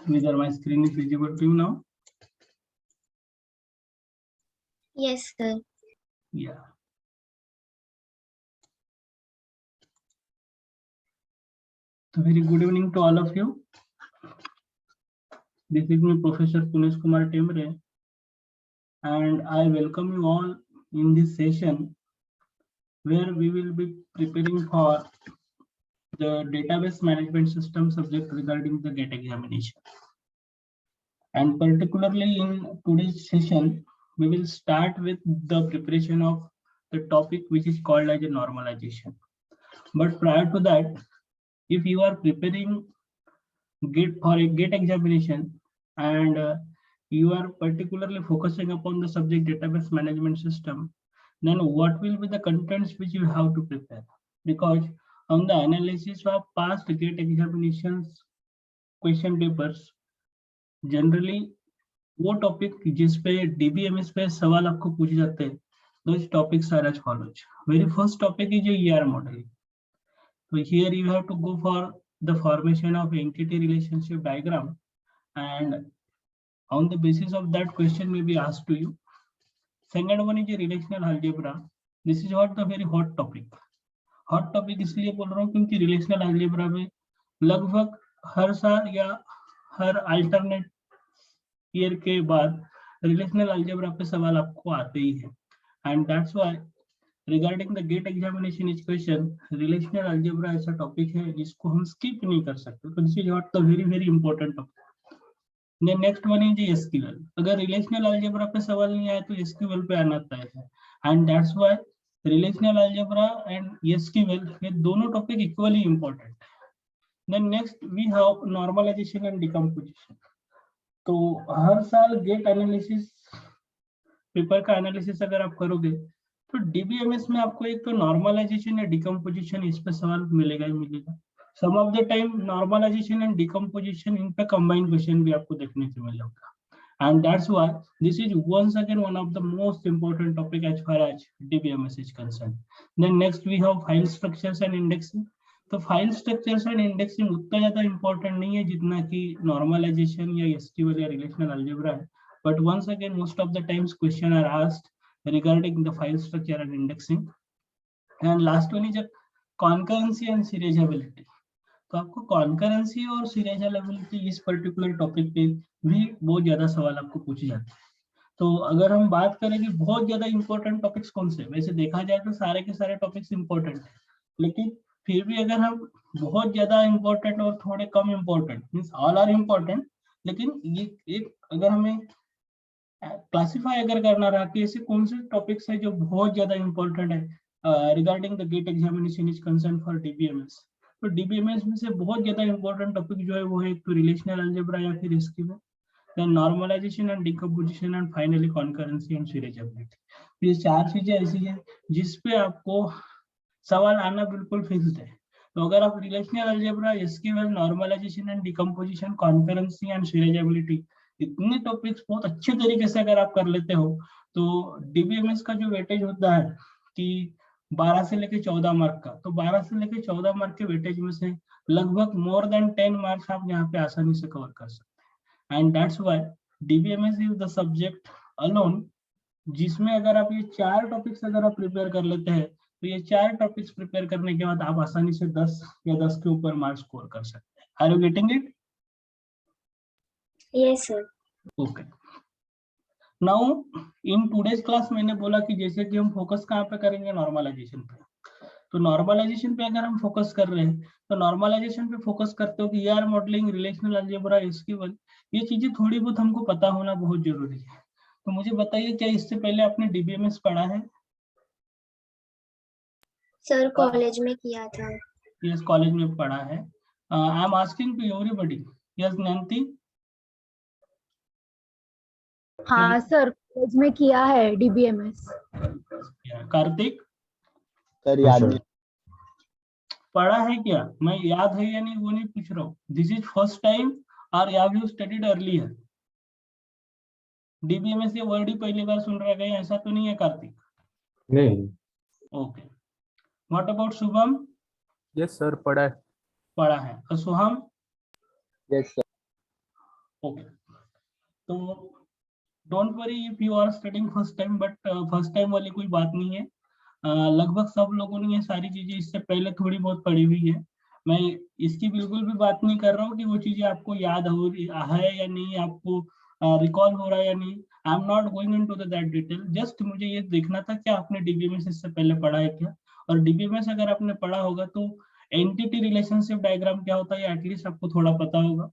Whether my screen is visible to you now? Yes, sir. Yeah. So very good evening to all of you. This is me, Professor Punesh Kumar Temre, and I welcome you all in this session where we will be preparing for the database management system subject regarding the GATE examination. And particularly in today's session, we will start with the preparation of the topic which is called as a normalization. But prior to that, if you are preparing for a GATE examination and you are particularly focusing upon the subject database management system, then what will be the contents which you have to prepare? Because on the analysis of past GATE examinations question papers, generally वो topic जिस पे DBMS पे सवाल आपको पूछे जाते हैं, those topics are as follows. Very first topic is ER modeling. So here you have to go for the formation of entity relationship diagram, and on the basis of that question may be asked to you. Second one is relational algebra. This is what the very hot topic. Hot topic इसलिए बोल रहा हूँ क्योंकि relational algebra में लगभग हर साल या हर alternate year के बाद रिलेशनल अलजेब्रा पे सवाल आपको आते ही है, and that's why regarding the GATE examination is question relational algebra ऐसा टॉपिक है जिसको हम स्किप नहीं कर सकते. तो this is what the very very important topic. Then next one is SQL. अगर रिलेशनल अलजेब्रा पे सवाल नहीं आया तो एसक्यूएल पे आना तय है, and that's why relational algebra and SQL ये दोनों topic equally important. Then next we have normalization and decomposition. तो हर साल गेट एनालिसिस पेपर का एनालिसिस अगर आप करोगे तो डीबीएमएस में आपको एक तो नॉर्मलाइजेशन या डिकम्पोजिशन इस पे सवाल मिलेगा ही मिलेगा. Some of the time normalization and decomposition in पे कंबाइंड क्वेश्चन भी आपको देखने को मिलेगा, and that's why this is once again one of the most important topic as far as DBMS is concerned. Then next we have file structures and indexing. तो file structures and indexing उतना ज्यादा important नहीं है जितना कि normalisation या SQL या relational algebra है, but once again most of the times question are asked regarding the file structure and indexing. And last one is concurrency and serializability. तो आपको कॉन्करेंसी और सीरियलाइजेबिलिटी इस पर्टिकुलर टॉपिक पे भी बहुत ज्यादा सवाल आपको पूछे जाते हैं. तो अगर हम बात करें कि बहुत ज्यादा इंपॉर्टेंट टॉपिक्स कौन से, वैसे देखा जाए तो सारे के सारे टॉपिक्स इंपॉर्टेंट है, लेकिन फिर भी अगर हम बहुत ज्यादा इंपॉर्टेंट और थोड़े कम important means all are important, लेकिन ये एक अगर हमें क्लासिफाई अगर करना रहा कि ऐसे कौन से टॉपिक्स है जो बहुत ज्यादा इंपॉर्टेंट है regarding the GATE examination is concern for DBMS, तो डीबीएमएस में से बहुत ज्यादा इंपॉर्टेंट टॉपिक जो है वो है एक तो रिलेशनल अलजेब्रा या फिर SQL, then normalization and decomposition and finally concurrency and serializability. ये चार चीजें ऐसी है जिसपे आपको सवाल आना बिल्कुल फिक्स्ड है. तो अगर आप relational algebra, SQL, normalization and decomposition, concurrency and serializability इतने टॉपिक्स बहुत अच्छे तरीके से अगर आप कर लेते हो तो डीबीएमएस का जो वेटेज होता है कि 12 से लेके 14 मार्क का, तो 12 से लेके 14 मार्क के वेटेज में से लगभग मोर देन 10 मार्क्स आप यहाँ पे आसानी से कवर कर सकते हैं, and that's why DBMS is the subject alone जिसमें अगर आप ये चार टॉपिक्स अगर आप प्रिपेयर कर लेते हैं तो ये चार टॉपिक्स प्रिपेयर करने के बाद आप आसानी से 10 या 10 के ऊपर मार्क्स स्कोर कर सकते हैं. Are you getting it? Yes, sir. Okay. Now in today's class मैंने बोला कि जैसे कि हम फोकस कहाँ पे करेंगे, नॉर्मलाइजेशन पे. तो नॉर्मलाइजेशन पे अगर हम फोकस कर रहे हैं तो नॉर्मलाइजेशन पे फोकस करते हो कि ER modelling, relational algebra, SQL, ये चीजें थोड़ी बहुत हमको पता होना बहुत जरूरी है. तो मुझे बताइए क्या इससे पहले आपने डीबीएमएस पढ़ा है? सर कॉलेज में किया था. यस, कॉलेज में पढ़ा है. I am asking to everybody. Yes नैंती? हाँ सर, कॉलेज में किया है डीबीएमएस. कार्तिक? सर याद नहीं. पढ़ा है क्या? मैं याद है या नहीं वो नहीं पूछ रहा हूँ. दिस इज फर्स्ट टाइम और have you studied earlier? DBMS ये वर्ड ही पहली बार सुन रहा है, ऐसा तो नहीं है कार्तिक? नहीं. Okay. What about Shubham? Yes sir, पढ़ा है. पढ़ा है. और सोहम? Yes sir. ओके, तो don't worry if you are studying first time, but first time वाली कोई बात नहीं है। लगभग सब लोगों ने ये सारी चीजें इससे पहले थोड़ी बहुत पढ़ी हुई है। मैं इसकी बिल्कुल भी बात नहीं कर रहा हूँ कि वो चीजें आपको याद हो रही है या नहीं, आपको रिकॉल हो रहा है या नहीं। I am not going into that detail, just मुझे ये देखना था कि आपने डीबीएमएस इससे पहले पढ़ा है क्या। और डीबीएमएस अगर आपने पढ़ा होगा तो एंटिटी रिलेशनशिप डायग्राम क्या होता है एटलीस्ट आपको थोड़ा पता होगा।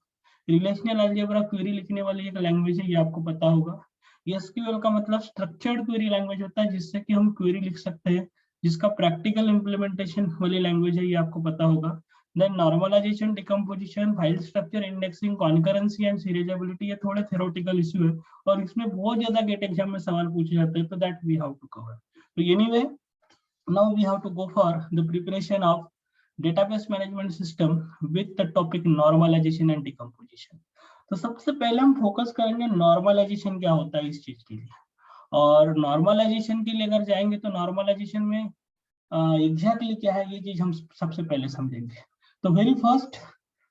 रिलेशनल अलजेब्रा क्वेरी लिखने वाली एक लैंग्वेज है, ये आपको पता होगा। एसक्यूएल का मतलब स्ट्रक्चर्ड क्वेरी लैंग्वेज होता है, जिससे कि हम क्वेरी लिख सकते हैं, जिसका प्रैक्टिकल इंप्लीमेंटेशन वाली लैंग्वेज है, ये आपको पता होगा। Then normalization, decomposition, file structure, indexing, concurrency and serializability, ये थोड़े थ्योरेटिकल इशू है और इसमें बहुत ज्यादा गेट एग्जाम में सवाल पूछे जाते हैं, तो that we have to cover. तो anyway, now we have to go for the preparation of database management system with the topic normalization and decomposition. तो सबसे पहले हम फोकस करेंगे नॉर्मलाइजेशन क्या होता है इस चीज के लिए। और नॉर्मलाइजेशन के लिए अगर जाएंगे तो नॉर्मलाइजेशन में एग्जैक्टली क्या है ये चीज हम सबसे पहले समझेंगे। तो वेरी फर्स्ट,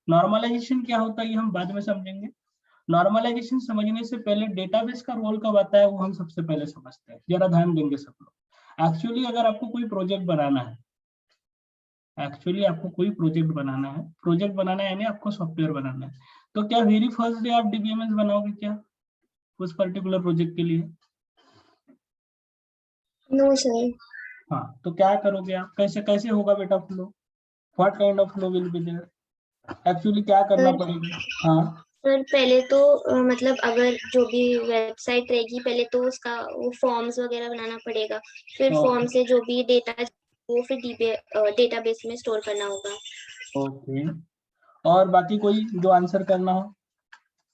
नॉर्मलाइजेशन क्या होता है ये हम बाद में समझेंगे। नॉर्मलाइजेशन समझने से पहले डेटाबेस का रोल कब आता है वो हम सबसे पहले समझते हैं, जरा ध्यान देंगे सब लोग। एक्चुअली अगर आपको कोई प्रोजेक्ट बनाना है, प्रोजेक्ट बनाना है यानी आपको सॉफ्टवेयर बनाना है, तो क्या वेरी फर्स्ट डे आप डीबीएमएस बनाओगे क्या उस पर्टिकुलर प्रोजेक्ट के लिए? No sir. हाँ, तो क्या करोगे आप, कैसे कैसे होगा बेटा flow? What kind of flow will be there? Actually क्या करना सर पड़ेगा? हाँ, सर पहले तो मतलब अगर जो भी वेबसाइट रहेगी पहले तो उसका वो फॉर्म्स वगैरह बनाना पड़ेगा, फिर फॉर्म से जो भी डेटा वो फिर डेटाबेस में स्टोर करना होगा। ओके, और बाकी कोई जो आंसर करना हो?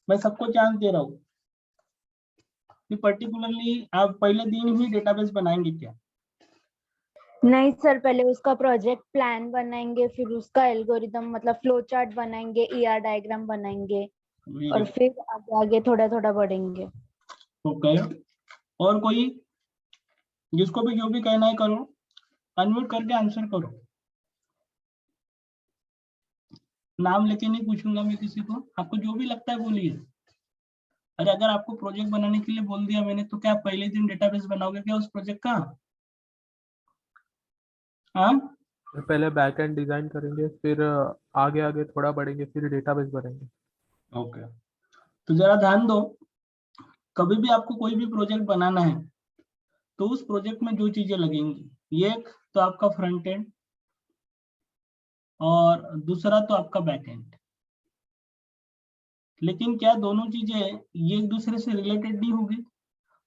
मैं सबको चांस दे रहा हूँ कि पर्टिकुलरली आप पहले दिन ही डेटाबेस बनाएंगे क्या? नहीं सर, पहले उसका प्रोजेक्ट प्लान बनाएंगे, फिर उसका एल्गोरिदम मतलब फ्लो चार्ट बनाएंगे, ईआर डायग्राम बनाएंगे और फिर आगे आगे थोड़ा थोड़ा बढ़ेंगे। ओके, और कोई जिसको भी जो भी कहना है करो, अनम्यूट करके आंसर करो। नाम लेके नहीं पूछूंगा मैं किसी को, आपको जो भी लगता है बोलिए। अरे अगर आपको प्रोजेक्ट बनाने के लिए बोल दिया मैंने, तो क्या आप पहले दिन डेटाबेस बनाओगे क्या उस प्रोजेक्ट का? हाँ, पहले बैकएंड डिजाइन करेंगे, फिर आगे आगे थोड़ा बढ़ेंगे, फिर डेटाबेस बढ़ेंगे। ओके, तो जरा ध्यान दो, कभी भी आपको कोई भी प्रोजेक्ट बनाना है तो उस प्रोजेक्ट में जो चीजें लगेंगी, ये एक तो आपका फ्रंट एंड और दूसरा तो आपका बैक एंड। लेकिन क्या दोनों चीजें ये एक दूसरे से रिलेटेड नहीं होगी?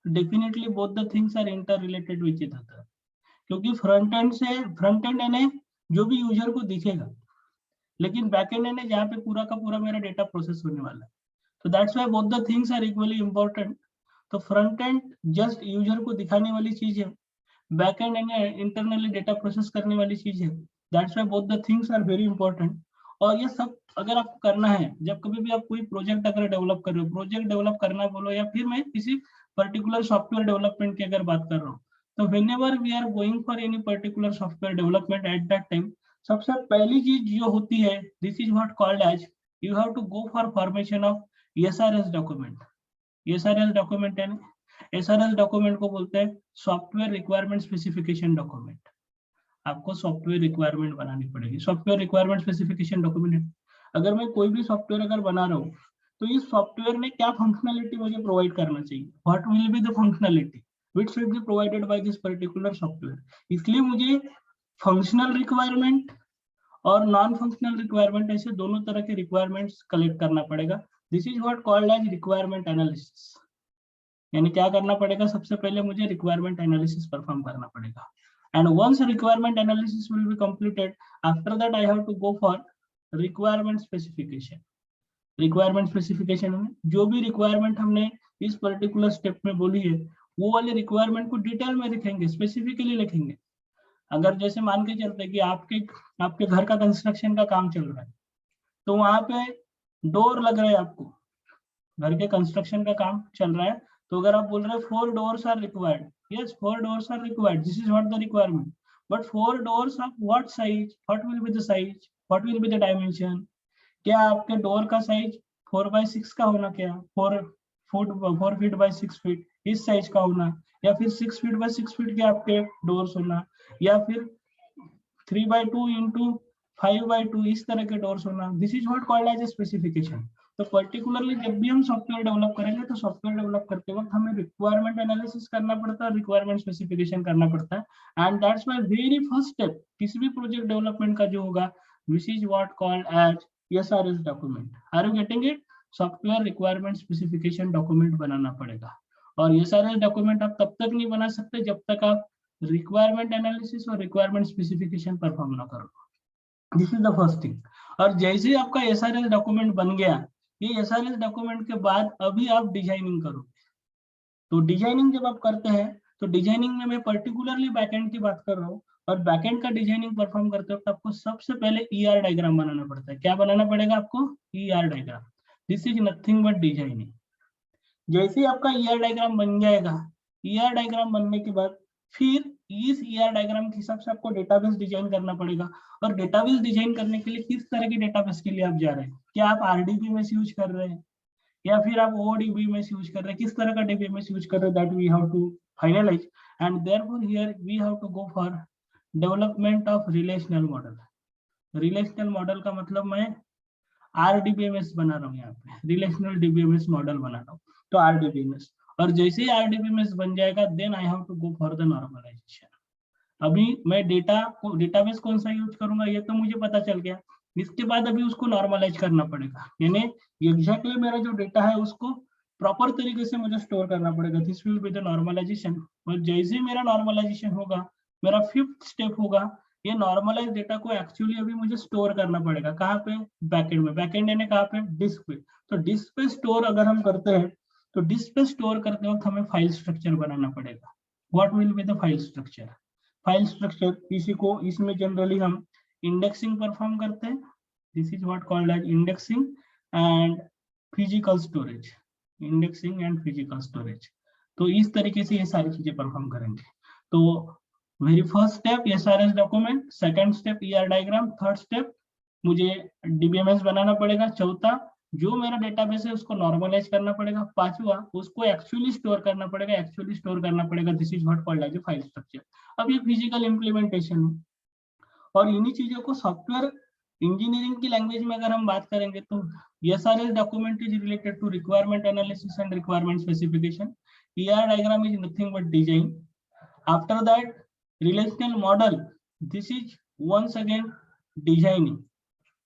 Definitely both the things are interrelated which each other, क्योंकि फ्रंट एंड यानी जो भी यूजर को दिखेगा, लेकिन बैक एंड यानी जहाँ पे पूरा का पूरा मेरा डेटा प्रोसेस होने वाला है। तो that's why both the things are equally important. तो फ्रंट एंड जस्ट यूजर को दिखाने वाली चीज है, बैक एंड यानी इंटरनली डेटा प्रोसेस करने वाली चीज है। That's why both the things are very important. और ये सब अगर आपको करना है, जब कभी भी आप कोई प्रोजेक्ट अगर डेवलप कर रहे हो, प्रोजेक्ट डेवलप करना बोलो या फिर मैं किसी पर्टिकुलर सॉफ्टवेयर डेवलपमेंट की अगर बात कर रहा हूँ, तो whenever we are going for any particular software development at that time, सबसे पहली चीज जो होती है, this is what called as, you have to go for formation of SRS document. SRS document है, एसआरएस डॉक्यूमेंट को बोलते हैं सॉफ्टवेयर रिक्वायरमेंट स्पेसिफिकेशन डॉक्यूमेंट। आपको सॉफ्टवेयर रिक्वायरमेंट बनानी पड़ेगी, सॉफ्टवेयर रिक्वायरमेंट स्पेसिफिकेशन डॉक्यूमेंट। अगर मैं कोई भी सॉफ्टवेयर अगर बना रहा हूँ, तो इस सॉफ्टवेयर ने क्या फंक्शनलिटी मुझे प्रोवाइड करना चाहिए, what will be the functionality which should be provided by this particular software. इसलिए मुझे फंक्शनल रिक्वायरमेंट और नॉन फंक्शनल रिक्वायरमेंट, ऐसे दोनों तरह के रिक्वायरमेंट्स कलेक्ट करना पड़ेगा। This is what called as requirement analysis. यानी क्या करना पड़ेगा, सबसे पहले मुझे रिक्वायरमेंट एनालिसिस परफॉर्म करना पड़ेगा। And once requirement analysis will be completed, after that I have to go for requirement specification. Requirement specification में जो भी requirement हमने इस particular step में बोली है, वो वाले requirement को डिटेल में लिखेंगे, स्पेसिफिकली लिखेंगे। अगर जैसे मान के चलते कि आपके घर का कंस्ट्रक्शन का काम चल रहा है, तो वहां पे डोर लग रहा है, आपको घर के कंस्ट्रक्शन का काम चल रहा है, तो अगर आप बोल रहे हैं 4 doors are required, yes 4 doors are required, this is what the requirement, but 4 doors of what size, what will be the size, what will be the dimension? क्या आपके डोर का साइज 4x6 का होना, क्या 4 फीट बाय 6 फीट इस size का होना, या फिर 6 फीट बाय 6 फीट के आपके डोर्स होना, या फिर 3/2 इंटू 5/2 इस तरह के डोर्स होना। This is what called as a specification. तो पर्टिकुलरली जब भी हम सॉफ्टवेयर डेवलप करेंगे तो सॉफ्टवेयर डेवलप करते वक्त हमें रिक्वायरमेंट एनालिसिस करना पड़ता है, रिक्वायरमेंट स्पेसिफिकेशन करना पड़ता है। And that's my very first step किसी भी प्रोजेक्ट डेवलपमेंट का जो होगा, which is what called as SRS document. Are you getting it? Software requirement specification document बनाना पड़ेगा। और SRS डॉक्यूमेंट आप तब तक नहीं बना सकते जब तक आप रिक्वायरमेंट एनालिसिस और रिक्वायरमेंट स्पेसिफिकेशन परफॉर्म ना करो। This is the first thing. और जैसे ही आपका SRS डॉक्यूमेंट बन गया, ये SRS डॉक्यूमेंट के बाद अभी आप डिजाइनिंग करोगे। तो डिजाइनिंग जब आप करते हैं तो डिजाइनिंग में मैं पर्टिकुलरली बैकएंड की बात कर रहा हूँ, और बैकएंड का डिजाइनिंग परफॉर्म करते वक्त आपको सबसे पहले ER डायग्राम बनाना पड़ता है। क्या बनाना पड़ेगा आपको? ER diagram. This is nothing but designing. जैसे ही आपका ER डायग्राम बन जाएगा, ER डायग्राम बनने के बाद फिर इस ER डायग्राम के हिसाब से आपको डेटाबेस डिजाइन करना पड़ेगा। और डेटाबेस डिजाइन करने के लिए किस तरह की डेटाबेस के लिए आप जा रहे हैं? क्या आप RDBMS यूज कर रहे हैं या फिर आप ODBMS यूज कर रहे हैं? किस तरह का DBMS यूज कर रहे हैं, that we have to finalize. And therefore here we have to go for development of relational model. Relational model का मतलब मैं RDBMS बना रहा हूँ, यहाँ पे रिलेशनल DBMS मॉडल बना रहा हूँ, तो RDBMS। और जैसे ही RDBMS बन जाएगा, then I have to go for the normalization. अभी मैं डेटाबेस कौन सा यूज करूंगा ये तो मुझे पता चल गया। इसके बाद अभी उसको नॉर्मलाइज करना पड़ेगा, यानी एग्जैक्टली मेरा जो डेटा है उसको प्रॉपर तरीके से मुझे स्टोर करना पड़ेगा। This will be the normalization. और जैसे ही मेरा नॉर्मलाइजेशन होगा, मेरा 5th स्टेप होगा, ये नॉर्मलाइज डेटा को एक्चुअली अभी मुझे स्टोर करना पड़ेगा। कहाँ पे? बैकएंड में। बैकएंड यानी कहाँ पे? डिस्क पे। तो डिस्क पे स्टोर अगर हम करते हैं तो डिस्क पे स्टोर करते वक्त हमें फाइल स्ट्रक्चर बनाना पड़ेगा। What will be the file structure? File structure इसी को, इसमें जनरली हम इंडेक्सिंग परफॉर्म करते हैं। This is what called as indexing and physical storage. Indexing and physical storage. तो इस तरीके से ये सारी चीजें परफॉर्म करेंगे। तो very first step SRS document, second step ER diagram, third step मुझे DBMS बनाना पड़ेगा, चौथा जो मेरा डेटाबेस है उसको नॉर्मलाइज करना पड़ेगा, पांचवा उसको एक्चुअली स्टोर करना पड़ेगा। एक्चुअली स्टोर करना पड़ेगा, this is what called as file structure. अब ये फिजिकल इंप्लीमेंटेशन है। और इन्हीं चीजों को सॉफ्टवेयर इंजीनियरिंग की लैंग्वेज में अगर हम बात करेंगे तो SRS document is related to requirement analysis and requirement specification. ER diagram is nothing but design. After that relational model, this is once again designing.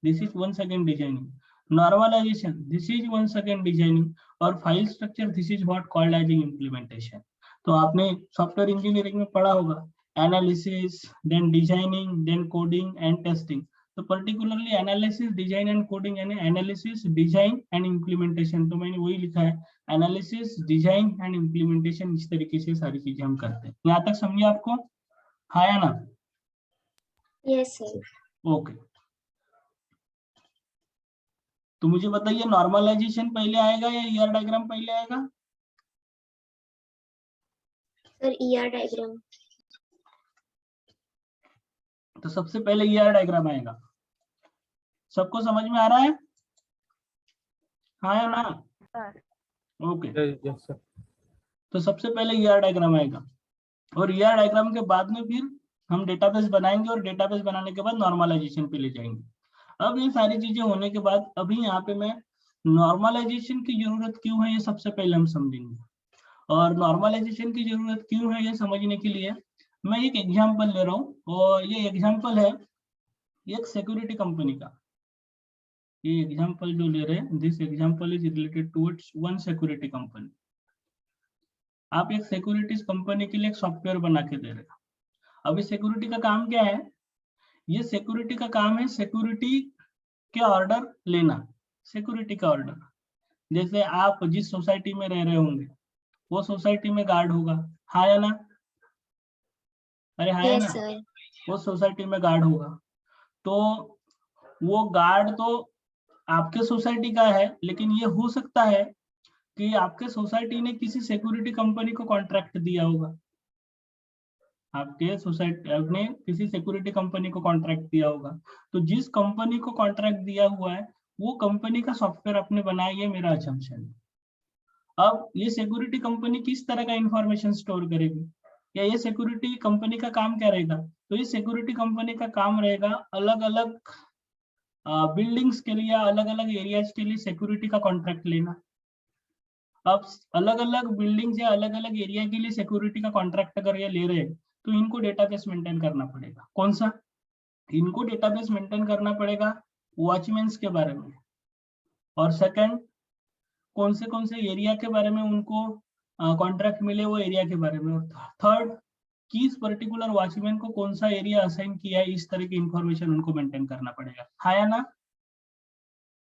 This is once again designing. Normalization, this is once again designing. और file structure, this is what called as implementation. तो आपने software engineering में पढ़ा होगा analysis, then designing, then coding and testing. तो particularly analysis, design and coding यानी analysis, design and implementation. तो मैंने वही लिखा है, एनालिसिस, डिजाइन एंड इम्प्लीमेंटेशन। इस तरीके से सारी चीजें हम करते हैं। यहाँ तक समझे आपको? हाँ या ना? Yes sir. ओके। तो मुझे बताइए नॉर्मलाइजेशन पहले आएगा या ER डायग्राम पहले आएगा? Sir ER diagram. तो सबसे पहले ER डायग्राम आएगा। सबको समझ में आ रहा है? हाँ या ना? ओके। Yes sir. तो सबसे पहले ER डायग्राम आएगा, और ER डायग्राम के बाद में फिर हम डेटाबेस बनाएंगे, और डेटाबेस बनाने के बाद नॉर्मलाइजेशन पे ले जाएंगे। अब ये सारी चीजें होने के बाद अभी यहाँ पे मैं नॉर्मलाइजेशन की जरूरत क्यों है ये सबसे पहले हम समझेंगे। और नॉर्मलाइजेशन की जरूरत क्यों है ये समझने के लिए मैं एक एग्जांपल ले रहा हूँ, और ये एग्जांपल है एक सिक्योरिटी कंपनी का। ये एग्जांपल जो ले रहे हैं, this example is related towards one security company. आप एक सिक्योरिटीज कंपनी के लिए एक सॉफ्टवेयर बना के दे रहे हैं। अभी सिक्योरिटी का काम क्या है? ये सिक्योरिटी का काम है सिक्योरिटी के ऑर्डर लेना। सिक्योरिटी का ऑर्डर, जैसे आप जिस सोसाइटी में रह रहे होंगे वो सोसाइटी में गार्ड होगा, हाँ या ना? अरे हाँ या यस ना? सर। वो सोसाइटी में गार्ड होगा, तो वो गार्ड तो आपके सोसाइटी का है, लेकिन ये हो सकता है कि आपके सोसाइटी ने किसी सिक्योरिटी कंपनी को कॉन्ट्रैक्ट दिया होगा। आपके सोसाइटी आपने किसी सिक्योरिटी कंपनी को कॉन्ट्रैक्ट दिया होगा, तो जिस कंपनी को कॉन्ट्रैक्ट दिया हुआ है वो कंपनी का सॉफ्टवेयर आपने बनाया, ये मेरा असम्पशन है। अब ये सिक्योरिटी कंपनी किस तरह का इंफॉर्मेशन स्टोर करेगी, या ये सिक्योरिटी कंपनी का काम क्या रहेगा? तो ये सिक्योरिटी कंपनी का काम रहेगा अलग अलग बिल्डिंग्स के लिए, अलग अलग एरियाज के लिए सिक्योरिटी का कॉन्ट्रैक्ट लेना। अब अलग अलग बिल्डिंग्स या अलग अलग एरिया के लिए सिक्योरिटी का कॉन्ट्रैक्ट अगर ये ले रहे हैं तो इनको डेटाबेस मेंटेन करना पड़ेगा। कौन सा? इनको डेटाबेस मेंटेन करना पड़ेगा वॉचमैन्स के बारे में, और सेकंड कौन से एरिया के बारे में उनको कॉन्ट्रैक्ट मिले वो एरिया के बारे में, और थर्ड किस पर्टिकुलर वॉचमैन को कौन सा एरिया असाइन किया है, इस तरह की इंफॉर्मेशन उनको मेंटेन करना पड़ेगा। हाँ या ना?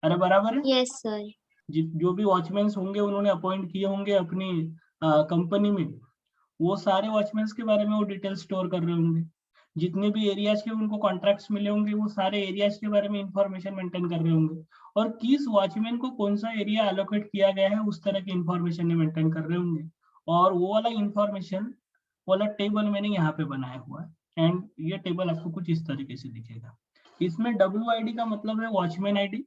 अरे बराबर है। Yes sir. जो भी वॉचमैन्स होंगे उन्होंने अपॉइंट किए होंगे अपनी कंपनी में, वो सारे वॉचमैन्स के बारे में वो डिटेल स्टोर कर रहे होंगे। जितने भी एरियाज के उनको कॉन्ट्रैक्ट्स मिले होंगे वो सारे एरियाज के बारे में इंफॉर्मेशन मेंटेन कर रहे होंगे, और किस वॉचमैन को कौन सा एरिया एलोकेट किया गया है उस तरह की इंफॉर्मेशन मेंटेन कर रहे होंगे। और वो वाला इंफॉर्मेशन वाला टेबल मैंने यहाँ पे बनाया हुआ है, एंड ये टेबल आपको कुछ इस तरीके से दिखेगा। इसमें WID का मतलब है वॉचमैन आईडी,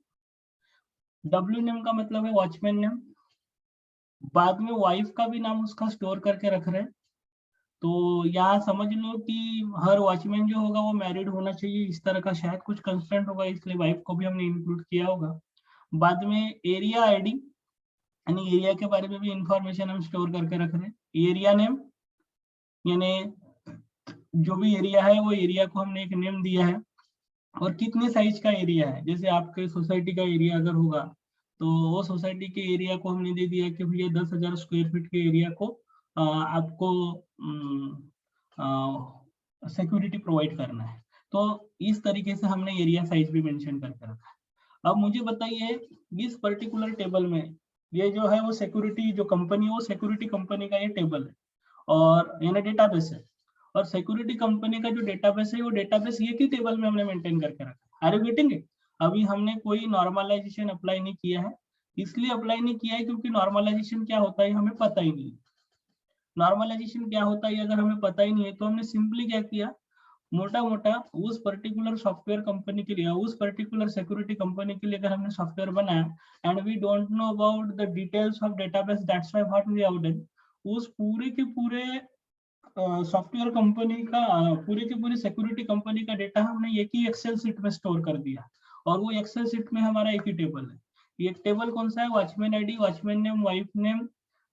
W नेम का मतलब है वॉचमैन नेम, बाद में वाइफ का भी नाम उसका स्टोर करके रख रहे हैं। तो यहाँ समझ लो कि हर वॉचमैन जो होगा वो मैरिड होना चाहिए, इस तरह का शायद कुछ कंस्ट्रेंट होगा, इसलिए वाइफ को भी हमने इंक्लूड किया होगा। बाद में एरिया आईडी, यानी एरिया के बारे में भी इंफॉर्मेशन हम स्टोर करके रख रहे हैं। एरिया नेम, यानी जो भी एरिया है वो एरिया को हमने एक नेम दिया है, और कितने साइज का एरिया है। जैसे आपके सोसाइटी का एरिया अगर होगा तो वो सोसाइटी के एरिया को हमने दे दिया कि भैया 10,000 स्क्वायर फीट के एरिया को आपको सिक्योरिटी प्रोवाइड करना है। तो इस तरीके से हमने एरिया साइज भी मेंशन करके रखा है। अब मुझे बताइए इस पर्टिकुलर टेबल में ये जो है वो सिक्योरिटी जो कंपनी है वो सिक्योरिटी कंपनी का ये टेबल है, और यानी डेटाबेस है, और सिक्योरिटी कंपनी का जो डेटाबेस है वो डेटाबेस ये की टेबल में हमने मेंटेन करके रखा है। Are you getting it? अभी हमने कोई नॉर्मलाइजेशन अप्लाई नहीं किया है, इसलिए अप्लाई नहीं किया है क्योंकि नॉर्मलाइजेशन क्या होता है हमें पता ही नहीं। नॉर्मलाइजेशन क्या होता है अगर हमें पता ही नहीं है तो हमने सिंपली क्या किया, मोटा मोटा उस पर्टिकुलर सॉफ्टवेयर कंपनी के लिए, उस पर्टिकुलर सिक्योरिटी कंपनी के लिए अगर हमने सॉफ्टवेयर बनाया and we don't know about the details of database, that's why what we have done, उस पूरे के पूरे सॉफ्टवेयर कंपनी का पूरे के पूरे सिक्योरिटी कंपनी का डेटा हमने एक ही एक्सेल शीट में स्टोर कर दिया, और वो एक्सेल शीट में हमारा एक ही टेबल है। ये टेबल कौन सा है? Watchman ID, watchman name, wife name,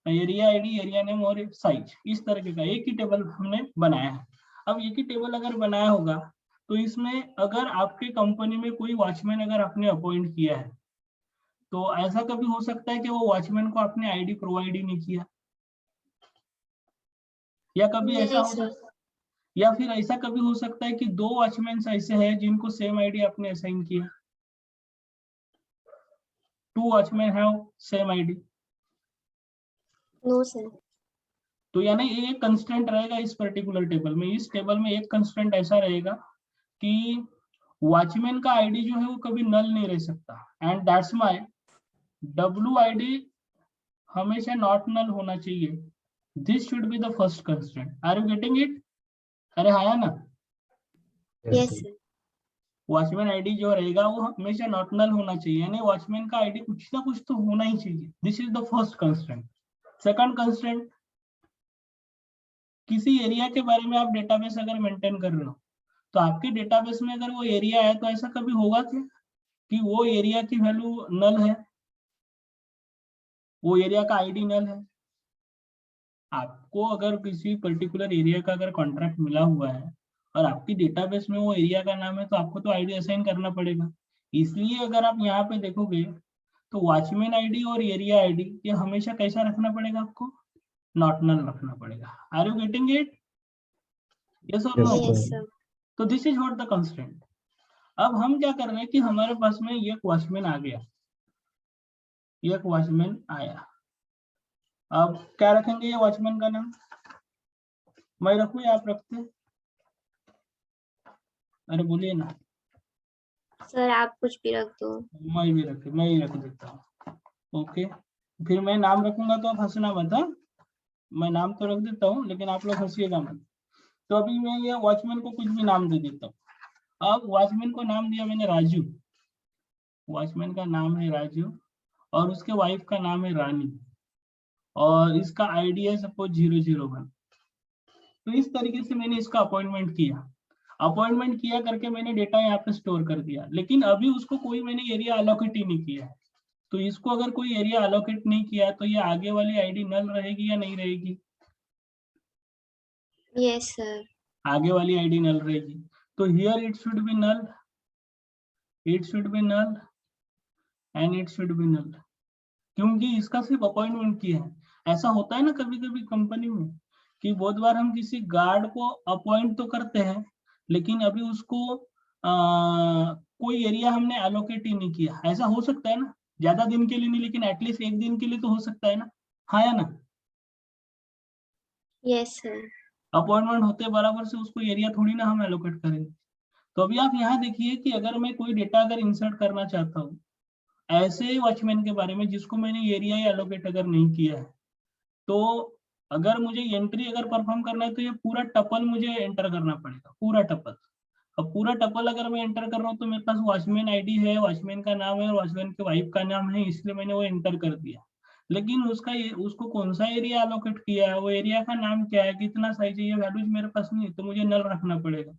area ID, area name और साइज, इस तरीके का एक ही टेबल हमने बनाया है। अब एक ही टेबल अगर बनाया होगा तो इसमें अगर आपके कंपनी में कोई वॉचमैन अगर आपने अपॉइंट किया है तो ऐसा कभी हो सकता है कि वो वॉचमैन को आपने आईडी प्रोवाइड ही नहीं किया, या कभी ऐसा हो, या फिर ऐसा कभी हो सकता है कि दो वॉचमैन ऐसे हैं जिनको सेम आईडी आपने असाइन किया, 2 watchman have same ID. No sir. तो यानी एक कंस्ट्रेंट रहेगा इस पर्टिकुलर टेबल में। इस टेबल में एक कंस्ट्रेंट ऐसा रहेगा कि वॉचमैन का आईडी जो है वो कभी नल नहीं रह सकता, एंड दैट्स व्हाई WID हमेशा नॉट नल होना चाहिए। This should be the first constraint. Are you getting it? अरे हाँ ना? Yes sir. वॉचमैन आईडी जो रहेगा वो हमेशा नॉट नल होना चाहिए, यानी वॉचमैन का आईडी कुछ ना कुछ तो होना ही चाहिए। This is the first constraint. Second constraint, किसी एरिया के बारे में आप डेटाबेस अगर मेंटेन कर रहे हो तो आपके डेटाबेस में अगर वो एरिया है तो ऐसा कभी होगा क्या कि वो एरिया की वैल्यू नल है, वो एरिया का आईडी नल है? आपको अगर किसी पर्टिकुलर एरिया का अगर कॉन्ट्रैक्ट मिला हुआ है और आपकी डेटाबेस में वो एरिया का नाम है तो आपको तो आईडी असाइन करना पड़ेगा। इसलिए अगर आप यहाँ पे देखोगे तो वॉचमैन आईडी और एरिया आईडी ये हमेशा कैसा रखना पड़ेगा आपको? नॉट नल रखना पड़ेगा। Are you getting it? Yes और नो? Yes sir. तो this is what the constraint. अब हम क्या कर रहे हैं कि हमारे पास में एक वॉचमैन आ गया, एक वॉचमैन आया। अब क्या रखेंगे ये वॉचमैन का नाम? मैं रखूं या आप रखते? अरे बोलिए ना। सर आप कुछ भी रख दो। मैं ही रख देता हूँ। ओके, फिर मैं नाम रखूंगा तो आप हंसना मत। हाँ, मैं नाम तो रख देता हूँ लेकिन आप लोग हंसिएगा मत। तो अभी मैं ये वॉचमैन को कुछ भी नाम दे देता हूँ। अब वॉचमैन को नाम दिया मैंने राजू। वॉचमैन का नाम है राजू और उसके वाइफ का नाम है रानी और इसका आईडी है सपोज 001। तो इस तरीके से मैंने इसका अपॉइंटमेंट किया करके मैंने डेटा यहाँ पे स्टोर कर दिया, लेकिन अभी उसको कोई मैंने एरिया अलोकेट ही नहीं किया है। तो इसको अगर कोई एरिया अलोकेट नहीं किया तो ये आगे वाली आईडी नल रहेगी या नहीं रहेगी? Yes sir. आगे वाली आईडी नल रहेगी। तो here it should be null, it should be null and it should be null, क्योंकि इसका सिर्फ अपॉइंटमेंट किया है। ऐसा होता है ना कभी कभी कंपनी में कि बहुत बार हम किसी गार्ड को अपॉइंट तो करते हैं लेकिन अभी उसको कोई एरिया हमने एलोकेट ही नहीं किया। ऐसा हो सकता है ना, ज्यादा दिन के लिए नहीं लेकिन एटलीस्ट एक दिन के लिए तो हो सकता है ना, हाँ या ना? Yes sir. अपॉइंटमेंट होते बराबर से उसको एरिया थोड़ी ना हम एलोकेट करेंगे। तो अभी आप यहाँ देखिए कि अगर मैं कोई डेटा अगर इंसर्ट करना चाहता हूँ ऐसे वॉचमैन के बारे में जिसको मैंने एरिया एलोकेट अगर नहीं किया है, तो अगर मुझे एंट्री अगर परफॉर्म करना है तो ये पूरा टपल मुझे एंटर करना पड़ेगा, पूरा टपल। अब पूरा टपल अगर मैं एंटर कर रहा हूँ तो मेरे पास वॉचमैन आईडी है, वॉचमैन का नाम है और वॉचमैन के वाइफ का नाम है, इसलिए मैंने वो एंटर कर दिया। लेकिन उसको कौन सा एरिया एलोकेट किया है, वो एरिया का नाम क्या है, कितना साइज है, ये वैल्यूज मेरे पास नहीं है, तो मुझे नल रखना पड़ेगा।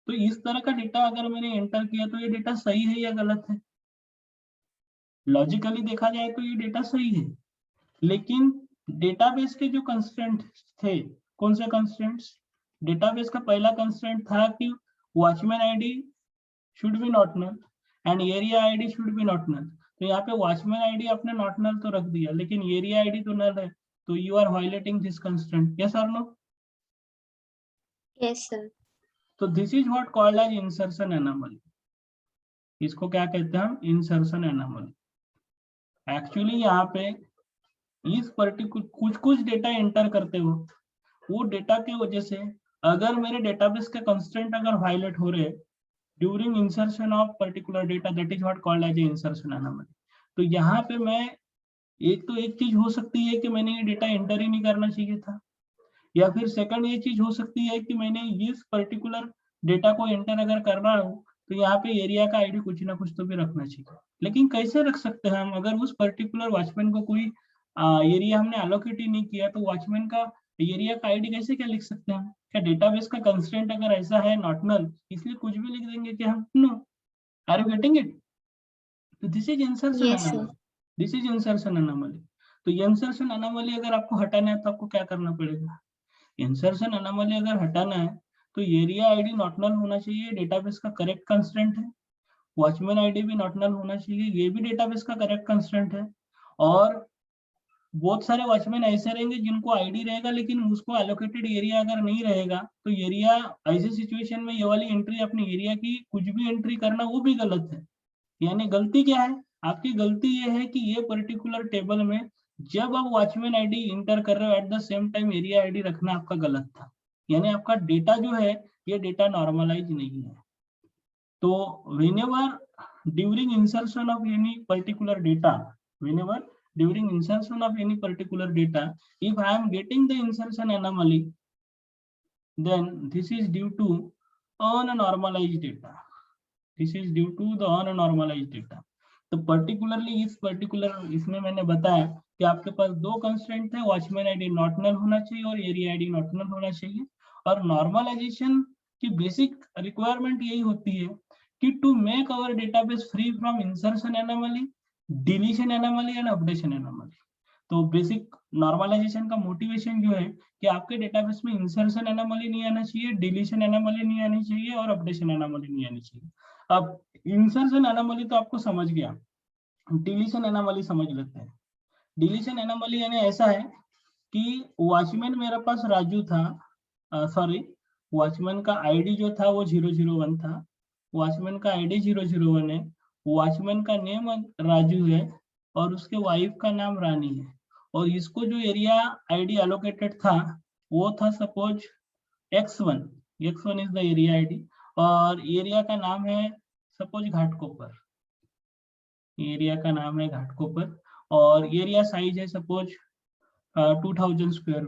तो इस तरह का डेटा अगर मैंने एंटर किया तो ये डेटा सही है या गलत है? लॉजिकली देखा जाए तो ये डेटा सही है, लेकिन डेटाबेस के जो कंस्ट्रेंट थे, कौन से कंस्ट्रेंट्स? डेटाबेस का पहला कंस्ट्रेंट था कि watchman ID should be not null and area ID should be not null. तो यहाँ पे वॉचमैन आईडी आपने नॉट नल तो रख दिया लेकिन एरिया आईडी तो नल है, तो you are violating this constraint. Yes और नो? Yes sir. तो this is what called as insertion anomaly. इसको क्या कहते हैं हम? Insertion anomaly. एक्चुअली यहाँ पे इस पर्टिकुलर कुछ डेटा एंटर करते हो, वो डेटा की वजह से अगर मेरे डेटाबेस के कंस्ट्रेंट अगर वायलेट हो रहे during insertion of particular data, that is what called as insertion anomaly. तो यहाँ पे मैं एक चीज हो सकती है कि मैंने ये डेटा एंटर ही नहीं करना चाहिए था, या फिर सेकंड ये चीज हो सकती है कि मैंने इस पर्टिकुलर डेटा को एंटर अगर कर रहा हूँ तो यहाँ पे एरिया का आईडी कुछ ना कुछ तो भी रखना चाहिए। लेकिन कैसे रख सकते हैं हम? अगर उस पर्टिकुलर वॉचमैन को कोई एरिया हमने एलोकेट ही नहीं किया तो वॉचमैन का एरिया का आईडी कैसे क्या लिख सकते हैं? क्या डेटाबेस का कंस्ट्रेंट अगर ऐसा है नॉट नल, इसलिए कुछ भी लिख देंगे कि हम? No. Are you getting it? तो this is insertion Yes, sir. Anomaly, this is insertion anomaly. तो इंसर्शन एनोमली अगर आपको हटाना है तो आपको क्या करना पड़ेगा? इंसर्शन एनोमली अगर हटाना है तो एरिया आईडी नॉट नल होना चाहिए, डेटाबेस का करेक्ट कंस्ट्रेंट है। वॉचमैन आईडी भी नॉट नल होना चाहिए, ये भी डेटाबेस का करेक्ट कंस्ट्रेंट है। और बहुत सारे वॉचमैन ऐसे रहेंगे जिनको आईडी रहेगा लेकिन उसको एलोकेटेड एरिया अगर नहीं रहेगा तो एरिया, ऐसे सिचुएशन में ये वाली एंट्री अपने एरिया की कुछ भी एंट्री करना वो भी गलत है। यानी गलती क्या है आपकी? गलती ये है कि ये पर्टिकुलर टेबल में जब आप वॉचमैन आईडी इंटर कर रहे हो at the same time area ID रखना आपका गलत था। यानी आपका डेटा जो है ये डेटा नॉर्मलाइज नहीं है। तो whenever during insertion of any particular data, whenever during insertion of any particular data, if I am getting the insertion anomaly, then this is due to unnormalized data. This is due to the unnormalized data. तो particularly इस particular इसमें मैंने बताया कि आपके पास दो constraint है, watchman ID not null होना चाहिए और एरिया आईडी नॉट नल होना चाहिए। और नॉर्मलाइजेशन की बेसिक रिक्वायरमेंट यही होती है कि to make our database free from insertion anomaly, deletion anomaly and updation anomaly. तो बेसिक नॉर्मलाइजेशन का मोटिवेशन जो है कि आपके डेटाबेस में इंसर्शन एनोमली नहीं आना चाहिए, डिलीशन एनोमली नहीं आनी चाहिए और अपडेशन एनोमली नहीं आनी चाहिए। अब इंसर्शन एनोमली तो आपको समझ गया, डिलीशन एनोमली समझ लेते हैं। डिलीशन एनोमली यानी ऐसा है कि वॉचमैन मेरे पास राजू था, सॉरी वॉचमैन का आईडी जो था वो 001 था, वॉचमैन का आईडी 001 है, वॉचमैन का नेम राजू है और उसके वाइफ का नाम रानी है, और इसको जो एरिया आईडी एलोकेटेड था वो था suppose x1, x1 is the area ID, और एरिया का नाम है सपोज घाटकोपर, एरिया का नाम है घाटकोपर, और एरिया साइज है सपोज 2000 स्क्वायर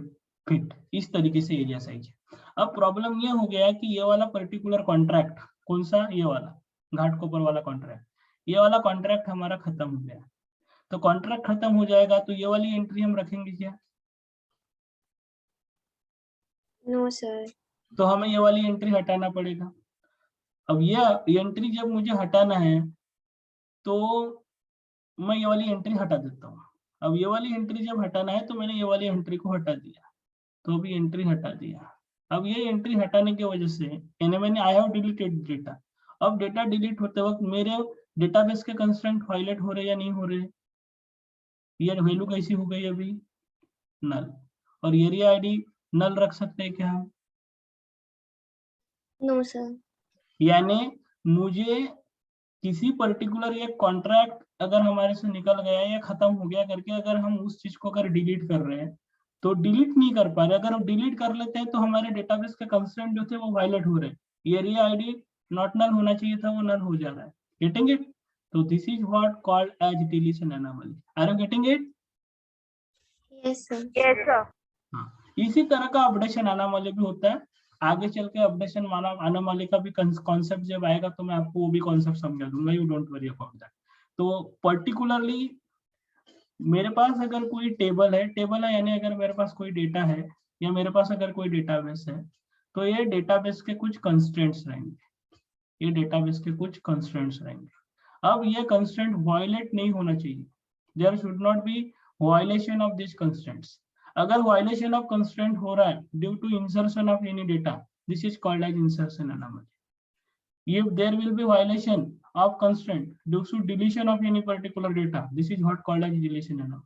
फीट, इस तरीके से एरिया साइज है। अब प्रॉब्लम ये हो गया कि ये वाला पर्टिकुलर कॉन्ट्रैक्ट, कौन सा? ये वाला घाटकोपर वाला कॉन्ट्रैक्ट, ये वाला कॉन्ट्रैक्ट हमारा खत्म हो गया। तो कॉन्ट्रैक्ट खत्म हो जाएगा तो ये वाली एंट्री हम रखेंगे क्या? No sir. तो हमें ये वाली एंट्री हटाना पड़ेगा। अब ये एंट्री जब मुझे हटाना है तो मैं ये वाली एंट्री हटा देता हूँ। अब ये वाली एंट्री जब हटाना है तो मैंने ये वाली एंट्री को हटा दिया, तो अभी एंट्री हटा दिया। अब ये एंट्री हटाने की वजह से यानी मैंने आई हैव डिलीटेड डेटा। अब डेटा डिलीट होते वक्त मेरे डेटाबेस के कंस्ट्रेंट वायलेट हो रहे या नहीं हो रहे? ये वैल्यू कैसी हो गई अभी? नल। और एरिया आईडी नल रख सकते हैं क्या हम? No sir. यानी मुझे किसी पर्टिकुलर एक कॉन्ट्रैक्ट अगर हमारे से निकल गया या खत्म हो गया करके अगर हम उस चीज को अगर डिलीट कर रहे हैं तो डिलीट नहीं कर पा रहे। अगर हम डिलीट कर लेते हैं तो हमारे डेटाबेस के कंस्ट्रेंट जो थे वो वायलेट हो रहे हैं। एरिया आईडी नॉट नल होना चाहिए था, वो नल हो जा रहा है। Getting it? तो this is what called as deletion anomaly. Are you getting it? Yes sir. Yes sir. हाँ, इसी तरह का अपडेशन एनोमली भी होता है। आगे चल के अपडेशन एनोमली का भी कॉन्सेप्ट जब आएगा तो मैं आपको वो भी कॉन्सेप्ट समझा दूंगा, you don't worry about that. तो पर्टिकुलरली मेरे पास अगर कोई टेबल है यानी अगर मेरे पास कोई डेटा है या मेरे पास अगर कोई डेटाबेस है तो ये डेटाबेस के कुछ कंस्ट्रेंट्स रहेंगे, ये डेटाबेस के कुछ कंस्ट्रेंट्स रहेंगे। अब ये कंस्ट्रेंट वायलेट नहीं होना चाहिए, there should not be violation of this constraints. अगर वायलेशन ऑफ कंस्ट्रेंट हो रहा है due to insertion of any data, this is called as insertion anomaly. If there will be violation of constraint due to deletion of any particular data, this is what called as deletion anomaly.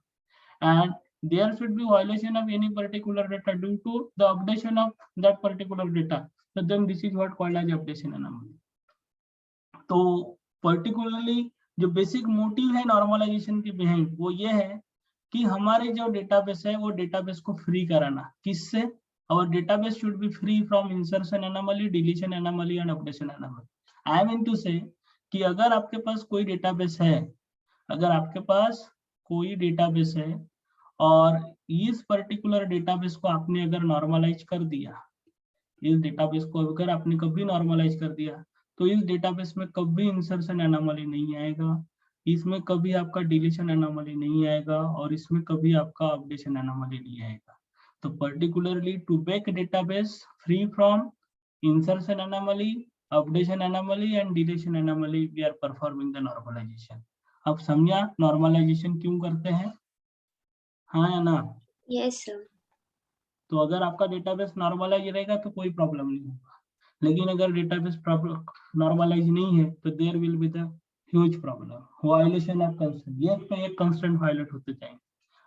And there should be violation of any particular data due to the updation of that particular data, so then this is what called as updation anomaly. तो particularly जो basic motive है normalisation के behind वो ये है कि हमारे जो डेटाबेस है वो डेटाबेस को फ्री कराना। किससे? Our database should be free from insertion anomaly, deletion anomaly and updation anomaly. I mean to say कि अगर आपके पास कोई डेटाबेस है, अगर आपके पास कोई डेटाबेस है और इस पर्टिकुलर डेटाबेस को आपने अगर नॉर्मलाइज कर दिया, इस डेटाबेस को अगर आपने कभी नॉर्मलाइज कर दिया तो इस डेटाबेस में कभी इंसर्शन एनोमली नहीं आएगा, इसमें कभी आपका डिलीशन एनोमली नहीं आएगा और इसमें कभी आपका अपडेशन एनोमली नहीं आएगा। तो particularly to make a database free from insertion anomaly, updation anomaly and deletion anomaly, we are performing the normalization. अब समझा normalization क्यों करते हैं? हाँ या ना? Yes sir. तो अगर आपका डेटाबेस नॉर्मलाइज रहेगा तो कोई प्रॉब्लम नहीं होगा, लेकिन अगर डेटाबेस नॉर्मलाइज नहीं है तो there will be the huge problem, violation of constraint. ये पे एक कंस्ट्रेंट वायलेट होते जाएंगे,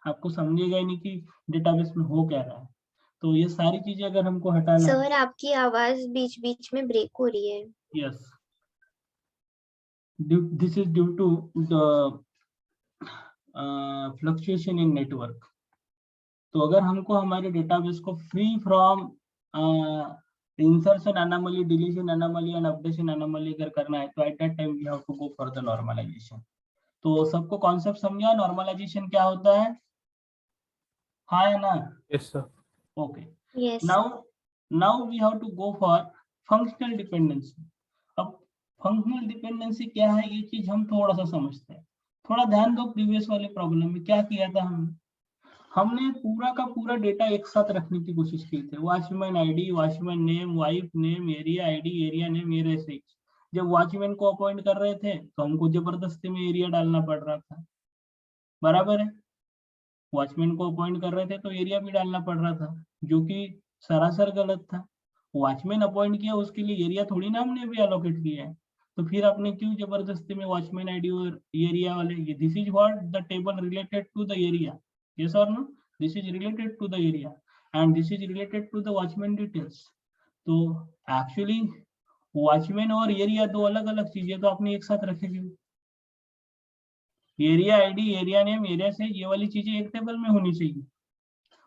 आपको समझेगा ही नहीं कि डेटाबेस में हो क्या रहा है। तो ये सारी चीजें अगर हमको हटाना सर आपकी आवाज बीच बीच में ब्रेक हो रही है। Yes, this is due to the fluctuation in network. तो अगर हमको हमारे डेटाबेस को free from insertion anomaly, deletion anomaly and updation anomaly अगर करना है तो at that time we have to go for the normalization. तो सबको कॉन्सेप्ट समझा नॉर्मलाइजेशन क्या होता है? हाँ या ना? Yes sir. Okay, yes. now we have to go for functional dependency. अब फंक्शनल डिपेंडेंसी क्या है ये चीज हम थोड़ा सा समझते हैं। थोड़ा ध्यान दो, प्रीवियस वाले प्रॉब्लम में क्या किया था हमने पूरा का पूरा डेटा एक साथ रखने की कोशिश की थी। Watchman ID, watchman name, wife name, area ID, area name, area size. जब वॉचमैन को अपॉइंट कर रहे थे तो हमको जबरदस्ती में एरिया डालना पड़ रहा था, बराबर है। वॉचमैन को अपॉइंट कर रहे थे तो एरिया भी डालना पड़ रहा था, जो कि सरासर गलत था। वॉचमैन अपॉइंट किया उसके लिए एरिया थोड़ी ना हमने भी एलोकेट किया है, तो फिर आपने क्यों जबरदस्ती में वॉचमैन आईडी और एरिया वाले, this is what the table related to the area, yes or no, this is related to the area and this is related to the watchman details. तो एक्चुअली वॉचमैन और area दो अलग अलग चीजें, तो आपने एक साथ रखे क्यों? Area ID, area name, area से ये वाली चीजें एक टेबल में होनी चाहिए।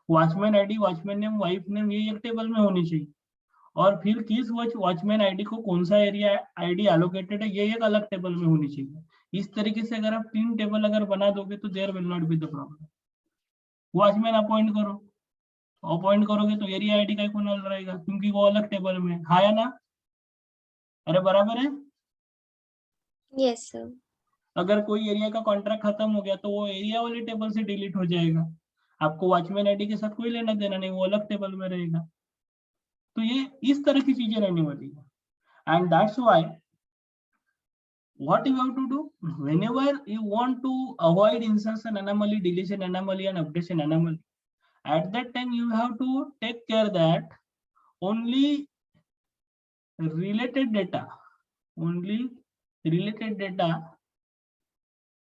Watchman ID, watchman name, wife name ये एक टेबल में होनी चाहिए। और फिर किस वॉचमैन आईडी को कौन सा एरिया आईडी एलोकेटेड है ये एक अलग टेबल में होनी चाहिए। इस तरीके से अगर आप 3 टेबल अगर बना दोगे तो there will not be the problem. Watchman appoint करो, अपॉइंट करोगे तो एरिया आईडी का कौन अलग रहेगा क्योंकि वो अलग टेबल में है या ना? अरे बराबर है। Yes sir. अगर कोई एरिया का कॉन्ट्रैक्ट खत्म हो गया तो वो एरिया वाले टेबल से डिलीट हो जाएगा, आपको वॉचमैन आईडी के साथ कोई लेना देना नहीं, वो अलग टेबल में रहेगा। तो ये इस तरह की चीजें रहने वाली है। And that's why what you have to do whenever you want to avoid insertion anomaly, deletion anomaly and updation anomaly, at that time you have to take care that only related data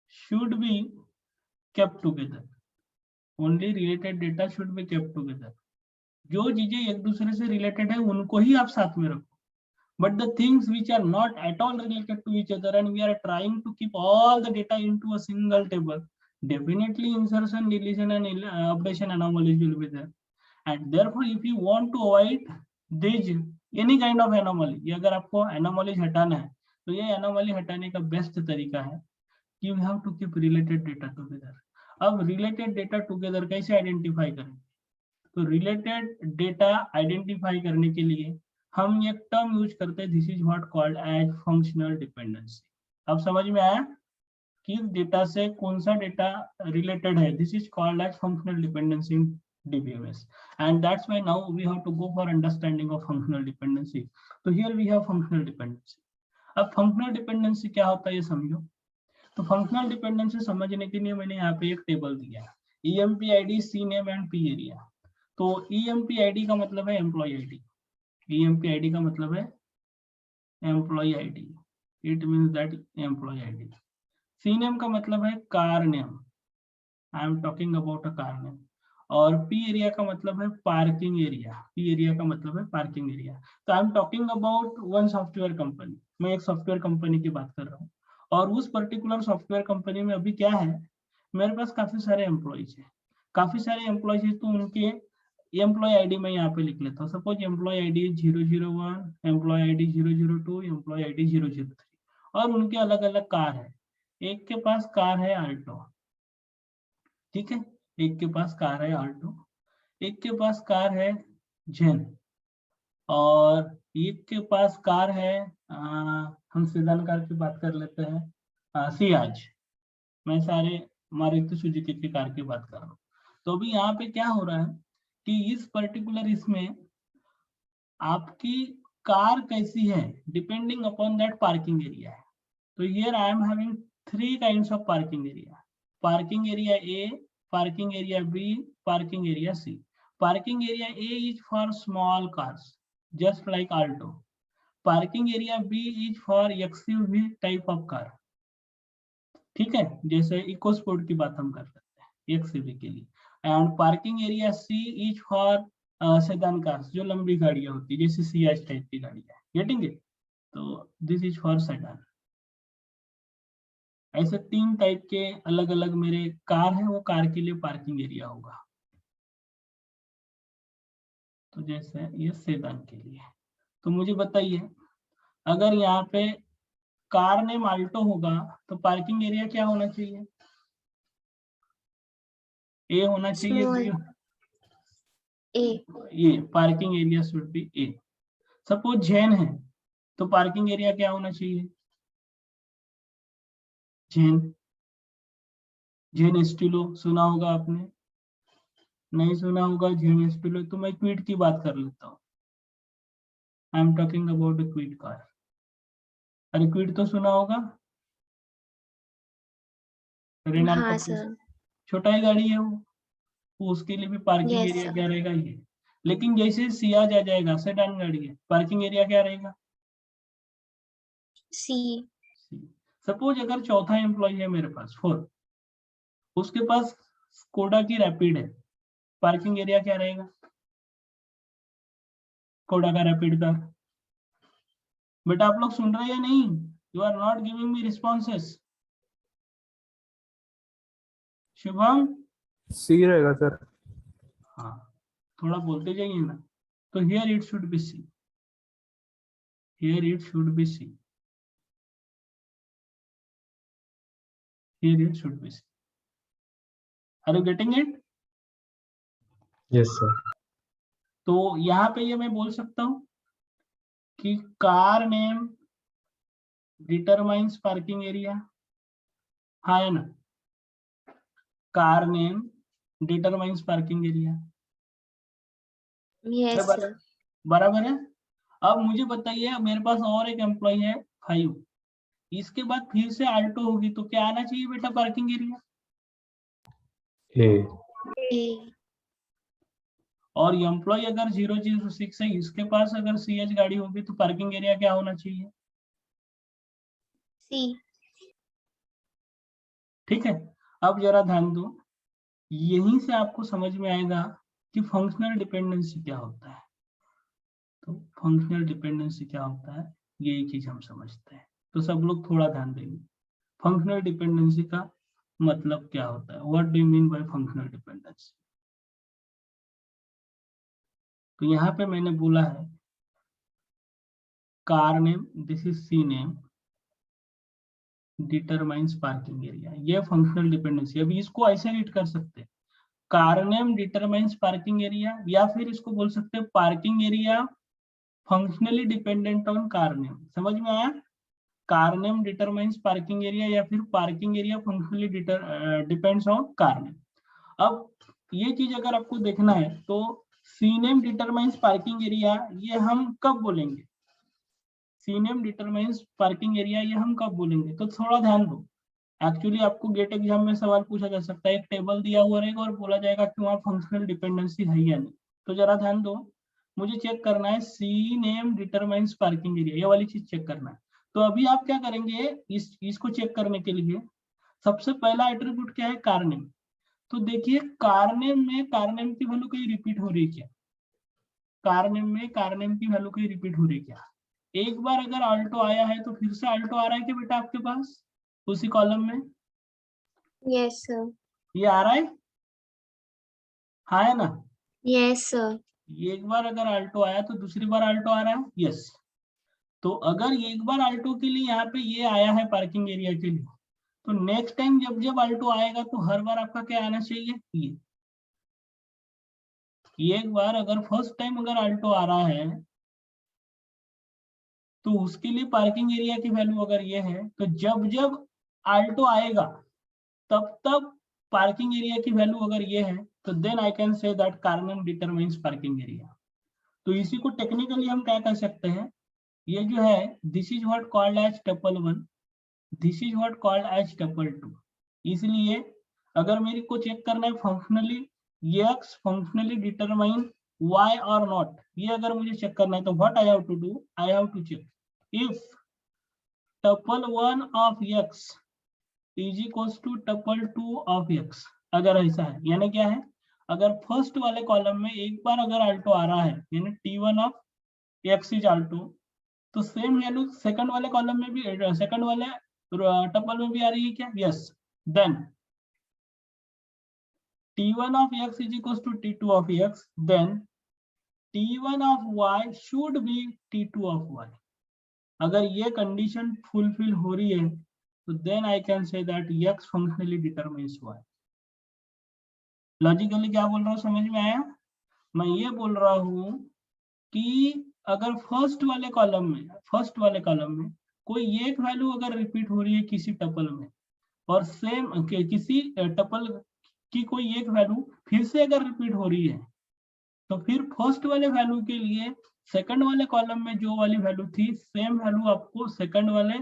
should be kept together. Only related data should be kept together. जो चीजें एक दूसरे से related है उनको ही आप साथ में रखो, but the things which are not at all related to each other and we are trying to keep all the data into a single table, definitely insertion, deletion and updation anomalies will be there. And therefore if you want to avoid these any kind of anomaly, ये अगर आपको anomalies हटाना है तो ये anomaly हटाने का best तरीका है कि you have to keep related data together. अब related data together कैसे आइडेंटिफाई करें? तो रिलेटेड डेटा आइडेंटिफाई करने के लिए हम एक टर्म यूज करते हैं, this is what called as functional dependency. अब समझ में आया कि डेटा से कौन सा डेटा रिलेटेड है, this is called as functional dependency in DBMS, and that's why now we have to go for understanding of functional dependency. So here we have functional dependency. अब functional dependency क्या होता है ये समझो। तो functional dependency समझने के लिए मैंने यहाँ पे एक टेबल दिया है, EMP-ID, CNAME and P area। तो EMP-ID का मतलब है एम्प्लॉय आईडी, EMP-ID का मतलब है employ ID, it means that employ ID. CNAME का मतलब है car name, I am talking about a car name. और P एरिया का मतलब है पार्किंग एरिया, P एरिया का मतलब है पार्किंग एरिया। तो आई am talking about one software company, मैं एक सॉफ्टवेयर कंपनी की बात कर रहा हूँ और उस पर्टिकुलर सॉफ्टवेयर कंपनी में अभी क्या है, मेरे पास काफी सारे एम्प्लॉयज है, काफी सारे एम्प्लॉयज है, तो उनके एम्प्लॉय आईडी मैं यहाँ पे लिख लेता हूँ। Suppose employ ID 001, employ ID 002, employ ID 003 और उनके अलग अलग कार है। एक के पास कार है आल्टो, ठीक है, एक के पास कार है आल्टो, एक के पास कार है जेन और एक के पास कार है हम सेडान कार की बात कर लेते हैं सियाज। मैं सारे मारुति सुजुकी की कार की बात कर रहा हूँ। तो अभी यहाँ पे क्या हो रहा है कि इस पर्टिकुलर इसमें आपकी कार कैसी है depending upon that parking area है। तो here I am having 3 kinds of parking area, parking area A, parking area B, parking area C। Parking area A is for small cars just like Alto, parking area B is for XUV type of car, ठीक है, जैसे eco sport की बात हम कर सकते हैं XUV के लिए। And parking area C is for sedan cars, जो लंबी गाड़ियां होती है जैसे सियाज टाइप की गाड़ियां, गेटिंग इट? तो दिस इज फॉर सेडान। ऐसे 3 टाइप के अलग अलग मेरे कार है, वो कार के लिए पार्किंग एरिया होगा। तो जैसे ये सेडान के लिए, तो मुझे बताइए अगर यहाँ पे कार नेम आल्टो होगा तो पार्किंग एरिया क्या होना चाहिए? A होना चाहिए, Small. B A. ये parking area should be A। Suppose Jain है तो पार्किंग एरिया क्या होना चाहिए? जैन स्टीलो सुना होगा आपने, नहीं सुना होगा जैन स्टीलो, तो मैं क्विड की बात कर लेता हूँ। I am talking about a Kwid car. अरे क्विड तो सुना होगा, रेनॉल्ट हाँ कंपनी, सर। छोटा ही गाड़ी है वो, तो उसके लिए भी पार्किंग Yes, एरिया sir. क्या रहेगा ये। लेकिन जैसे सियाज आ जाएगा, सेडान गाड़ी है, पार्किंग एरिया क्या रहेगा? C. सपोज अगर चौथा एम्प्लॉय है मेरे पास 4, उसके पास स्कोडा की रैपिड है, पार्किंग एरिया क्या रहेगा? स्कोडा का रैपिड का। बेटा आप लोग सुन रहे हैं या नहीं? You are not giving me responses. Shubham, C रहेगा सर। हाँ थोड़ा बोलते जाइए ना। तो here it should be C, here it should be C, here it should be C. Are you getting it? Yes sir. तो यहाँ पे ये मैं बोल सकता हूँ कि car name determines parking area, हाँ है ना, car name determines parking area, yes sir. बराबर है। अब मुझे बताइए, मेरे पास और एक एम्प्लॉय है 5, इसके बाद फिर से अल्टो होगी तो क्या आना चाहिए बेटा पार्किंग एरिया? A. और एम्प्लॉय अगर 006 है, इसके पास अगर CH गाड़ी होगी तो पार्किंग एरिया क्या होना चाहिए? सी। ठीक है, अब जरा ध्यान दो, यहीं से आपको समझ में आएगा कि फंक्शनल डिपेंडेंसी क्या होता है। तो फंक्शनल डिपेंडेंसी क्या होता है, यही चीज हम समझते हैं। तो सब लोग थोड़ा ध्यान देंगे, फंक्शनल डिपेंडेंसी का मतलब क्या होता है, what do you mean by functional dependency. तो यहाँ पे मैंने बोला है car name, this is C name determines parking area, ये फंक्शनल डिपेंडेंसी। अभी इसको ऐसे रीड कर सकते हैं, car name determines parking area, या फिर इसको बोल सकते हैं parking area functionally dependent on car name. समझ में आया? Car name determines parking area या फिर parking area functionally depends on car name. अब ये चीज अगर आपको देखना है तो C name determines parking area, ये हम कब बोलेंगे? C name determines parking area ये हम कब बोलेंगे? तो थोड़ा ध्यान दो, एक्चुअली आपको गेट एग्जाम में सवाल पूछा जा सकता है, एक टेबल दिया हुआ रहेगा और बोला जाएगा कि वहाँ फंक्शनल डिपेंडेंसी है या नहीं। तो जरा ध्यान दो, मुझे चेक करना है C name determines parking area, ये वाली चीज चेक करना है। तो अभी आप क्या करेंगे, इसको चेक करने के लिए सबसे पहला एट्रीब्यूट क्या है, कार नेम। तो देखिए कार नेम में कार नेम की वैल्यू कहीं रिपीट हो रही है क्या? कार नेम में कार नेम की वैल्यू कहीं रिपीट हो रही है क्या? एक बार अगर अल्टो आया है तो फिर से अल्टो आ रहा है क्या बेटा आपके पास उसी कॉलम में? Yes sir. ये आ रहा है, हाँ है ना? Yes sir. एक बार अगर अल्टो आया तो दूसरी बार अल्टो आ रहा है, यस। तो अगर एक बार अल्टो के लिए यहाँ पे ये आया है पार्किंग एरिया के लिए, तो नेक्स्ट टाइम जब जब अल्टो आएगा तो हर बार आपका क्या आना चाहिए, ये एक बार अगर फर्स्ट टाइम अगर अल्टो आ रहा है तो उसके लिए पार्किंग एरिया की वैल्यू अगर ये है, तो जब जब अल्टो आएगा तब तब पार्किंग एरिया की वैल्यू अगर ये है, तो then I can say that car name determines parking area. तो इसी को टेक्निकली हम क्या कर सकते हैं, ये जो है this is what called as tuple 1, this is what called as tuple 2। इसलिए अगर मेरे को चेक करना है functionally x functionally determine y और नॉट, ये अगर मुझे चेक करना है तो what I have to do, I have to check if tuple 1 of x is equals to tuple 2 of x। अगर ऐसा है यानी क्या है, अगर फर्स्ट वाले कॉलम में एक बार अगर अल्टो आ रहा है यानी t1 of x is Alto, तो सेम वैल्यू सेकंड वाले कॉलम में भी, सेकंड वाले टपल में भी आ रही है क्या? Yes. Then t1 of x is equals to t2 of x, then t1 of y should be t2 of y। अगर ये कंडीशन फुलफिल हो रही है तो then I can say that x functionally determines y। Logically क्या बोल रहा हूँ, समझ में आया? मैं ये बोल रहा हूँ कि अगर फर्स्ट वाले कॉलम में कोई एक वैल्यू अगर रिपीट हो रही है किसी टपल में, और सेम किसी टपल की कोई एक वैल्यू फिर से अगर रिपीट हो रही है, तो फिर फर्स्ट वाले वैल्यू के लिए सेकंड वाले कॉलम में जो वाली वैल्यू थी सेम वैल्यू आपको सेकंड वाले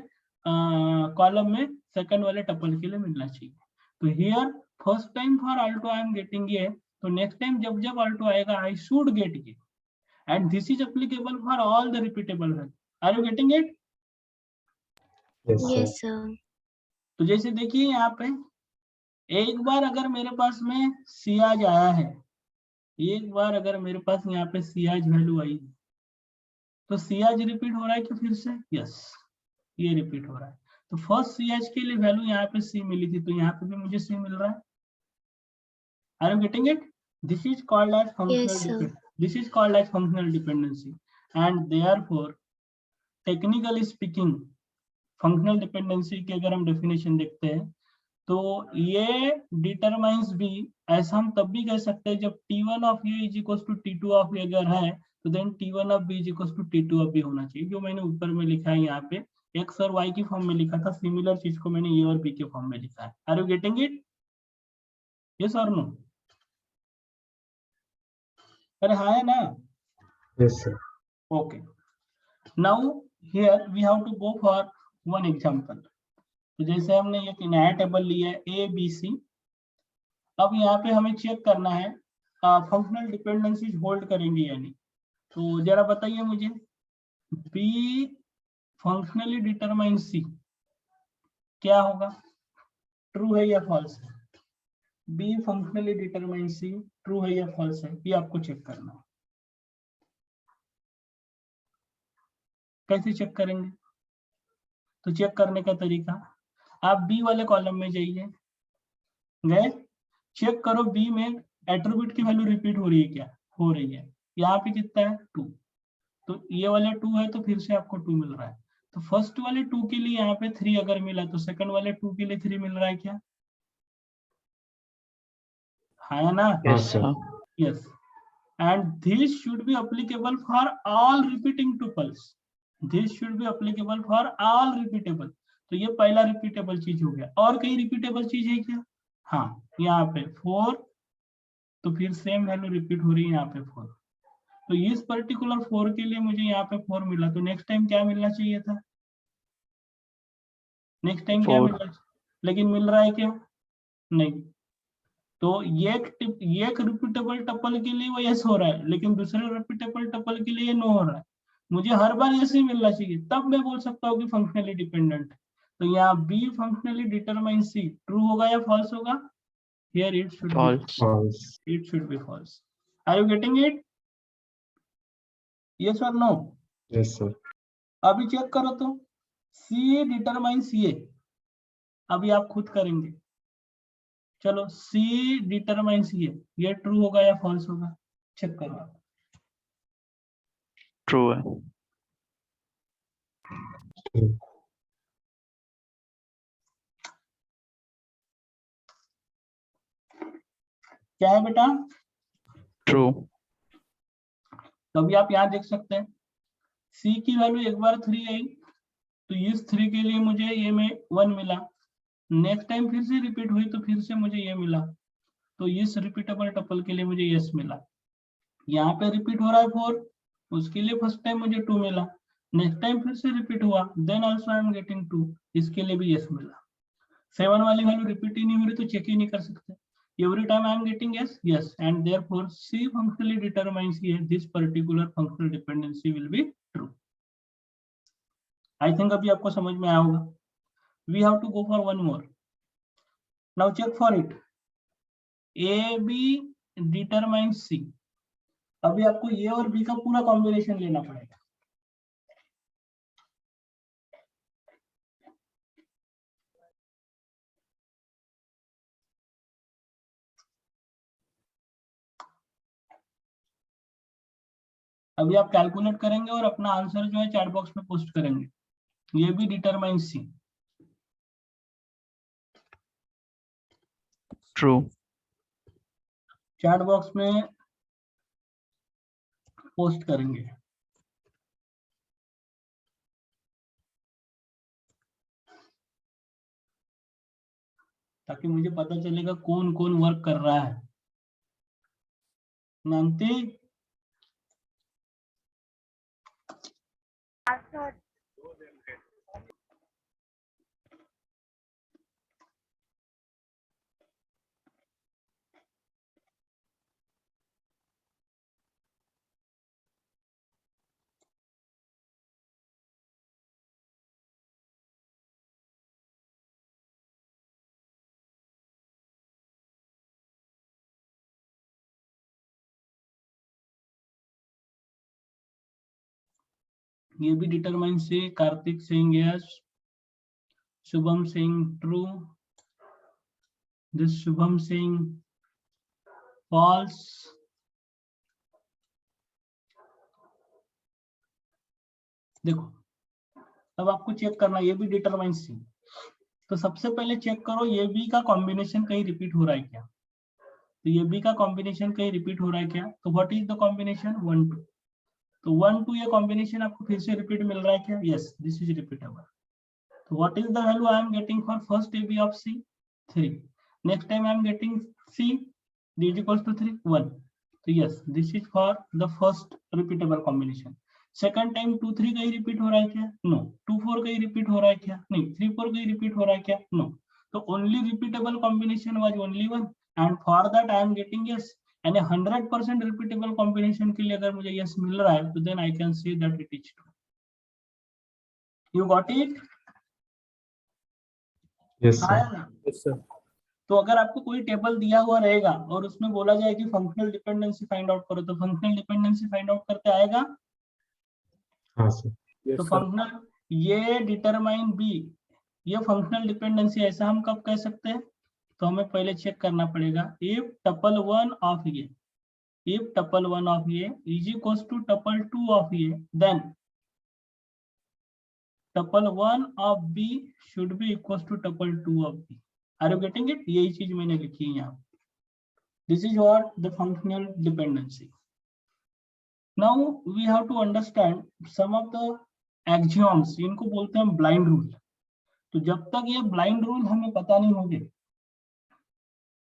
कॉलम में सेकंड वाले टपल के लिए मिलना चाहिए। तो here first time for Alto I am getting ये, तो नेक्स्ट टाइम जब जब अल्टो आएगा आई शुड गेट ये, and this is applicable for all the repeatable value. Are you getting it? Yes, sir. Yes sir. तो जैसे देखिए यहाँ पे एक बार अगर मेरे पास में सियाज आया है, एक बार अगर मेरे पास यहाँ पे सियाज वैल्यू आई, तो सियाज रिपीट हो रहा है कि फिर से? यस, ये रिपीट हो रहा है। तो फर्स्ट सियाज के लिए वैल्यू यहाँ पे सी मिली थी, तो यहाँ पे भी मुझे सी मिल रहा है। Are you getting it? This is called as functional, this is called as functional dependency, and therefore technically speaking functional dependency की अगर हम डेफिनेशन देखते हैं तो ये डिटरमाइंस भी, ऐसा हम तब भी कह सकते हैं जब t1 of a is equal to t2 of a अगर है, तो then t1 of b is equal to t2 of b होना चाहिए, जो मैंने ऊपर में लिखा है यहाँ पे एक्स और वाई की फॉर्म में लिखा था, सिमिलर चीज को मैंने ए और बी के फॉर्म में लिखा है। Are you getting it? Yes और नो? अरे हाँ है ना? Yes, sir. Okay. Now here we have to go for one example. तो जैसे हमने एक नया टेबल लिया है ए बी सी, अब यहाँ पे हमें चेक करना है फंक्शनल डिपेंडेंसीज होल्ड करेंगे या नहीं। तो जरा बताइए मुझे, बी फंक्शनली डिटरमाइन सी क्या होगा, ट्रू है या फॉल्स है? B functionally determine C true है या फॉल्स है, ये आपको चेक करना है। कैसे चेक करेंगे? तो चेक करने का तरीका, आप बी वाले कॉलम में जाइए, गए, चेक करो बी में एट्रीब्यूट की वैल्यू रिपीट हो रही है क्या? हो रही है। यहाँ पे कितना है? 2। तो ये वाले 2 है तो फिर से आपको 2 मिल रहा है। तो फर्स्ट वाले 2 के लिए यहाँ पे 3 अगर मिला तो सेकंड वाले 2 के लिए 3 मिल रहा है क्या? है ना? Yes, sir. Yes. And this should be applicable for all repeating tuples. This should be applicable for all repeatable. तो ये पहला रिपीटेबल चीज हो गया। और कहीं रिपीटेबल चीज है क्या? हाँ, यहाँ पे 4, तो फिर सेम वैल्यू रिपीट हो रही है यहाँ पे 4। तो इस पर्टिकुलर 4 के लिए मुझे यहाँ पे 4 मिला, तो नेक्स्ट टाइम क्या मिलना चाहिए था? नेक्स्ट टाइम क्या 4। मिलना चाहिए? लेकिन मिल रहा है क्या? नहीं। तो एक रिपीटेबल टपल के लिए वो यस हो रहा है, लेकिन दूसरे रिपीटेबल टपल के लिए ये नो हो रहा है। मुझे हर बार यस ही मिलना चाहिए, तब मैं बोल सकता हूँ कि फंक्शनली डिपेंडेंट है। तो यहाँ B functionally determine C true होगा या फॉल्स होगा? Here it should False. False. It should be false. Are you getting it? Yes और नो? Yes, sir. अभी चेक करो तो, सी डिटरमाइन सी ए, अभी आप खुद करेंगे। चलो, सी डिटरमाइन सी ए, ये ट्रू होगा या फॉल्स होगा? चेक करो आप। True है। True. क्या है बेटा? True. तो अभी आप यहाँ देख सकते हैं, सी की वैल्यू एक बार 3 आई, तो इस 3 के लिए मुझे ये में 1 मिला। नेक्स्ट टाइम फिर से रिपीट हुई तो फिर से मुझे ये मिला, तो इस रिपीटेबल टपल के लिए मुझे यस मिला। यहाँ पे रिपीट हो रहा है 4, उसके लिए फर्स्ट टाइम मुझे 2 मिला। नेक्स्ट टाइम फिर से रिपीट हुआ, then also I am getting 2, इसके लिए भी यस मिला। 7 वाली वैल्यू रिपीट ही नहीं हो रही तो चेक ही नहीं कर सकते। Every time I am getting yes, and therefore C functionally determines here this particular functional dependency will be true. I think अभी आपको समझ में आया होगा। We have to go for one more. Now check for it. A B determines C. अभी आपको A और B का पूरा कॉम्बिनेशन लेना पड़ेगा। अभी आप कैलकुलेट करेंगे और अपना आंसर जो है चैट बॉक्स में पोस्ट करेंगे। ये भी डिटरमाइन सी True. चैट बॉक्स में पोस्ट करेंगे। ताकि मुझे पता चलेगा कौन कौन वर्क कर रहा है। मानती ये भी determine C. Karthik Singh yes, Shubham Singh true, this Shubham Singh false. देखो, अब आपको चेक करना, ये भी डिटरमाइन सी। तो सबसे पहले चेक करो ये बी का कॉम्बिनेशन कहीं रिपीट हो रहा है क्या? तो ये बी का कॉम्बिनेशन कहीं रिपीट हो रहा है क्या? तो व्हाट इज द कॉम्बिनेशन? 1 2। तो 1 2 ये कॉम्बिनेशन आपको फिर से रिपीट मिल रहा है क्या? Yes, this is repeatable. So what is the value I am getting for first AB of C? 3. Next time I am getting C, D is equals to 3, 1. So yes, this is for the first repeatable combination. Second time 2 3 का ही repeat हो रहा है क्या? No. 2 4 का ही repeat हो रहा है क्या? नहीं. 3 4 का ही repeat हो रहा है क्या? No. So only repeatable combination was only one, and for that I am getting yes. And 100% repeatable combination के लिए अगर मुझे yes मिल रहा है, तो then I can say that it is true. You got it? Yes, हाँ sir. ना? Yes, sir. तो अगर आपको कोई टेबल दिया हुआ रहेगा और उसमें बोला जाए कि फंक्शनल डिपेंडेंसी फाइंड आउट करो, तो फंक्शनल डिपेंडेंसी फाइंड आउट करते आएगा. हाँ सर. Yes, तो sir. फंक्शनल ये डिटरमाइन बी, ये फंक्शनल डिपेंडेंसी ऐसा हम कब कह सकते हैं? तो हमें पहले चेक करना पड़ेगा if tuple 1 of A, if tuple 1 of A is equals to tuple 2 of A, then tuple 1 of B should be equals to tuple 2 of B. Are you getting it? यही चीज मैंने लिखी है यहाँ. This is what the functional dependency. Now we have to understand some of the axioms, इनको बोलते हैं blind rule. तो जब तक ये ब्लाइंड रूल हमें पता नहीं होंगे,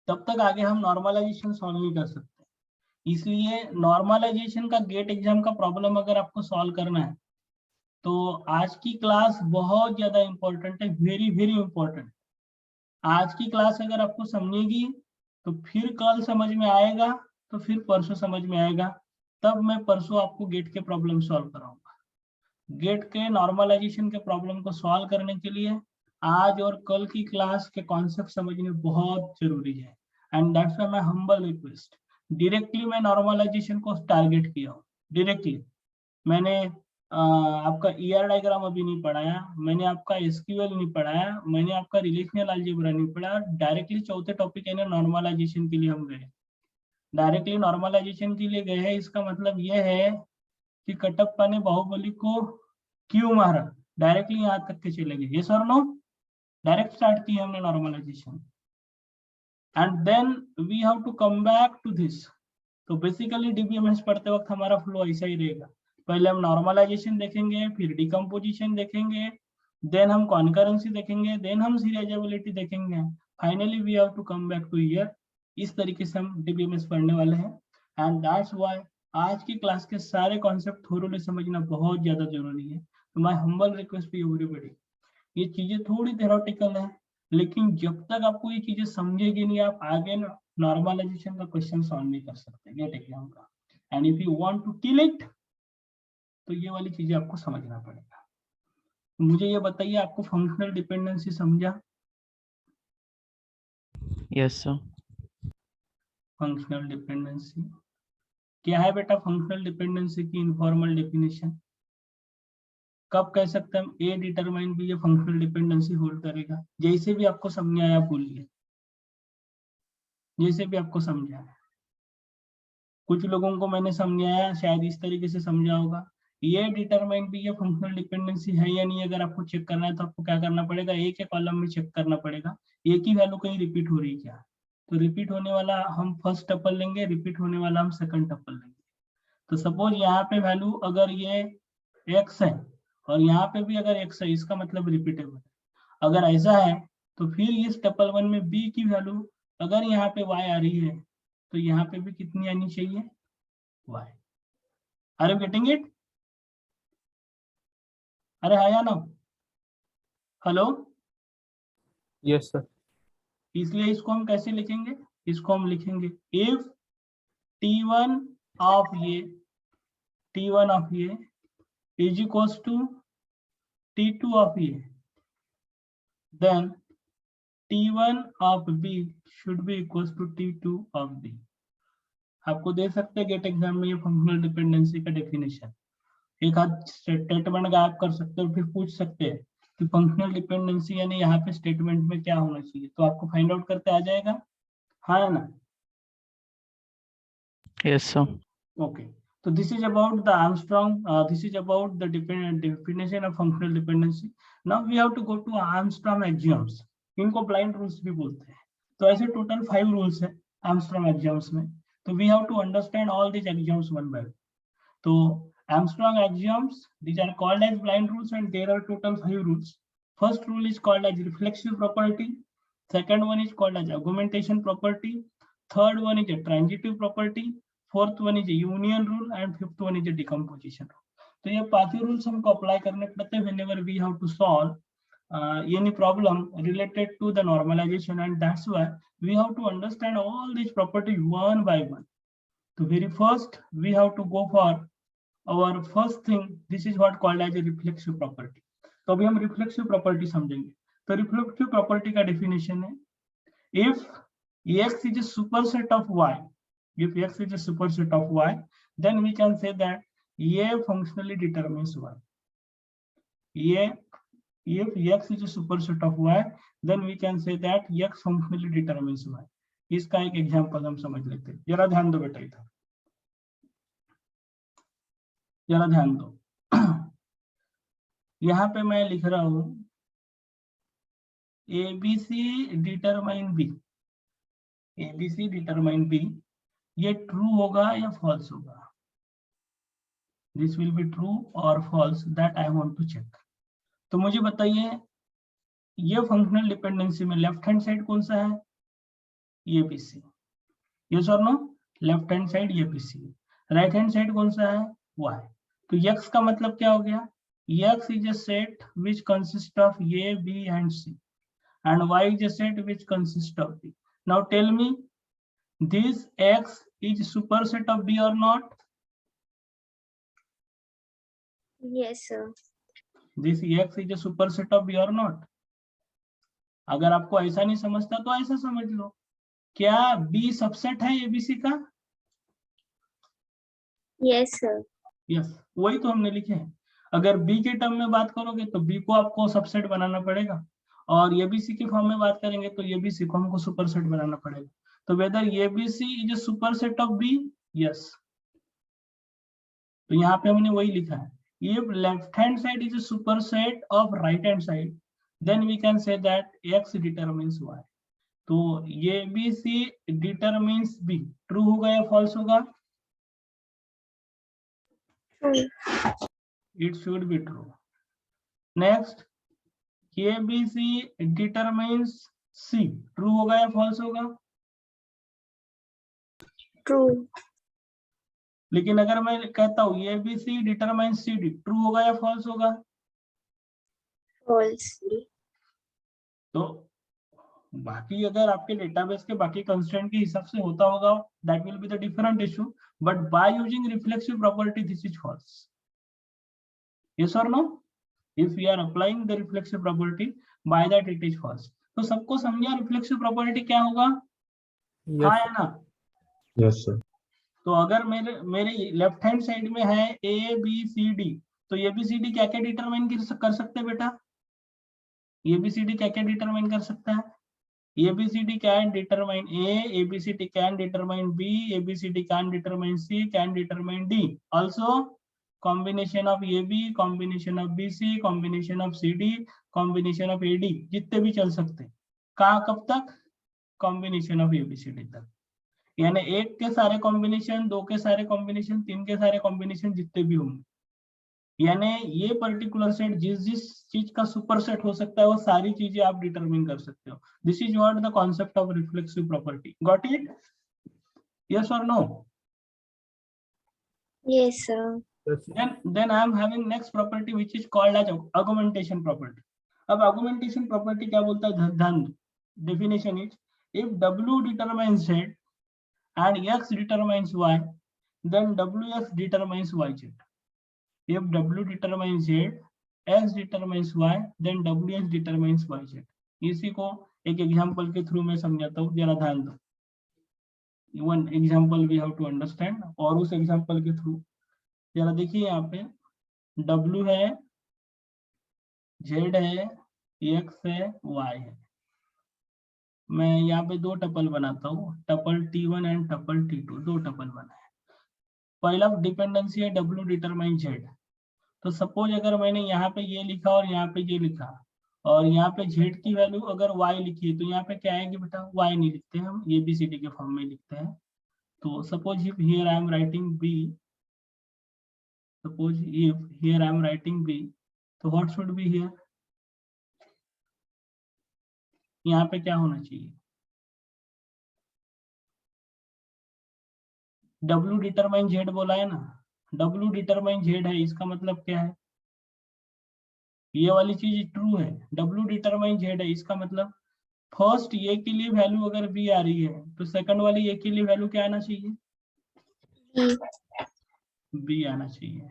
तब तक आगे हम नॉर्मलाइजेशन सॉल्व नहीं कर सकते. इसलिए नॉर्मलाइजेशन का गेट एग्जाम का प्रॉब्लम अगर आपको सॉल्व करना है, तो आज की क्लास बहुत ज्यादा इंपॉर्टेंट है, वेरी वेरी इंपॉर्टेंट. आज की क्लास अगर आपको समझेगी तो फिर कल समझ में आएगा, तो फिर परसों समझ में आएगा. तब मैं परसों आपको गेट के प्रॉब्लम सॉल्व कराऊंगा. गेट के नॉर्मलाइजेशन के प्रॉब्लम को सॉल्व करने के लिए आज और कल की क्लास के कॉन्सेप्ट समझने बहुत जरूरी है. And that's why my humble request, directly मैं नॉर्मलाइजेशन को टारगेट किया हूँ. डायरेक्टली मैंने आपका ईआर डायग्राम अभी नहीं पढ़ाया, मैंने आपका एसक्यूएल नहीं पढ़ाया, मैंने आपका रिलेशनल अलजेब्रा नहीं पढ़ाया. डायरेक्टली चौथे टॉपिक यानी नॉर्मलाइजेशन के लिए हम गए. डायरेक्टली नॉर्मलाइजेशन के लिए गए हैं, इसका मतलब यह है कि कटप्पा ने बाहुबली को क्यों मारा, डायरेक्टली यहाँ तक के चले गए. ये सर नो, डायरेक्ट स्टार्ट किया हमने normalization. And then we have to come back to this. तो बेसिकली डीबीएमएस पढ़ते वक्त हमारा फ्लो ऐसा ही रहेगा. पहले हम नॉर्मलाइजेशन देखेंगे, फिर डिकम्पोजिशन देखेंगे, देन हम कॉन्करेंसी देखेंगे, देन हम सीरियलाइजेबिलिटी देखेंगे, finally we have to come back to here. इस तरीके से हम डीबीएमएस पढ़ने वाले हैं. एंड दैट्स व्हाई आज की क्लास के सारे कॉन्सेप्ट थोड़े समझना बहुत ज्यादा जरूरी है. तो my humble request to everybody, ये चीजें थोड़ी थ्योरेटिकल है, लेकिन जब तक आपको ये चीजें समझेगी नहीं, आप आगे नॉर्मलाइजेशन का क्वेश्चन सॉल्व नहीं कर सकते गेट एग्जाम का. And if you want to kill it, तो ये वाली चीजें आपको समझना पड़ेगा. मुझे ये बताइए, आपको फंक्शनल डिपेंडेंसी समझा? Yes sir. फंक्शनल डिपेंडेंसी क्या है बेटा? फंक्शनल डिपेंडेंसी की इनफॉर्मल डेफिनेशन कब कह सकते हैं हम? ए डिटरमाइन बी, ये फंक्शनल डिपेंडेंसी होल्ड करेगा. जैसे भी आपको समझ आया बोलिए, जैसे भी आपको समझ आया. कुछ लोगों को मैंने समझाया, शायद इस तरीके से समझा होगा. ये डिटरमाइन बी, ये फंक्शनल डिपेंडेंसी है या नहीं, अगर आपको चेक करना है तो आपको क्या करना पड़ेगा? ए के कॉलम में चेक करना पड़ेगा ए की वैल्यू कहीं रिपीट हो रही है क्या. तो रिपीट होने वाला हम फर्स्ट टपल लेंगे, रिपीट होने वाला हम सेकंड टपल लेंगे. तो सपोज यहाँ पे वैल्यू अगर ये एक्स है और यहाँ पे भी अगर एक्स है, इसका मतलब रिपीटेबल है. अगर ऐसा है तो फिर इस टपल 1 में बी की वैल्यू अगर यहाँ पे y आ रही है, तो यहाँ पे भी कितनी आनी चाहिए? y. Are you getting it? अरे हाँ या ना? हेलो. Yes, sir. इसलिए इसको हम कैसे लिखेंगे? इसको हम लिखेंगे if t1 of A is equals to t2 of A, then t1 of b should be equals to t2 of b. आपको दे सकते हैं गेट एग्जाम में ये फंक्शनल डिपेंडेंसी का डेफिनेशन. एक आध स्टेटमेंट गायब कर सकते हो, फिर पूछ सकते हैं कि फंक्शनल डिपेंडेंसी यानी यहाँ पे स्टेटमेंट में क्या होना चाहिए, तो आपको फाइंड आउट करते आ जाएगा. हाँ ना? Yes sir. Okay, so this is about the Armstrong. This is about the definition of functional dependency. Now we have to go to Armstrong axioms. इनको blind rules भी बोलते हैं. तो ऐसे total 5 rules हैं Armstrong axioms में. तो we have to understand all these axioms one by one. तो Armstrong axioms, these are called as blind rules, and there are total 5 rules. First rule is called as reflexive property. Second one is called as augmentation property. Third one is a transitive property. Fourth one is a union rule, and fifth one is a decomposition rule. तो ये पांचों rules हमको apply करने पड़ते हैं whenever we have to solve any problem related to the normalization, and that's why we have to understand all these properties one by one. So very first we have to go for our first thing. This is what called as a reflexive property. तो अभी हम reflexive property समझेंगे. तो reflexive property का definition है, if x is a superset of y, if x is a superset of y, then we can say that a functionally determines y. If x is a superset of y, then we can say that x functionally determines y. इसका एक example हम समझ लेते हैं. जरा ध्यान दो बेटा, इधर जरा ध्यान दो. यहाँ पे मैं लिख रहा हूं ABC determine B. ABC determine B, ये ट्रू होगा या फॉल्स होगा? दिस विल बी ट्रू और false, that I want to check. तो मुझे बताइए, ये फंक्शनल डिपेंडेंसी में लेफ्ट हैंड साइड कौन सा है? ABC. यस और no? Left hand side ABC. Right hand side कौन सा है? Y. तो x का मतलब क्या हो गया? X is a set which consists of A, B and C, and Y is a set which consists of B. Now tell me, this X is superset of B or not? Yes, sir. This X is a superset of B or not? अगर आपको ऐसा नहीं समझता तो ऐसा समझ लो, क्या B subset है ABC का? Yes, sir. यस, वही तो हमने लिखे हैं. अगर B के टर्म में बात करोगे तो B को आपको सबसेट बनाना पड़ेगा, और ABC के फॉर्म में बात करेंगे तो ABC को हमको सुपरसेट बनाना पड़ेगा. तो whether ABC is a superset of B? Yes. तो यहाँ पे हमने वही लिखा है. If left hand side is a superset of right hand side, then we can say that X determines Y. तो ABC determines B, ट्रू होगा या फॉल्स होगा? True. It should be true. Next, ABC determines C, true होगा या false होगा? True. लेकिन अगर मैं कहता हूँ ABC determines CD, ट्रू होगा या फॉल्स होगा? False. तो बाकी अगर आपके डेटाबेस के बाकी कंस्ट्रेंट के हिसाब से होता होगा, that will be the different issue, but by using reflexive property this is false. Yes और no? If we are applying the reflexive property, by that it is false. तो सबको समझा रिफ्लेक्सिव प्रॉपर्टी क्या होगा? हाँ या ना? Yes sir. तो अगर मेरे लेफ्ट हैंड साइड में है ABCD, तो ABCD क्या क्या डिटरमाइन कर सकते हैं बेटा? ABCD क्या क्या डिटरमाइन कर सकता है? ABCD can determine A, ABCD can determine B, ABCD can determine C, can determine D. Also, combination of AB, combination of BC, combination of CD, combination of AD, जितने भी चल सकते हैं. कहाँ कब तक? कॉम्बिनेशन ऑफ ABCD तक. यानी एक के सारे कॉम्बिनेशन, दो के सारे कॉम्बिनेशन, तीन के सारे कॉम्बिनेशन जितने भी होंगे, यानी ये पर्टिकुलर सेट जिस जिस चीज का सुपरसेट हो सकता है वो सारी चीजें आप डिटरमिन कर सकते हो. This is what the concept of reflexive property. Got it? Yes और no? Yes, sir. Then I am having next property which is called as augmentation property. अब augmentation property क्या बोलता है? ध्यान दो. Definition is, if W determines Z and X determines Y, then WX determines YZ. If W determines Z, X determines Y, then WX determines YZ. इसी को एक example के थ्रू मैं समझाता हूँ, जरा ध्यान दो. One example we have to understand, और उस एग्जांपल के थ्रू जरा देखिए, यहाँ पे W है, Z है, X है, Y है. मैं यहाँ पे दो टपल बनाता हूँ, tuple T1 and tuple T2, दो टपल बनाए. पहला डिपेंडेंसी है W डिटरमाइन Z. तो सपोज अगर मैंने यहाँ पे ये लिखा और यहाँ पे ये लिखा, और यहाँ पे Z की वैल्यू अगर Y लिखी है, तो यहाँ पे क्या आएगी बेटा? Y नहीं लिखते हैं हम, ABCD के फॉर्म में लिखते हैं. तो suppose if here I am writing B, suppose if here I am writing B, तो व्हाट शुड बी हियर? यहाँ पे क्या होना चाहिए? W डिटरमाइन Z बोला है ना, W डिटरमाइन Z है, इसका मतलब क्या है? ये वाली चीज ट्रू है, W डिटरमाइन Z है, इसका मतलब फर्स्ट ए के लिए वैल्यू अगर बी आ रही है तो सेकंड वाली ए के लिए वैल्यू क्या आना चाहिए? बी आना चाहिए।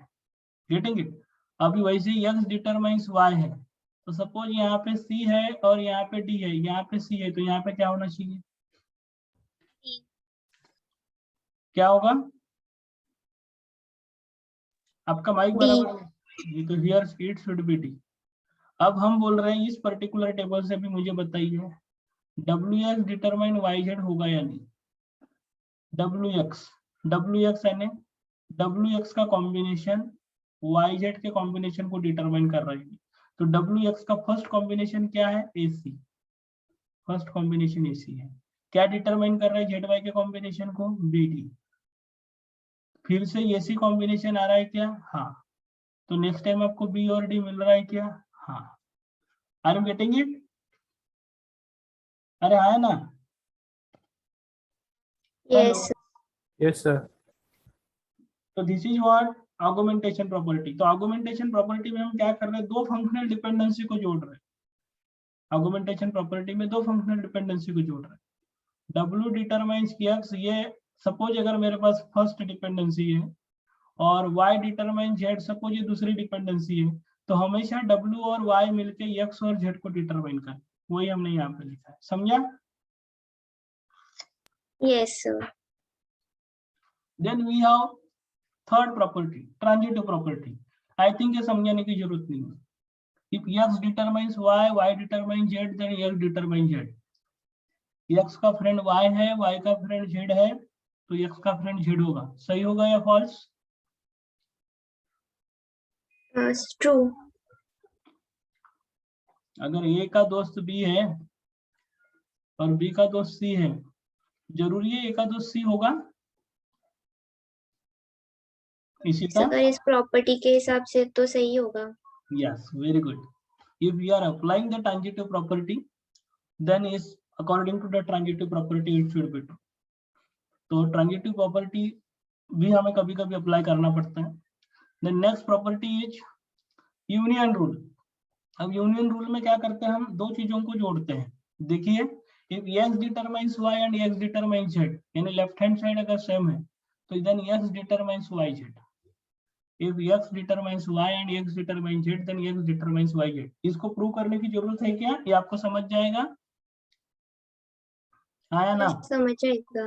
Getting it? अभी वैसे x डिटरमाइंस y है, तो सपोज यहाँ पे c है और यहाँ पे d है, यहाँ पे c है, तो यहाँ पे क्या होना चाहिए? क्या होगा? आपका माइक बराबर है, ये तो here it should B D. अब हम बोल रहे हैं इस पर्टिकुलर टेबल से भी मुझे बताइए wx डिटरमाइन yz होगा या नहीं? wx यानी wx का कॉम्बिनेशन yz के कॉम्बिनेशन को डिटरमाइन कर रही है, तो wx का फर्स्ट कॉम्बिनेशन क्या है? ac। फर्स्ट कॉम्बिनेशन ac है। क्या डिटरमाइन कर रहा है? zy के कॉम्बिनेशन को, bd। फिर से ac कॉम्बिनेशन आ रहा है क्या? हाँ। तो नेक्स्ट टाइम आपको b और d मिल रहा है क्या? हाँ। Are you getting it? अरे आया ना? Yes yes sir. तो this is what argumentation property. तो आर्गुमेंटेशन प्रॉपर्टी में हम क्या कर रहे हैं? दो फंक्शनल डिपेंडेंसी को जोड़ रहे हैं। आर्गुमेंटेशन प्रॉपर्टी में दो फंक्शनल डिपेंडेंसी को जोड़ रहे हैं। W डिटरमाइंस x, ये सपोज अगर मेरे पास फर्स्ट डिपेंडेंसी है, और y डिटरमाइन z, सपोज ये दूसरी डिपेंडेंसी है, तो हमेशा W और y मिलके x और z को डिटरमाइन कर, वही हमने यहाँ पे लिखा है। समझा? Yes then we have third property, transitive property. I think ये समझाने की जरूरत नहीं है। If x determines y, y determines z, then x determines z. x का फ्रेंड y है, y का फ्रेंड z है, तो x का फ्रेंड z होगा। सही होगा या फॉल्स? ट्रू। अगर a का दोस्त b है और b का दोस्त c है, जरूरी है a का दोस्त c होगा? इसी का अगर इस प्रॉपर्टी के हिसाब से तो सही होगा। yes, very good. If we are applying the transitive property, then is according to the transitive property it should be true. तो ट्रांजिटिव प्रॉपर्टी भी हमें कभी कभी अप्लाई करना पड़ता है। The next property is union rule. अब यूनियन रूल में क्या करते हैं? हम दो चीजों को जोड़ते हैं। देखिए, if x determines y and x determines z, यानी लेफ्ट हैंड साइड अगर सेम है तो then x determines yz। if x determines y and x determines z, then x determines yz। इसको प्रूव करने की जरूरत है क्या? ये आपको समझ जाएगा? आया ना? समझ आएगा।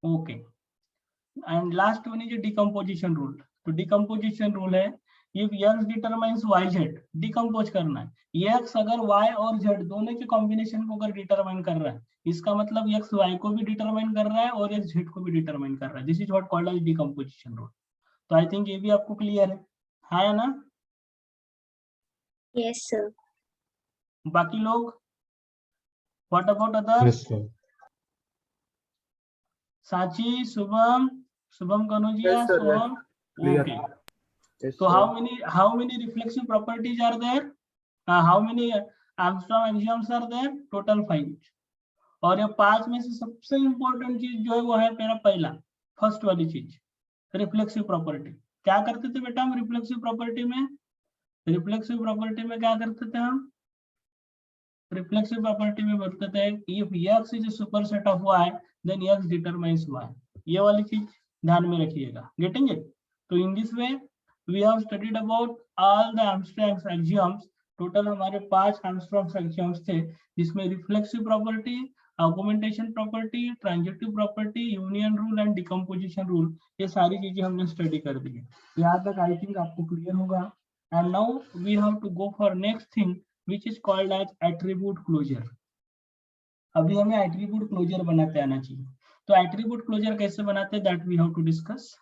Okay. And last one is decomposition rule. तो डिकम्पोजिशन रूल है, if x determines yz, decompose करना है। x अगर y और z दोनों के कॉम्बिनेशन को अगर डिटरमाइन कर रहा है, इसका मतलब x y को भी डिटरमाइन कर रहा है और x z को भी डिटरमाइन कर रहा है। This is what called as decomposition rule. तो आई थिंक ये भी आपको क्लियर है, हाँ ना? Yes sir. बाकी लोग, what about other? Yes sir. Sachi, Shubham, Shubham Kanaujia, Yes, sir. Soham? Clear. Okay. So how many reflexive properties are there? How many Armstrong axioms are there? Total 5। और ये 5 में से सबसे इंपॉर्टेंट चीज जो है वो है मेरा पहला, फर्स्ट वाली चीज, रिफ्लेक्सिव प्रॉपर्टी। क्या करते थे बेटा हम रिफ्लेक्सिव प्रॉपर्टी में? रिफ्लेक्सिव प्रॉपर्टी में क्या करते थे हम? रिफ्लेक्सिव प्रॉपर्टी में बोलते थे if x is a superset of y, then x determines y। ये वाली चीज ध्यान में रखिएगा। Getting it? तो in this way we have studied about all the Armstrong's axioms। Total हमारे 5 Armstrong's axioms थे, जिसमें reflexive property, argumentation property, transitive property, union rule and decomposition rule, ये सारी चीजें हमने स्टडी कर दी है। यहाँ तक आई थिंक आपको क्लियर होगा। And now we have to go for next thing which is called as attribute closure। अभी हमें attribute closure बनाते आना चाहिए। तो attribute closure कैसे बनाते हैं, that we have to discuss।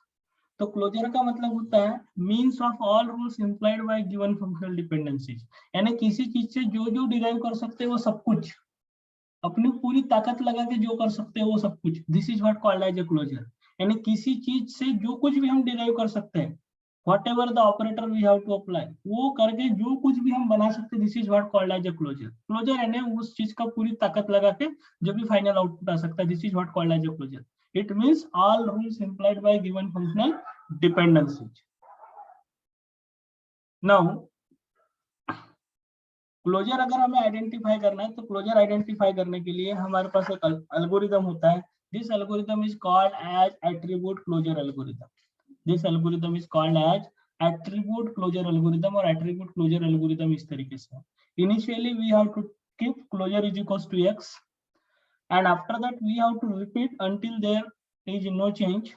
तो क्लोजर का मतलब होता है means of all rules implied bye given functional dependencies, यानी किसी चीज से जो जो डिराइव कर सकते हैं वो सब कुछ, अपनी पूरी ताकत लगा के जो कर सकते हैं वो सब कुछ। This is what called as a closure. यानी किसी चीज से जो कुछ भी हम डिराइव कर सकते हैं whatever the operator we have to apply, वो करके जो कुछ भी हम बना सकते, this is what called as a closure. Closure यानी उस चीज का पूरी ताकत लगा के जो भी फाइनल आउटपुट आ सकता है, this is what called as a closure. It means all rules implied by given functional dependencies. Now closure अगर हमें आइडेंटिफाई करना है, तो क्लोजर आइडेंटिफाई करने के लिए हमारे पास एक एल्गोरिदम होता है. This algorithm is called as attribute closure algorithm. This algorithm is called as attribute closure algorithm. और एट्रीब्यूट क्लोजर एल्गोरिदम इस तरीके से, initially we have to keep closure is equals to x, and after that we have to repeat until there is no change.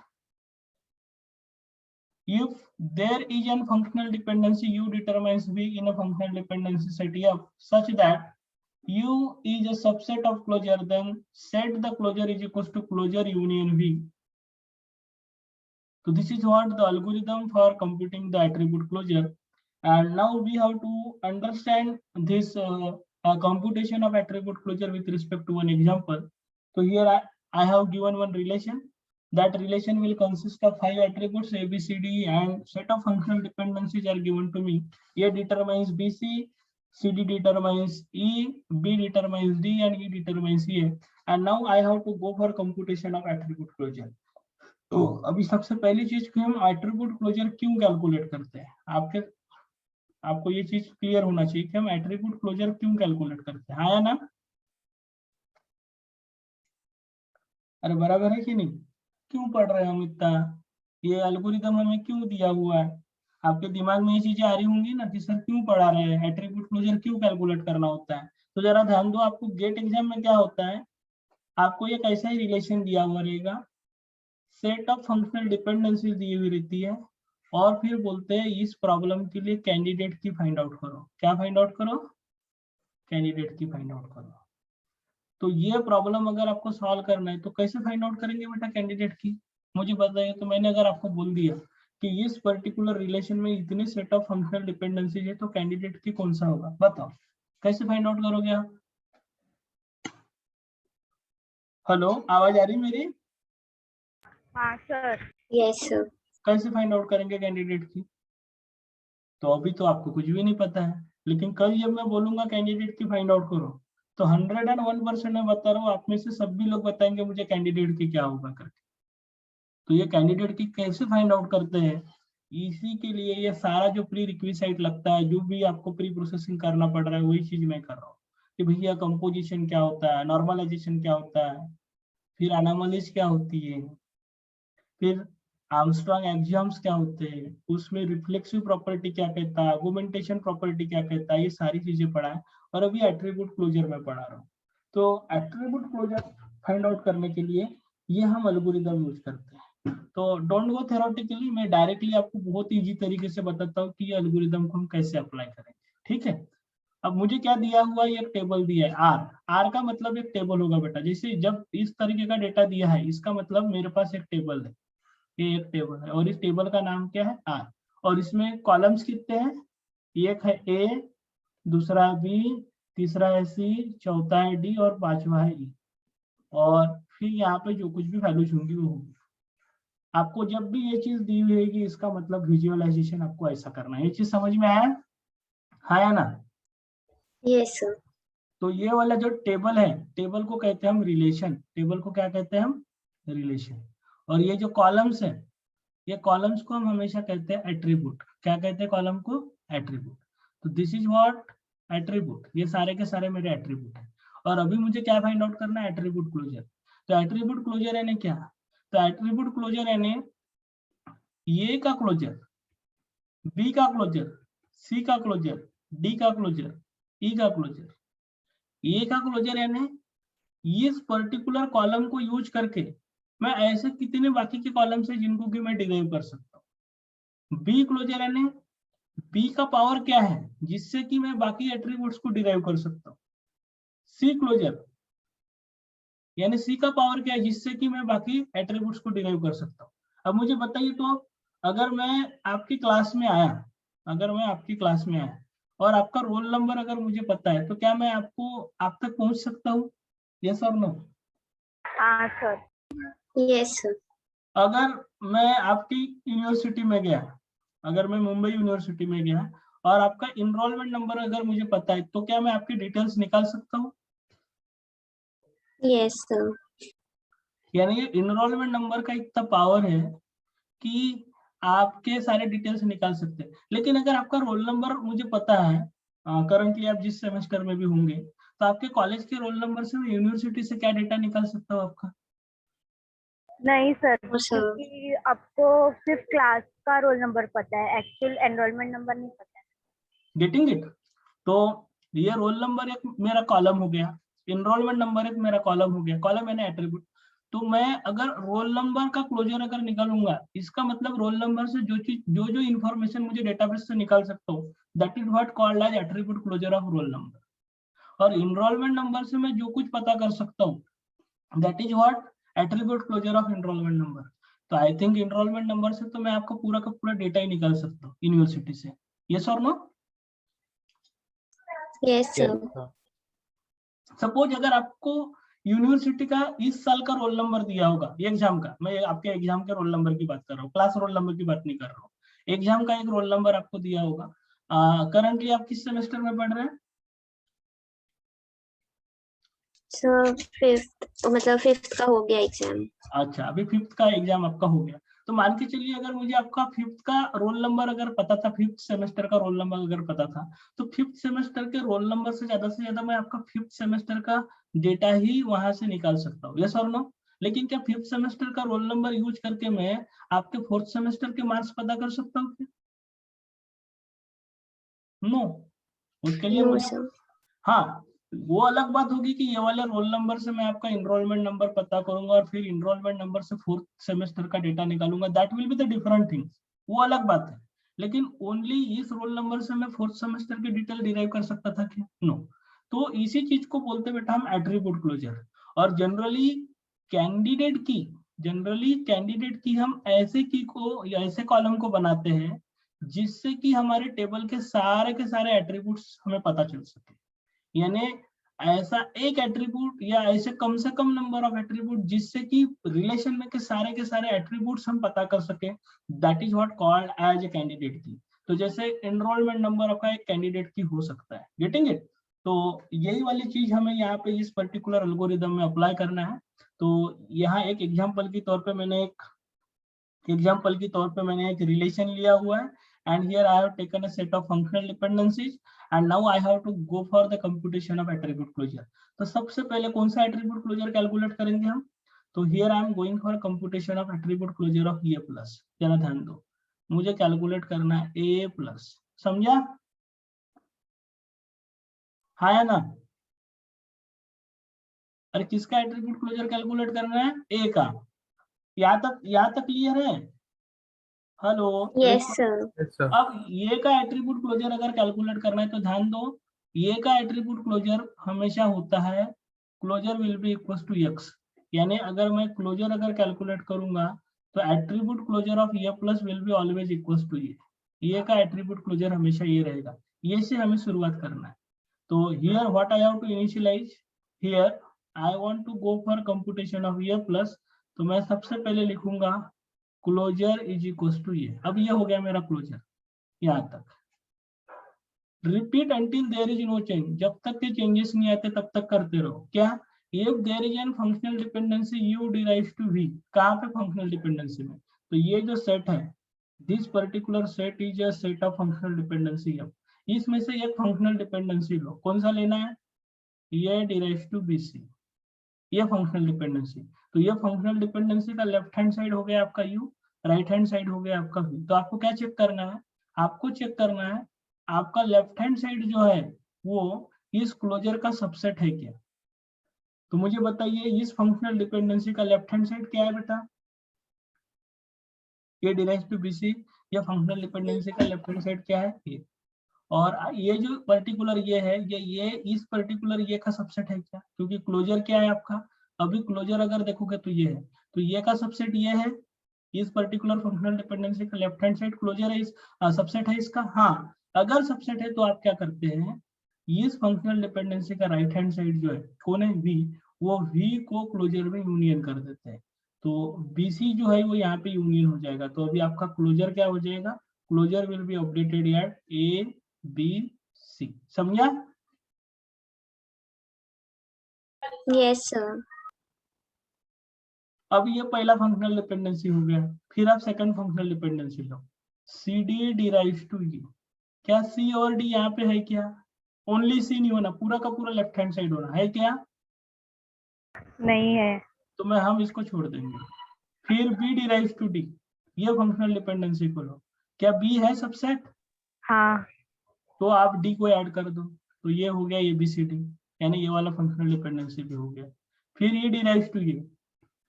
If there is a functional dependency u determines v in a functional dependency set f such that u is a subset of closure, then set the closure is equals to closure union v. So this is what the algorithm for computing the attribute closure. And now we have to understand this computation of attribute closure with respect to one example. So here I have given one relation. That relation will consist of 5 attributes A, B, C, D, and set of functional dependencies are given to me. A determines BC, CD determines E, B determines D, and E determines A. And now I have to go for computation of attribute closure. तो अभी सबसे पहली चीज कि हम attribute closure क्यों calculate करते हैं, आपको ये चीज क्लियर होना चाहिए कि हम एट्रीब्यूट क्लोजर क्यों कैलकुलेट करते हैं. हाँ या ना? अरे बराबर है कि नहीं? क्यों पढ़ रहे हैं हम इतना? ये एल्गोरिदम हमें क्यों दिया हुआ है? आपके दिमाग में ये चीजें आ रही होंगी ना कि सर क्यों पढ़ा रहे हैं, एट्रीब्यूट क्लोजर क्यों कैलकुलेट करना होता है. तो जरा ध्यान दो, आपको गेट एग्जाम में क्या होता है, आपको एक ऐसा ही रिलेशन दिया हुआ रहेगा, सेट ऑफ फंक्शनल डिपेंडेंसी दी हुई रहती है, और फिर बोलते हैं इस प्रॉब्लम के लिए कैंडिडेट की फाइंड आउट करो. क्या फाइंड आउट करो? कैंडिडेट की फाइंड आउट करो. तो ये प्रॉब्लम अगर आपको सॉल्व करना है तो कैसे फाइंड आउट करेंगे बेटा कैंडिडेट की, मुझे बताइए. तो मैंने अगर आपको बोल दिया कि इस पर्टिकुलर रिलेशन में इतने सेट ऑफ फंक्शनल डिपेंडेंसीज है, तो कैंडिडेट की कौन सा होगा, बताओ कैसे फाइंड आउट करोगे आप? हेलो, आवाज आ रही मेरी? हाँ सर. Yes sir. कैसे फाइंड आउट करेंगे कैंडिडेट की? तो अभी तो आपको कुछ भी नहीं पता है, लेकिन कल जब मैं बोलूंगा कैंडिडेट की फाइंड आउट करो, तो 101% मैं बता रहा हूँ, आप में से सभी लोग बताएंगे मुझे कैंडिडेट की क्या होगा करके. तो ये कैंडिडेट की कैसे फाइंड आउट करते हैं, इसी के लिए ये सारा जो प्री रिक्विजिट लगता है, जो भी आपको प्री प्रोसेसिंग करना पड़ रहा है, वही चीज मैं कर रहा हूँ कि भैया कंपोजिशन क्या होता है, नॉर्मलाइजेशन क्या होता है, फिर एनोमलीज क्या होती है, फिर आर्मस्ट्रांग एक्सियम्स क्या होते हैं, उसमें रिफ्लेक्सिव प्रॉपर्टी क्या कहता है, आर्गुमेंटेशन प्रॉपर्टी क्या कहता है, ये सारी चीजें पढ़ा है. और अभी एट्रीब्यूट क्लोजर में पढ़ा रहा हूँ. तो एट्रीब्यूट क्लोजर फाइंड आउट करने के लिए ये हम एल्गोरिदम यूज करते हैं. तो डोंट गो थ्योरेटिकली, मैं डायरेक्टली आपको बहुत इजी तरीके से बताता हूँ कि ये एल्गोरिदम को हम कैसे अप्लाई करेंगे. ठीक है, अब मुझे क्या दिया हुआ है, एक टेबल दिया है आर. आर का मतलब एक टेबल होगा बेटा. जैसे जब इस तरीके का डेटा दिया है, इसका मतलब मेरे पास एक टेबल है, ये एक टेबल है, और इस टेबल का नाम क्या है, आर. और इसमें कॉलम्स कितने हैं, एक है ए, दूसरा है बी, तीसरा है सी, चौथा है डी, और पांचवा है ई. और फिर यहाँ पे जो कुछ भी वैल्यूज होंगी वो होगी. आपको जब भी ये चीज दी हुई है कि इसका मतलब विजुअलाइजेशन आपको ऐसा करना है. ये चीज समझ में आया? हाँ या ना? Yes sir. तो ये वाला जो टेबल है, टेबल को कहते हैं हम रिलेशन. टेबल को क्या कहते हैं हम? रिलेशन. और ये जो कॉलम्स है, ये कॉलम्स को हम हमेशा कहते हैं एट्रीब्यूट. क्या कहते हैं कॉलम को? एट्रीब्यूट. तो दिस इज व्हाट एट्रीब्यूट. ये सारे के सारे मेरे एट्रीब्यूट है. और अभी मुझे क्या फाइंड आउट करना है? Attribute closure. तो एट्रीब्यूट क्लोजर यानी क्या? तो एट्रीब्यूट क्लोजर यानी ए का क्लोजर, बी का क्लोजर, सी का क्लोजर, डी का क्लोजर, ई का क्लोजर. ए का क्लोजर यानी इस पर्टिकुलर कॉलम को यूज करके मैं ऐसे कितने बाकी के कॉलम्स है जिनको कि मैं डिराइव कर सकता हूँ. बी क्लोजर यानी बी का पावर क्या है जिससे कि मैं बाकी एट्रीब्यूट्स को डिराइव कर सकता हूँ. सी क्लोजर यानी सी का पावर क्या है जिससे कि मैं बाकी एट्रीब्यूट्स को डिराइव कर सकता हूँ. अब मुझे बताइए, तो अगर मैं आपकी क्लास में आया, और आपका रोल नंबर अगर मुझे पता है, तो क्या मैं आप तक पहुंच सकता हूँ? यस और नो? हाँ सर. Yes sir. अगर मैं आपकी यूनिवर्सिटी में गया अगर मैं मुंबई यूनिवर्सिटी में गया और आपका इनरोलमेंट नंबर अगर मुझे पता है, तो क्या मैं आपकी डिटेल्स निकाल सकता हूँ? Yes sir. यानी ये इनरोलमेंट नंबर का इतना पावर है कि आपके सारे डिटेल्स निकाल सकते हैं। लेकिन अगर आपका रोल नंबर मुझे पता है, करंटली आप जिस सेमेस्टर में भी होंगे, तो आपके कॉलेज के रोल नंबर से मैं यूनिवर्सिटी से क्या डेटा निकाल सकता हूँ आपका? नहीं सर, और सर क्योंकि आपको सिर्फ क्लास का रोल नंबर पता है, एक्चुअल एनरोलमेंट नंबर नहीं पता है। Getting it? तो ये रोल नंबर एक मेरा कॉलम हो गया, इनरोलमेंट नंबर एक मेरा कॉलम हो गया, कॉलम मैंने एट्रीब्यूट। तो मैं अगर रोल नंबर का क्लोजर अगर निकालूंगा, इसका मतलब रोल नंबर से जो चीज जो इंफॉर्मेशन मुझे डेटाबेस से निकाल सकता हूँ, that is what called as attribute closure of roll number. और इनरोलमेंट नंबर से मैं जो कुछ पता कर सकता हूँ, that is what attribute closure of enrolment number. तो आई थिंक इनरोलमेंट नंबर से तो मैं आपका पूरा का पूरा डेटा ही निकाल सकता हूँ यूनिवर्सिटी से। यस और no? Yes yes sir. Sir. Suppose अगर आपको यूनिवर्सिटी का इस साल का रोल नंबर दिया होगा एग्जाम का, मैं आपके एग्जाम के रोल नंबर की बात कर रहा हूँ, क्लास रोल नंबर की बात नहीं कर रहा हूँ, एग्जाम का एक रोल नंबर आपको दिया होगा। करंटली आप किस सेमेस्टर में पढ़ रहे हैं? सर फिफ्थ, मतलब फिफ्थ का हो गया एग्जाम। अच्छा, अभी फिफ्थ का एग्जाम आपका हो गया। तो मान के चलिए अगर मुझे आपका फिफ्थ का रोल नंबर अगर पता था, फिफ्थ सेमेस्टर का रोल नंबर अगर पता था, तो फिफ्थ सेमेस्टर के रोल नंबर से ज्यादा मैं आपका फिफ्थ सेमेस्टर का डेटा ही वहां से निकाल सकता हूँ। यस और नो? लेकिन क्या फिफ्थ सेमेस्टर का रोल नंबर यूज करके मैं आपके फोर्थ सेमेस्टर के मार्क्स पता कर सकता हूँ? नो। उसके लिए नो मुझे, सर। हाँ, वो अलग बात होगी कि ये वाले रोल नंबर से मैं आपका इनरोलमेंट नंबर पता करूंगा और फिर इनरोलमेंट नंबर से फोर्थ सेमेस्टर का डेटा निकालूंगा, that will be the different thing, वो अलग बात है। लेकिन ओनली इस रोल नंबर से मैं फोर्थ सेमेस्टर की डिटेल डिराइव कर सकता था क्या? नो। तो इसी चीज को बोलते बेटा हम एट्रीब्यूट क्लोजर। और जनरली कैंडिडेट की हम ऐसे की को या ऐसे कॉलम को बनाते हैं जिससे कि हमारे टेबल के सारे एट्रीब्यूट्स हमें पता चल सके। यानी ऐसा एक एट्रीब्यूट या ऐसे कम से कम नंबर ऑफ एट्रीब्यूट जिससे कि रिलेशन में के सारे एट्रीब्यूट्स हम पता कर सके, that is what called as a candidate की। तो जैसे एनरोलमेंट नंबर आपका एक कैंडिडेट की हो सकता है। Getting it? तो यही वाली चीज हमें यहाँ पे इस पर्टिकुलर एल्गोरिदम में अप्लाई करना है। तो यहाँ एक एग्जाम्पल के तौर पे मैंने एक रिलेशन लिया हुआ है, and here I have taken a set of functional dependencies and now I have to go for the computation of attribute closure। तो सबसे पहले कौन सा attribute closure कैलकुलेट करेंगे हम? तो here I am going for computation of attribute closure of A plus। जरा ध्यान दो, मुझे कैलकुलेट करना है A plus, समझा? हाँ या ना? अरे किसका एट्रीब्यूट क्लोजर कैलकुलेट करना है? A का। यहाँ तक क्लियर है? Hello? Yes sir. Yes sir. अब ये का एट्रीब्यूट क्लोजर अगर कैलकुलेट करना है तो ध्यान दो, ये का एट्रीब्यूट क्लोजर हमेशा होता है closure will be equal to X. यानी अगर मैं क्लोजर अगर कैलकुलेट करूंगा तो एट्रीब्यूट क्लोजर ऑफ ये plus will be always equal to ये का एट्रीब्यूट क्लोजर हमेशा ये रहेगा। ये से हमें शुरुआत करना है। तो here what I have to initialize, here I want to go for computation of ये प्लस। तो मैं सबसे पहले लिखूंगा क्लोजर इज इक्वल टू ये। अब ये हो गया मेरा क्लोजर यहाँ तक। Repeat until there is no change, जब तक के चेंजेस नहीं आते तब तक करते रहो। क्या? If there is an functional dependency U derives to V. कहाँ पे? फंक्शनल डिपेंडेंसी में। तो ये जो सेट है, this particular set is a set of functional dependency. अब इसमें से एक फंक्शनल डिपेंडेंसी लो, कौन सा लेना है? ये डिराइव्स टू बी सी, ये फंक्शनल डिपेंडेंसी। तो ये फंक्शनल डिपेंडेंसी का लेफ्ट हैंड साइड हो गया आपका यू, राइट हैंड साइड हो गया आपका वी। तो आपको क्या चेक करना है? आपको चेक करना है आपका लेफ्ट हैंड साइड जो है वो इस क्लोजर का सबसेट है क्या। तो मुझे बताइए इस फंक्शनल डिपेंडेंसी का लेफ्ट हैंड साइड क्या है बेटा? ये डिराइव्स टू बी सी। ये फंक्शनल डिपेंडेंसी का लेफ्ट हैंड साइड क्या है? ये। और ये जो पर्टिकुलर ये है, ये इस पर्टिकुलर ये का सबसेट है क्या? क्योंकि क्लोजर क्या है आपका? अभी क्लोजर अगर देखोगे तो ये है, तो ये का सबसेट ये है। इस पर्टिकुलर फंक्शनल डिपेंडेंसी का लेफ्ट हैंड साइड क्लोजर है, इस सबसेट है इसका। हाँ, अगर सबसेट है तो आप क्या करते हैं, इस फंक्शनल डिपेंडेंसी का राइट हैंड साइड जो है कौन है? वी। वो वी को क्लोजर में यूनियन कर देते हैं। तो बीसी जो है वो यहाँ पे यूनियन हो जाएगा। तो अभी आपका क्लोजर क्या हो जाएगा? Closure will be updated at A, B, C. समझा? Yes sir. अब ये पहला फंक्शनल डिपेंडेंसी हो गया। फिर आप सेकंड फंक्शनल डिपेंडेंसी लो, CD डिराइव्स टू E। क्या C और D यहाँ पे है क्या? ओनली C नहीं होना, पूरा का पूरा लेफ्ट हैंड साइड होना है क्या? नहीं है। तो हम इसको छोड़ देंगे। फिर B डिराइव्स टू D, ये फंक्शनल डिपेंडेंसी को लो। क्या B है सबसेट? हाँ। तो आप D को ऐड कर दो, तो ये हो गया ABCD, यानी ये वाला फंक्शनल डिपेंडेंसी भी हो गया। फिर E डिराइव्स टू E,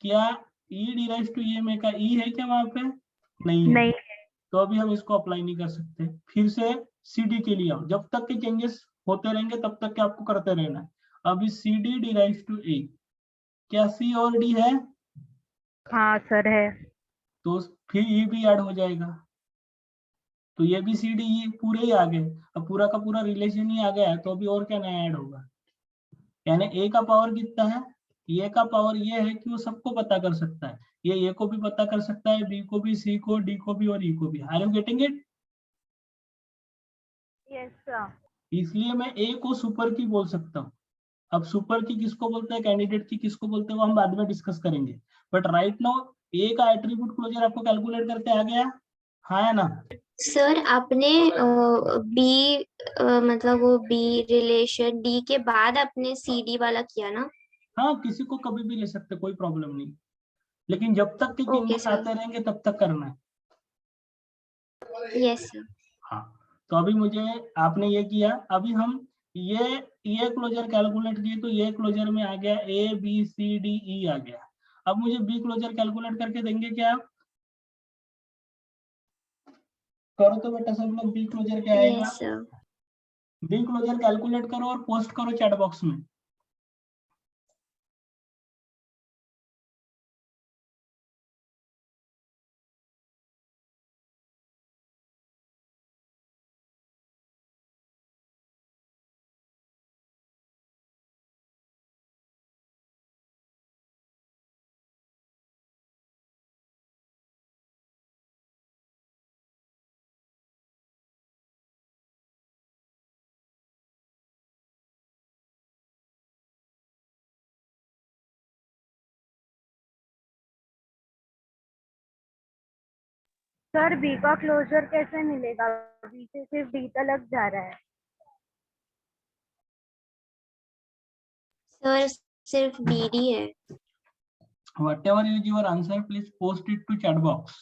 क्या E डिराइव्स टू E में का E है क्या वहां पे? नहीं है। नहीं। तो अभी हम इसको अप्लाई नहीं कर सकते। फिर से CD के लिए आओ, जब तक के चेंजेस होते रहेंगे तब तक के आपको करते रहना है। अभी CD डिराइव्स टू A, क्या C और D है? हाँ सर है। तो फिर E भी ऐड हो जाएगा। तो ये भी CD E पूरे ही आ गए। अब पूरा का पूरा रिलेशन ही आ गया है, तो अभी और क्या नया ऐड होगा? यानी A का पावर कितना है? A का पावर ये है कि वो सबको पता कर सकता है। ये A को भी पता कर सकता है, B को भी, C को, D को भी और E को भी। Are you getting it? Yes sir. इसलिए मैं A को सुपर की बोल सकता हूँ। अब सुपर की किसको बोलते हैं, कैंडिडेट की किसको बोलते हैं, वो हम बाद में डिस्कस करेंगे। बट राइट नाउ A का एट्रीब्यूट क्लोजर आपको कैलकुलेट करके आ गया? हाँ या ना? सर आपने बी मतलब वो बी रिलेशन डी के बाद आपने CD वाला किया ना? हाँ, किसी को कभी भी ले सकते, कोई प्रॉब्लम नहीं, लेकिन जब तक के ओके चेंजेस सर। आते रहेंगे तब तक करना है। Yes sir. हाँ, तो अभी मुझे आपने ये किया, अभी हम ये क्लोजर कैलकुलेट किए, तो ये क्लोजर में आ गया ABCDE आ गया। अब मुझे B क्लोजर कैलकुलेट करके देंगे क्या आप? करो तो बेटा सब लोग, B क्लोजर क्या आएगा? Yes sir. B closure calculate करो और पोस्ट करो चैट बॉक्स में। सर बी का क्लोजर कैसे मिलेगा? बी से सिर्फ डी तक जा रहा है। सर सिर्फ BD है। Whatever is your answer, please post it to chat box.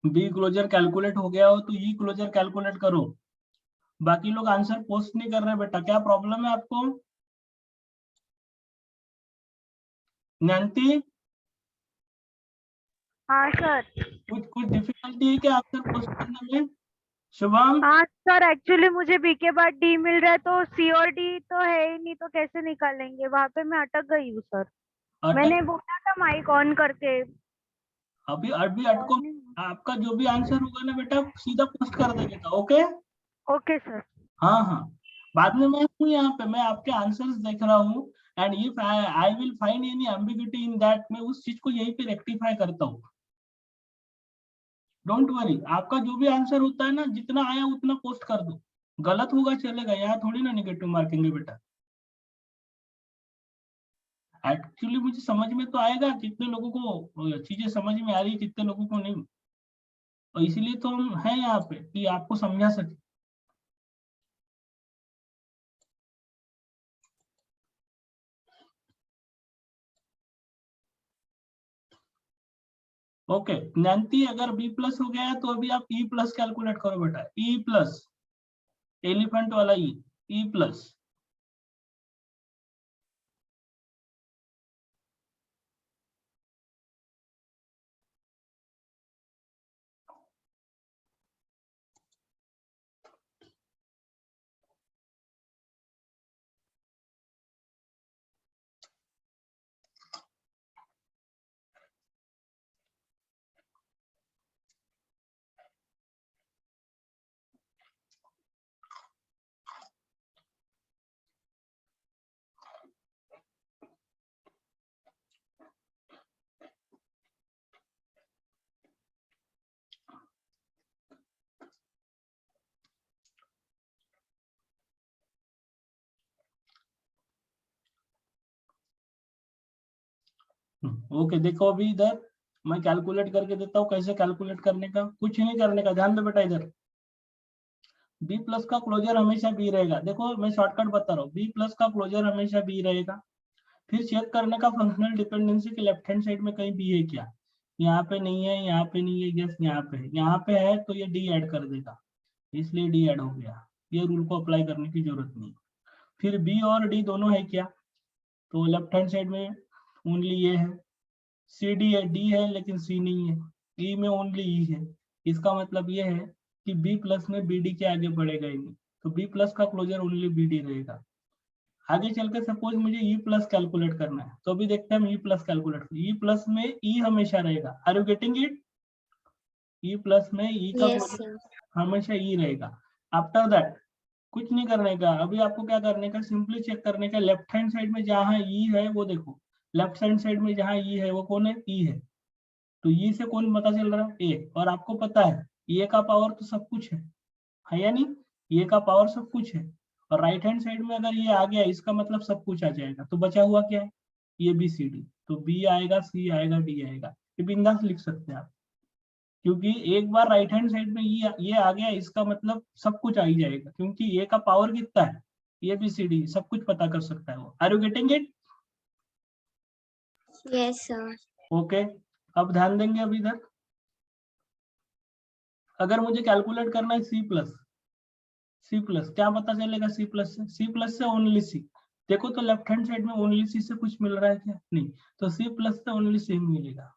Be closer calculate हो गया हो तो ई क्लोजर कैलकुलेट करो। बाकी लोग आंसर पोस्ट नहीं कर रहे बेटा, क्या प्रॉब्लम है आपको? नैन्सी, हाँ सर। कुछ डिफिकल्टी है क्या आंसर पोस्ट करने में? शुभम, हाँ सर, एक्चुअली मुझे बी के बाद डी मिल रहा है, तो सी और डी तो है ही नहीं, तो कैसे निकालेंगे? वहां पे मैं अटक गई हूँ सर। अटक, मैंने बोला था माइक ऑन करके। अभी अभी अटको। आपका जो भी आंसर होगा ना बेटा सीधा पोस्ट कर देगा, ओके? Okay sir. हाँ हाँ, बाद में मैं हूँ यहाँ पे, मैं आपके आंसर्स देख रहा हूँ। And if I will find any ambiguity in that, मैं उस चीज को यहीं पे रेक्टिफाई करता हूँ। डोंट वरी, आपका जो भी आंसर होता है ना, जितना आया उतना पोस्ट कर दो। गलत होगा चलेगा, यहाँ थोड़ी ना निगेटिव मार्केंगे बेटा। एक्चुअली मुझे समझ में तो आएगा कितने लोगों को चीजें समझ में आ रही है, कितने लोगों को नहीं। और इसीलिए तो हम हैं यहाँ पे कि आपको समझा सके। ओके नैन्सी, अगर बी प्लस हो गया है तो अभी आप ई प्लस कैलकुलेट करो बेटा। ई प्लस, एलिफेंट वाला ई प्लस। ओके देखो अभी इधर मैं कैलकुलेट करके देता हूँ। कैसे कैलकुलेट करने का? कुछ नहीं करने का, ध्यान दो बेटा। इधर बी प्लस का क्लोजर हमेशा बी रहेगा। देखो मैं शॉर्टकट बता रहा हूँ, बी प्लस का क्लोजर हमेशा बी रहेगा। फिर चेक करने का फंक्शनल डिपेंडेंसी के लेफ्ट हैंड साइड में कहीं बी है क्या। यहाँ पे नहीं है, यहाँ पे नहीं है, यस यहाँ पे है। यहाँ पे है तो ये डी ऐड कर देगा, इसलिए डी ऐड हो गया। ये रूल को अप्लाई करने की जरूरत नहीं। फिर बी और डी दोनों है क्या, तो लेफ्ट हैंड साइड में ओनली ये है। सी डी है, डी है लेकिन सी नहीं है। ई में ओनली ई है। इसका मतलब ये है कि बी प्लस में बी डी के आगे बढ़ेगा ही नहीं, तो बी प्लस का क्लोजर ओनली बी डी रहेगा। आगे चल के सपोज मुझे ई प्लस कैलकुलेट करना है, तो अभी देखते हैं हम E plus calculate. E plus में ई हमेशा रहेगा। Are you getting it? E plus में ई का यस क्लोजर सर। हमेशा ई रहेगा। आफ्टर दैट कुछ नहीं करने का। अभी आपको क्या करने का, सिंपली चेक करने का लेफ्ट हैंड साइड में जहां ई है वो देखो। लेफ्ट हैंड साइड में जहां ई है वो कौन है? ई है। तो ई से कौन पता चल रहा है? ए। और आपको पता है ए का पावर तो सब कुछ है या नहीं? ए का पावर सब कुछ है। और राइट हैंड साइड में अगर ये आ गया, इसका मतलब सब कुछ आ जाएगा। तो बचा हुआ क्या है? ये बी सी डी। तो बी आएगा, सी आएगा, डी आएगा। ये बिंदास लिख सकते हैं आप, क्योंकि एक बार राइट हैंड साइड में ये आ गया, इसका मतलब सब कुछ आ ही जाएगा, क्योंकि ए का पावर कितना है? ए बी सी डी सब कुछ पता कर सकता है वो। Are you getting it? Yes sir. Okay, अब ध्यान देंगे। अब इधर अगर मुझे कैलकुलेट करना है सी प्लस, सी प्लस क्या पता चलेगा? सी प्लस से, सी प्लस से ओनली सी। देखो तो लेफ्ट हैंड साइड में ओनली सी से कुछ मिल रहा है क्या? नहीं। तो सी प्लस से ओनली सी मिलेगा।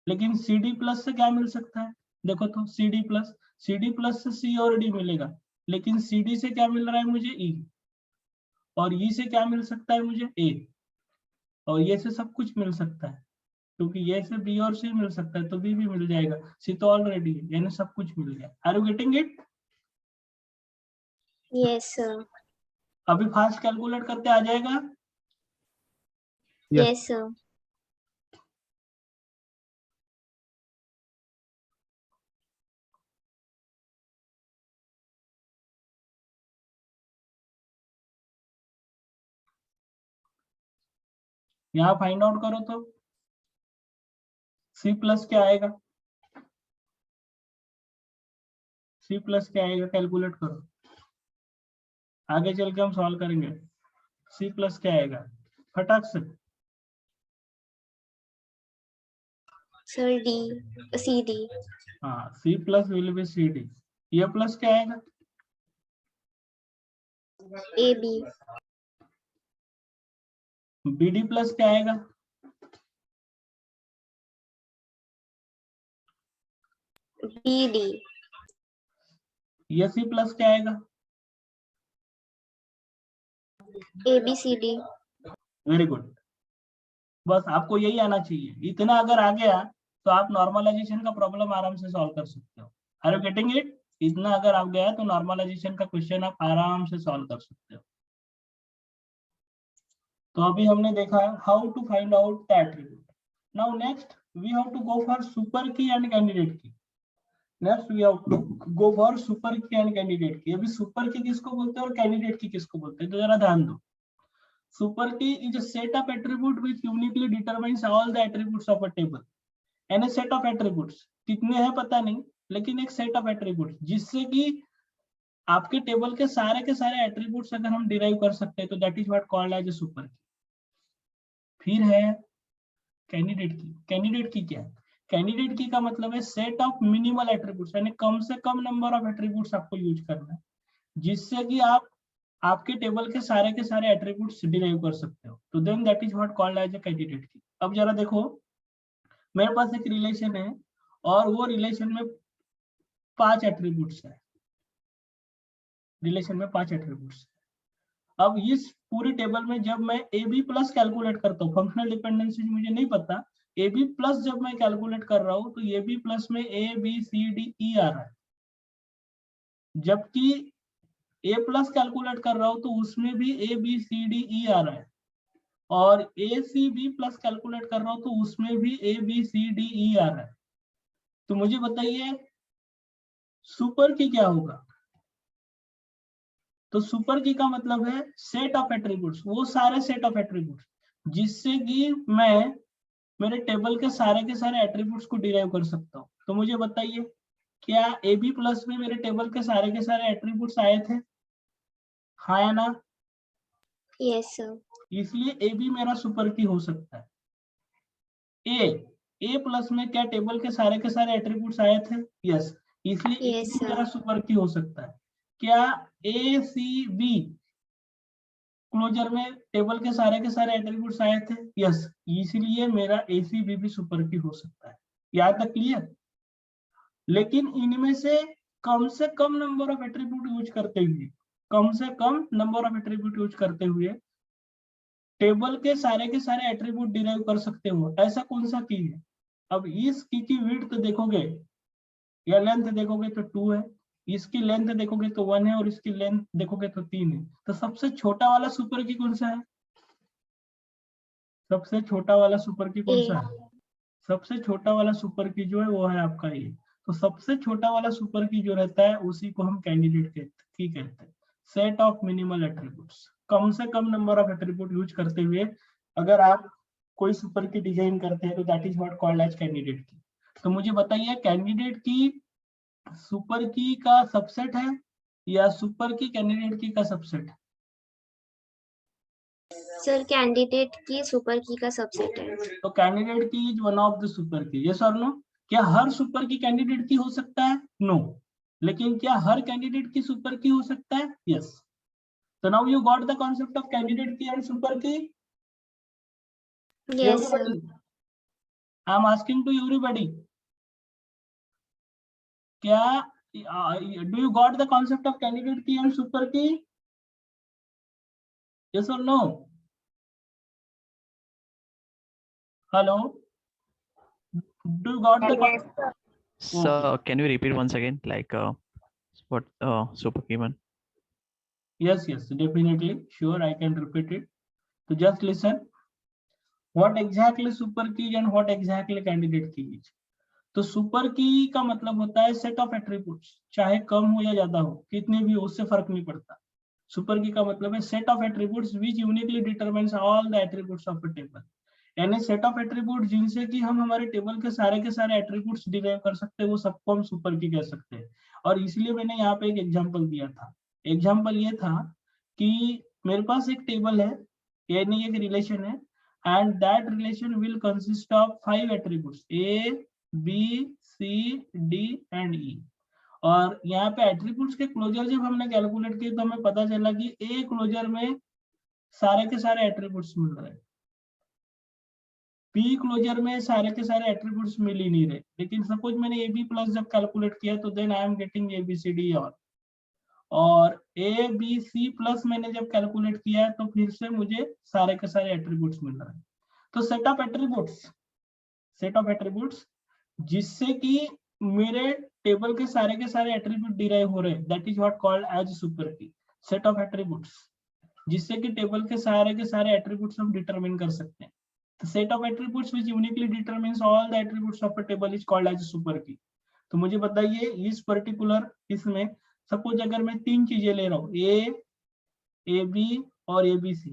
लेकिन सी डी प्लस से क्या मिल सकता है? देखो तो सी डी प्लस से सी और डी मिलेगा। लेकिन सी डी से क्या मिल रहा है मुझे? ई। और ई से क्या मिल सकता है मुझे? ए। और ये से सब कुछ मिल सकता है, क्योंकि ये से बी और सी मिल सकता है, तो बी भी मिल जाएगा। सी तो ऑलरेडी है, यानी सब कुछ मिल गया। Are you getting it? Yes sir. अभी फास्ट कैलकुलेट करते आ जाएगा। यस। Yes sir. यहाँ फाइंड आउट करो तो सी प्लस क्या आएगा? सी प्लस क्या आएगा? कैलकुलेट करो, आगे चल के हम सॉल्व करेंगे। सी प्लस क्या आएगा फटाक से? सर डी सी डी हाँ, C plus will be C D. ये प्लस क्या आएगा? A B B D plus क्या आएगा? बी डी ये C प्लस क्या आएगा? A B C D. Very good. बस आपको यही आना चाहिए। इतना अगर आ गया तो आप नॉर्मलाइजेशन का प्रॉब्लम आराम से सॉल्व कर सकते हो। Are you getting it? इतना अगर आ गया तो नॉर्मलाइजेशन का क्वेश्चन आप आराम से सॉल्व कर सकते हो। तो अभी हमने देखा how to find out the attribute. Now next we have to go for super key and candidate key. Next we have to go for super key and candidate key. अभी सुपर की किसको बोलते हैं और कैंडिडेट की किसको बोलते हैं, तो जरा ध्यान दो। Super key is a set of attribute which uniquely determines all the attributes of a table. And a set of attributes कितने हैं पता नहीं, लेकिन एक set of attributes जिससे कि आपके टेबल के सारे attributes अगर हम derive कर सकते हैं तो that is what called as a super key. फिर है candidate key. Candidate key क्या है? Candidate key का मतलब है set of minimal attributes, यानी कम से कम number of attributes आपको यूज करना है जिससे कि आप आपके टेबल के सारे एट्रीब्यूट्स डिराइव कर सकते हो। तो then that is what called as a candidate key. अब जरा देखो, मेरे पास एक रिलेशन है और वो रिलेशन में 5 एट्रीब्यूट्स है। रिलेशन में 5 एट्रीब्यूट्स। अब इस पूरी टेबल में जब मैं ए बी प्लस कैलकुलेट करता हूँ, फंक्शनल डिपेंडेंसी मुझे नहीं पता, ए बी प्लस जब मैं कैलकुलेट कर रहा हूँ तो ए बी प्लस में ए बी सी डी ई आ रहा है, जबकि ए प्लस कैलकुलेट कर रहा हूं तो उसमें भी ए बी सी डी ई आ रहा है, और ए सी बी प्लस कैलकुलेट कर रहा हूं तो उसमें भी ए बी सी डी ई आ रहा है। तो मुझे बताइए सुपर की क्या होगा? तो सुपर की का मतलब है सेट ऑफ एट्रीब्यूट्स, वो सारे सेट ऑफ एट्रीब्यूट्स जिससे कि मैं मेरे टेबल के सारे एट्रीब्यूट्स को डिराइव कर सकता हूँ। तो मुझे बताइए क्या ए बी प्लस में मेरे टेबल के सारे एट्रीब्यूट्स आए थे? हाँ या ना? Yes sir. इसलिए ए बी मेरा सुपर की हो सकता है। ए प्लस में क्या टेबल के सारे एट्रीब्यूट्स आए थे? यस, इसलिए ए Yes, बी मेरा sir. सुपर की हो सकता है। क्या ए सी बी क्लोजर में टेबल के सारे एट्रीब्यूट्स आए थे? यस, इसलिए मेरा ए सी बी भी सुपर की हो सकता है। यहाँ तक क्लियर? लेकिन इनमें से कम नंबर ऑफ एट्रीब्यूट यूज करते हुए, कम से कम नंबर ऑफ एट्रीब्यूट यूज करते हुए टेबल के सारे एट्रीब्यूट डिराइव कर सकते हो, ऐसा कौन सा की है? अब इस की विड्थ देखोगे या लेंथ देखोगे तो 2 है, इसकी लेंथ देखोगे तो 1 है, और इसकी लेंथ देखोगे तो 3 है। तो सबसे छोटा वाला सुपर की कौन सा है? सबसे छोटा वाला सुपर की कौन सा है? सबसे छोटा वाला सुपर की जो है वो है आपका ये। तो सबसे छोटा वाला सुपर की जो रहता है उसी को हम कैंडिडेट की कहते हैं। सेट ऑफ मिनिमल एट्रीब्यूट्स, कम से कम नंबर ऑफ एट्रीब्यूट यूज करते हुए अगर आप कोई सुपर की डिजाइन करते हैं तो that is what called as candidate की। तो मुझे बताइए कैंडिडेट की सुपर की का सबसेट है या सुपर की कैंडिडेट की का सबसेट है? सर कैंडिडेट की सुपर की का सबसेट है। तो कैंडिडेट की is one of the super की, यस और नो? क्या हर सुपर की कैंडिडेट की हो सकता है? नो। लेकिन क्या हर कैंडिडेट की सुपर की हो सकता है? Yes. So now you got the concept of candidate key and super key? Yes, sir. Everybody? I'm asking to everybody. क्या do you got the concept of candidate key and super key? Yes or no? Hello? Do you got the concept? So can you repeat once again, like what super key one? Yes, definitely. Sure, I can repeat it. So just listen. What exactly super key and what exactly candidate key is? तो super की का मतलब होता है set of attributes, चाहे कम हो या ज्यादा हो, कितने भी हो उससे फर्क नहीं पड़ता। सुपर की का मतलब है set of attributes which uniquely determines all the attributes of a table, यानी सेट ऑफ एट्रीब्यूट जिनसे कि हम हमारे टेबल के सारे एट्रीब्यूट्स डिराइव कर सकते हैं, वो सबको हम सुपर की कह सकते हैं। और इसलिए मैंने यहाँ पे एक एग्जांपल दिया था। एग्जांपल ये था कि मेरे पास एक टेबल है, यानी एक रिलेशन है and that relation will consist of 5 attributes A, B, C, D and E. और यहाँ पे एट्रीब्यूट्स के क्लोजर जब हमने कैलकुलेट किए तो हमें पता चला कि ए क्लोजर में सारे के सारे एट्रीब्यूट्स मिल रहे हैं, पी क्लोजर में सारे के सारे एट्रीब्यूट्स मिल ही नहीं रहे। लेकिन सपोज मैंने ए बी प्लस जब कैलकुलेट किया तो then I am getting A B C D और ए बी सी प्लस मैंने जब कैलकुलेट किया तो फिर से मुझे सारे के सारे एट्रीब्यूट्स मिल रहे हैं। तो सेट ऑफ एट्रीब्यूट्स जिससे कि मेरे टेबल के सारे एट्रीब्यूट डिराइव हो रहे हैं, that is what called as super key. Set of attributes जिससे कि टेबल के सारे एट्रीब्यूट्स हम डिटरमिन कर सकते हैं। The set of attributes which uniquely determines all the attributes of a table is called as a super key. तो मुझे बताइए इस पर्टिकुलर इसमें सपोज अगर मैं 3 चीजें ले रहा हूँ ए बी और ए बी सी,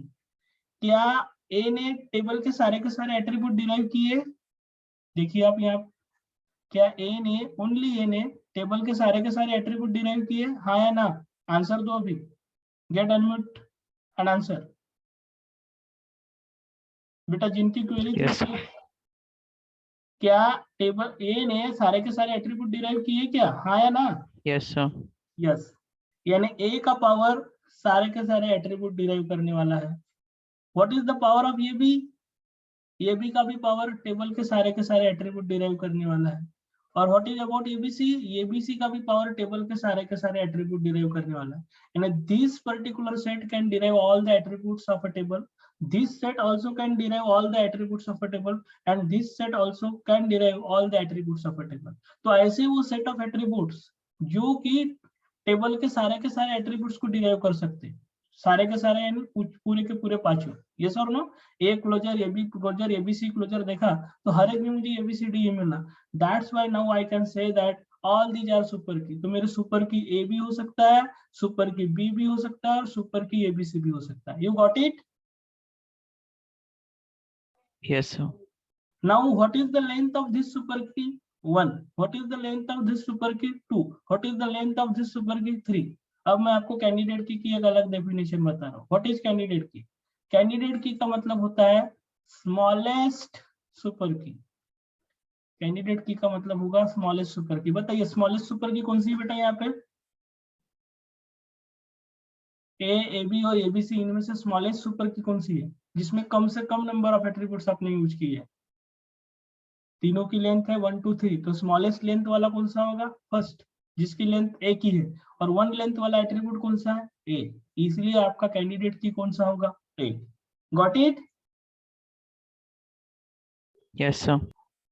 क्या ए ने टेबल के सारे एट्रीब्यूट डिराइव किए? देखिए आप यहाँ, क्या ओनली ए ने टेबल के सारे एट्रीब्यूट डिराइव किए, हाँ या ना? आंसर दो अभी, गेट अनम्यूट एंड आंसर। बेटा जिनकी क्वेरी Yes. क्या टेबल ए ने सारे के सारे एट्रीब्यूट डिराइव किए क्या, हाँ या ना? Yes, sir. यस, यानी ए का पावर सारे के सारे एट्रीब्यूट डिराइव करने वाला है। What is the power of A B का भी पावर टेबल के सारे एट्रीब्यूट डिराइव करने वाला है। और व्हाट इज अबाउट एबीसी का भी पावर टेबल के सारे एट्रीब्यूट डिराइव करने वाला है। यानी this particular set can derive all the attributes of a table, this set also can derive all the attributes of a table and this set also can derive all the attributes of a table। तो ऐसे वो set of attributes जो कि table के सारे attributes को derive कर सकते हैं, सारे के सारे यानी पूरे के पूरे पांचों। यस और no? A closure, A B closure, A B C closure देखा तो हर एक में मुझे ए बी सी डी मिला। That's why now I can say that all these are super key. तो मेरे सुपर की ए भी हो सकता है, सुपर की बी भी हो सकता है और सुपर की ए बी सी भी हो सकता है। You got it? Yes, sir. Now what is the length of this super key? 1. What is the length of this super key? 2. What is the length of this super key? 3. अब मैं आपको candidate की एक अलग definition बता रहा हूँ। What is candidate की? कैंडिडेट की का मतलब होता है स्मॉलेस्ट सुपर की। कैंडिडेट की का मतलब होगा स्मॉलेस्ट सुपर की। बताइए स्मॉलेस्ट सुपर की कौन सी है बेटा? यहाँ पे ए बी और एबीसी, इनमें से स्मॉलेस्ट सुपर की कौन सी है जिसमें कम से कम नंबर ऑफ एट्रीब्यूट्स आपने यूज की है? तीनों की लेंथ है 1 2 3, तो स्मॉलेस्ट लेंथ वाला कौन सा होगा? फर्स्ट, जिसकी लेंथ एक ही है। और 1 लेंथ वाला एट्रीब्यूट कौन सा है? ए। इसलिए आपका कैंडिडेट की कौन सा होगा? A. Got it? Yes, sir.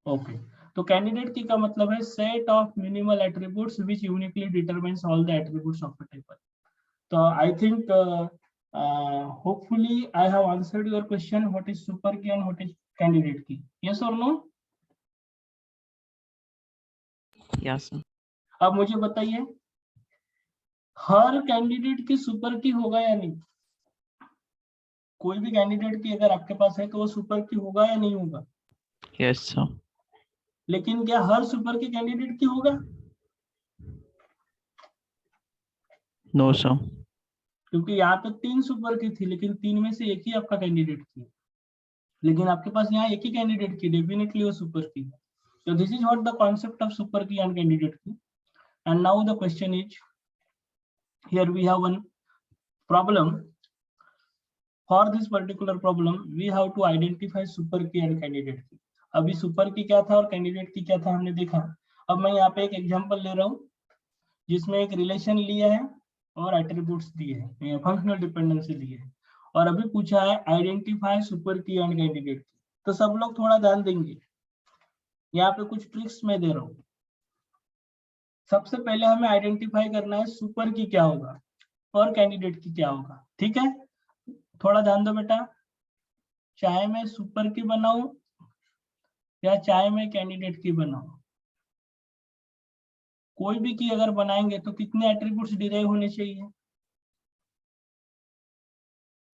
Okay, तो कैंडिडेट की का मतलब है set of minimal attributes which uniquely determines all the attributes of a table. तो I think hopefully I have answered your question, what is super key and what is candidate key? Yes or no? Yes, sir. अब मुझे बताइए हर candidate की super की होगा या नहीं? कोई भी कैंडिडेट की अगर आपके पास है तो वो सुपर की होगा या नहीं होगा? Yes, sir. लेकिन क्या हर सुपर की कैंडिडेट की होगा? No, sir. क्योंकि यहाँ पे 3 सुपर की थी लेकिन 3 में से एक ही आपका कैंडिडेट की, लेकिन आपके पास यहाँ एक ही कैंडिडेट की, डेफिनेटली वो सुपर की है। So this is what the concept of super key and candidate key. And now the question is, here we have one problem. For this particular problem, we have to identify super key and candidate key. अभी super key क्या था और candidate key क्या था हमने देखा। अब मैं यहाँ पे एक एग्जांपल ले रहा हूँ जिसमें एक रिलेशन लिया है और एट्रीब्यूट्स दिए हैं, फंक्शनल डिपेंडेंसी लिए है, और अभी पूछा है identify super key and candidate की। तो सब लोग थोड़ा ध्यान देंगे, यहाँ पे कुछ ट्रिक्स मैं दे रहा हूँ। सबसे पहले हमें आइडेंटिफाई करना है सुपर की क्या होगा और कैंडिडेट की क्या होगा। ठीक है, थोड़ा ध्यान दो बेटा, चाहे मैं सुपर की बनाऊं या चाहे मैं कैंडिडेट की बनाऊं, कोई भी की अगर बनाएंगे तो कितने एट्रीब्यूट्स डिराइव होने चाहिए?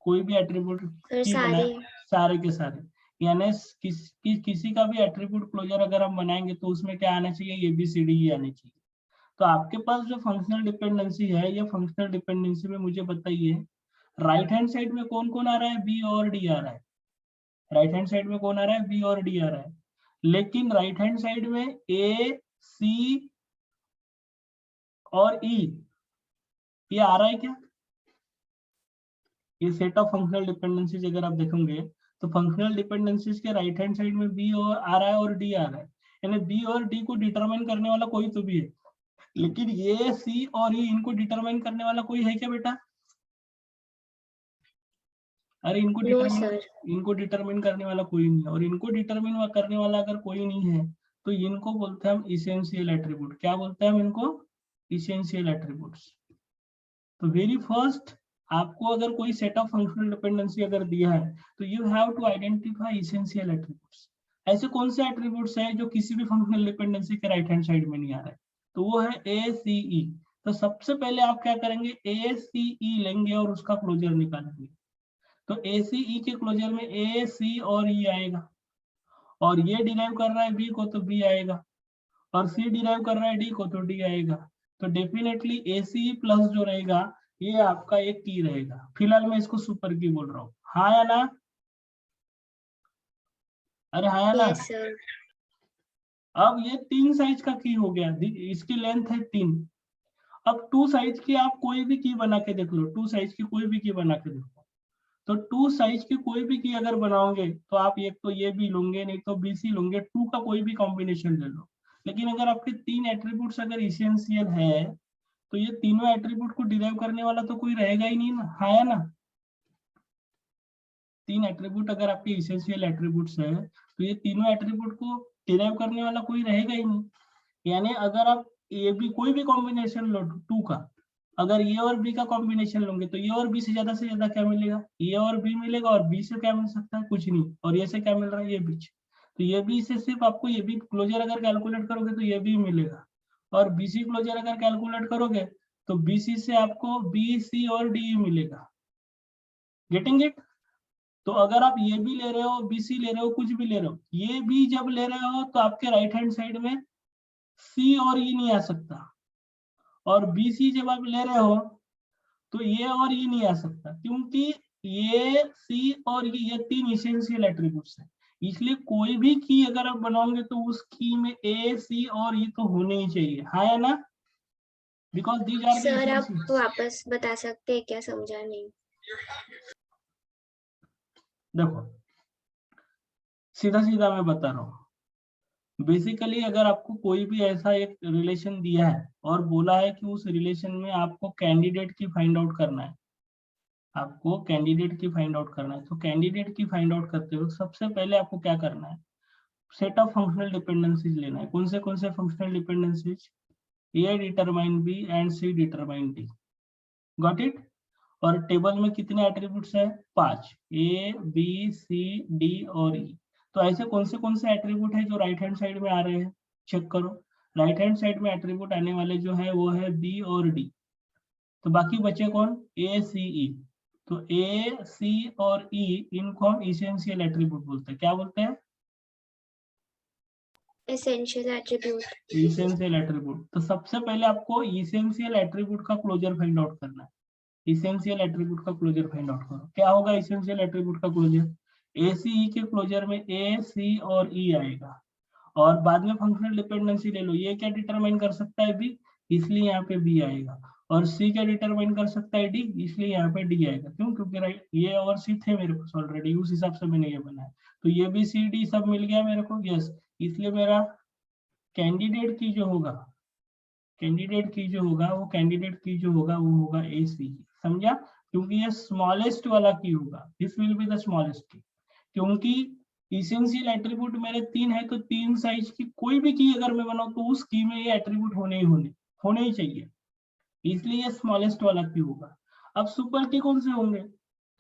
कोई भी एट्रीब्यूट की बनाए सारे के सारे, यानी किसी का भी एट्रीब्यूट क्लोजर अगर हम बनाएंगे तो उसमें क्या आना चाहिए? ABCD आने चाहिए। तो आपके पास जो फंक्शनल डिपेंडेंसी है, ये फंक्शनल डिपेंडेंसी में मुझे बताइए राइट हैंड साइड में कौन कौन आ रहा है? B और D आ रहा है राइट हैंड साइड में कौन आ रहा है, बी और डी आ रहा है, लेकिन राइट हैंड साइड में ए, सी और ई ये आ रहा है क्या? ये सेट ऑफ फंक्शनल डिपेंडेंसीज अगर आप देखोगे तो फंक्शनल डिपेंडेंसीज के राइट हैंड साइड में बी और आ रहा है और डी आ रहा है, यानी बी और डी को डिटरमाइन करने वाला कोई तो भी है, लेकिन ये सी और ई इनको डिटरमाइन करने वाला कोई है क्या बेटा? अरे इनको डिटरमाइन करने वाला कोई नहीं है, और इनको डिटरमाइन करने वाला अगर कोई नहीं है तो इनको बोलते हैं हम इसेंशियल एट्रीब्यूट। क्या बोलते हैं हम इनको? Essential attributes. तो वेरी फर्स्ट आपको अगर कोई सेट ऑफ फंक्शनल डिपेंडेंसी अगर दिया है तो you have to identify essential attributes. ऐसे कौन से एट्रीब्यूट्स हैं जो किसी भी फंक्शनल डिपेंडेंसी के राइट हैंड साइड में नहीं आ रहा है? तो वो है ए, सी, ई। तो सबसे पहले आप क्या करेंगे, ए, सी, ई लेंगे और उसका क्लोजर निकालेंगे। तो ए, सी, ई के क्लोजर में ए, सी और ई आएगा, और ये डिराइव कर रहा है बी को तो बी आएगा, और सी डिराइव कर रहा है डी को तो डी आएगा। तो डेफिनेटली ए, सी प्लस जो रहेगा ये आपका एक की रहेगा। फिलहाल मैं इसको सुपर की बोल रहा हूँ, हाँ या ना? अरे हाँ या ना? Yes, sir. अब ये 3 साइज का की हो गया, इसकी लेंथ है 3। अब 2 साइज की आप कोई भी की बना के देख लो, 2 साइज की कोई भी की बना के देखो। तो 2 साइज की कोई भी की अगर बनाओगे तो आप एक तो ये भी लोगे, नहीं तो बी, सी लोगे, 2 का कोई भी कॉम्बिनेशन ले लो। लेकिन अगर आपके 3 एट्रीब्यूट्स अगर इसेंशियल है तो ये तीनों एट्रीब्यूट को डिराइव करने वाला तो कोई रहेगा ही नहीं ना, हाँ या ना? 3 एट्रीब्यूट अगर आपके इसेंशियल एट्रीब्यूट्स है तो ये तीनों एट्रीब्यूट को डिराइव करने वाला कोई रहेगा ही नहीं। यानी अगर आप ये भी कोई भी कॉम्बिनेशन लो 2 का, अगर ए और बी का कॉम्बिनेशन लोगे तो ए और बी से ज्यादा क्या मिलेगा? ए और बी मिलेगा, और बी से क्या मिल सकता है? कुछ नहीं। और ये से क्या मिल रहा है? ये बीच। तो ये बी से सिर्फ आपको ये भी क्लोजर अगर कैलकुलेट करोगे तो ये भी मिलेगा, और बीसी क्लोजर अगर कैलकुलेट करोगे तो बीसी से आपको बी, सी और डी मिलेगा। Getting it? तो अगर आप ये भी ले रहे हो, बीसी ले रहे हो, कुछ भी ले रहे हो, ये भी जब ले रहे हो तो आपके राइट हैंड साइड में सी और ई नहीं आ सकता, और बीसी जब आप ले रहे हो तो ये और ई नहीं आ सकता, क्योंकि ये सी और ये 3 इसेंशियल एट्रीब्यूट्स है। इसलिए कोई भी की अगर आप बनाओगे तो उस की में ए, सी और ई तो होने ही चाहिए, हाँ या ना? Because these are the sir आप इसेंशियल्स। वापस बता सकते हैं क्या, समझा नहीं। देखो सीधा सीधा मैं बता रहा हूँ, बेसिकली अगर आपको कोई भी ऐसा एक रिलेशन दिया है और बोला है कि उस रिलेशन में आपको कैंडिडेट की फाइंड आउट करना है, आपको कैंडिडेट की फाइंड आउट करना है, तो कैंडिडेट की फाइंड आउट करते हो सबसे पहले आपको क्या करना है, सेट ऑफ फंक्शनल डिपेंडेंसीज लेना है। कौन से functional dependencies? A determine B and C determine D. Got it? और टेबल में कितने एट्रीब्यूट्स है? 5, ए, बी, सी, डी और ई। तो ऐसे कौन से एट्रीब्यूट है जो राइट हैंड साइड में आ रहे हैं? चेक करो, राइट हैंड साइड में एट्रीब्यूट आने वाले जो है वो है बी और डी। तो बाकी बचे कौन? ए, सी, ई। तो ए, सी और ई इनको हम इसेंशियल एट्रीब्यूट बोलते हैं। क्या बोलते हैं? Essential attribute. Essential attribute. तो सबसे पहले आपको इसेंशियल एट्रीब्यूट का क्लोजर फाइंड आउट करना है। इसेंशियल एट्रीब्यूट का क्लोजर फाइंड आउट करो। क्या होगा इसेंशियल एट्रीब्यूट का क्लोजर? ए, सी, ई के क्लोजर में ए, सी और ई आएगा, और बाद में फंक्शनल डिपेंडेंसी ले लो। ये क्या डिटरमाइन कर सकता है? बी, इसलिए यहाँ पे बी आएगा। और सी क्या डिटरमाइन कर सकता है? डी, इसलिए यहाँ पे डी आएगा। क्यों? क्योंकि राइट ये और सी थे मेरे पास ऑलरेडी, उस हिसाब से मैंने ये बनाया। तो ये बी, सी, डी सब मिल गया मेरे को, यस। इसलिए मेरा कैंडिडेट की जो होगा, वो होगा ए, सी। समझा? क्योंकि ये स्मॉलेस्ट वाला की होगा, this will be the smallest की। क्योंकि इसेंशियल एट्रीब्यूट मेरे 3 है, तो 3 साइज की कोई भी की अगर मैं बनाऊं तो उस की में ये एट्रीब्यूट होने ही चाहिए, इसलिए ये स्मॉलेस्ट वाला की होगा। अब सुपर की कौन से होंगे?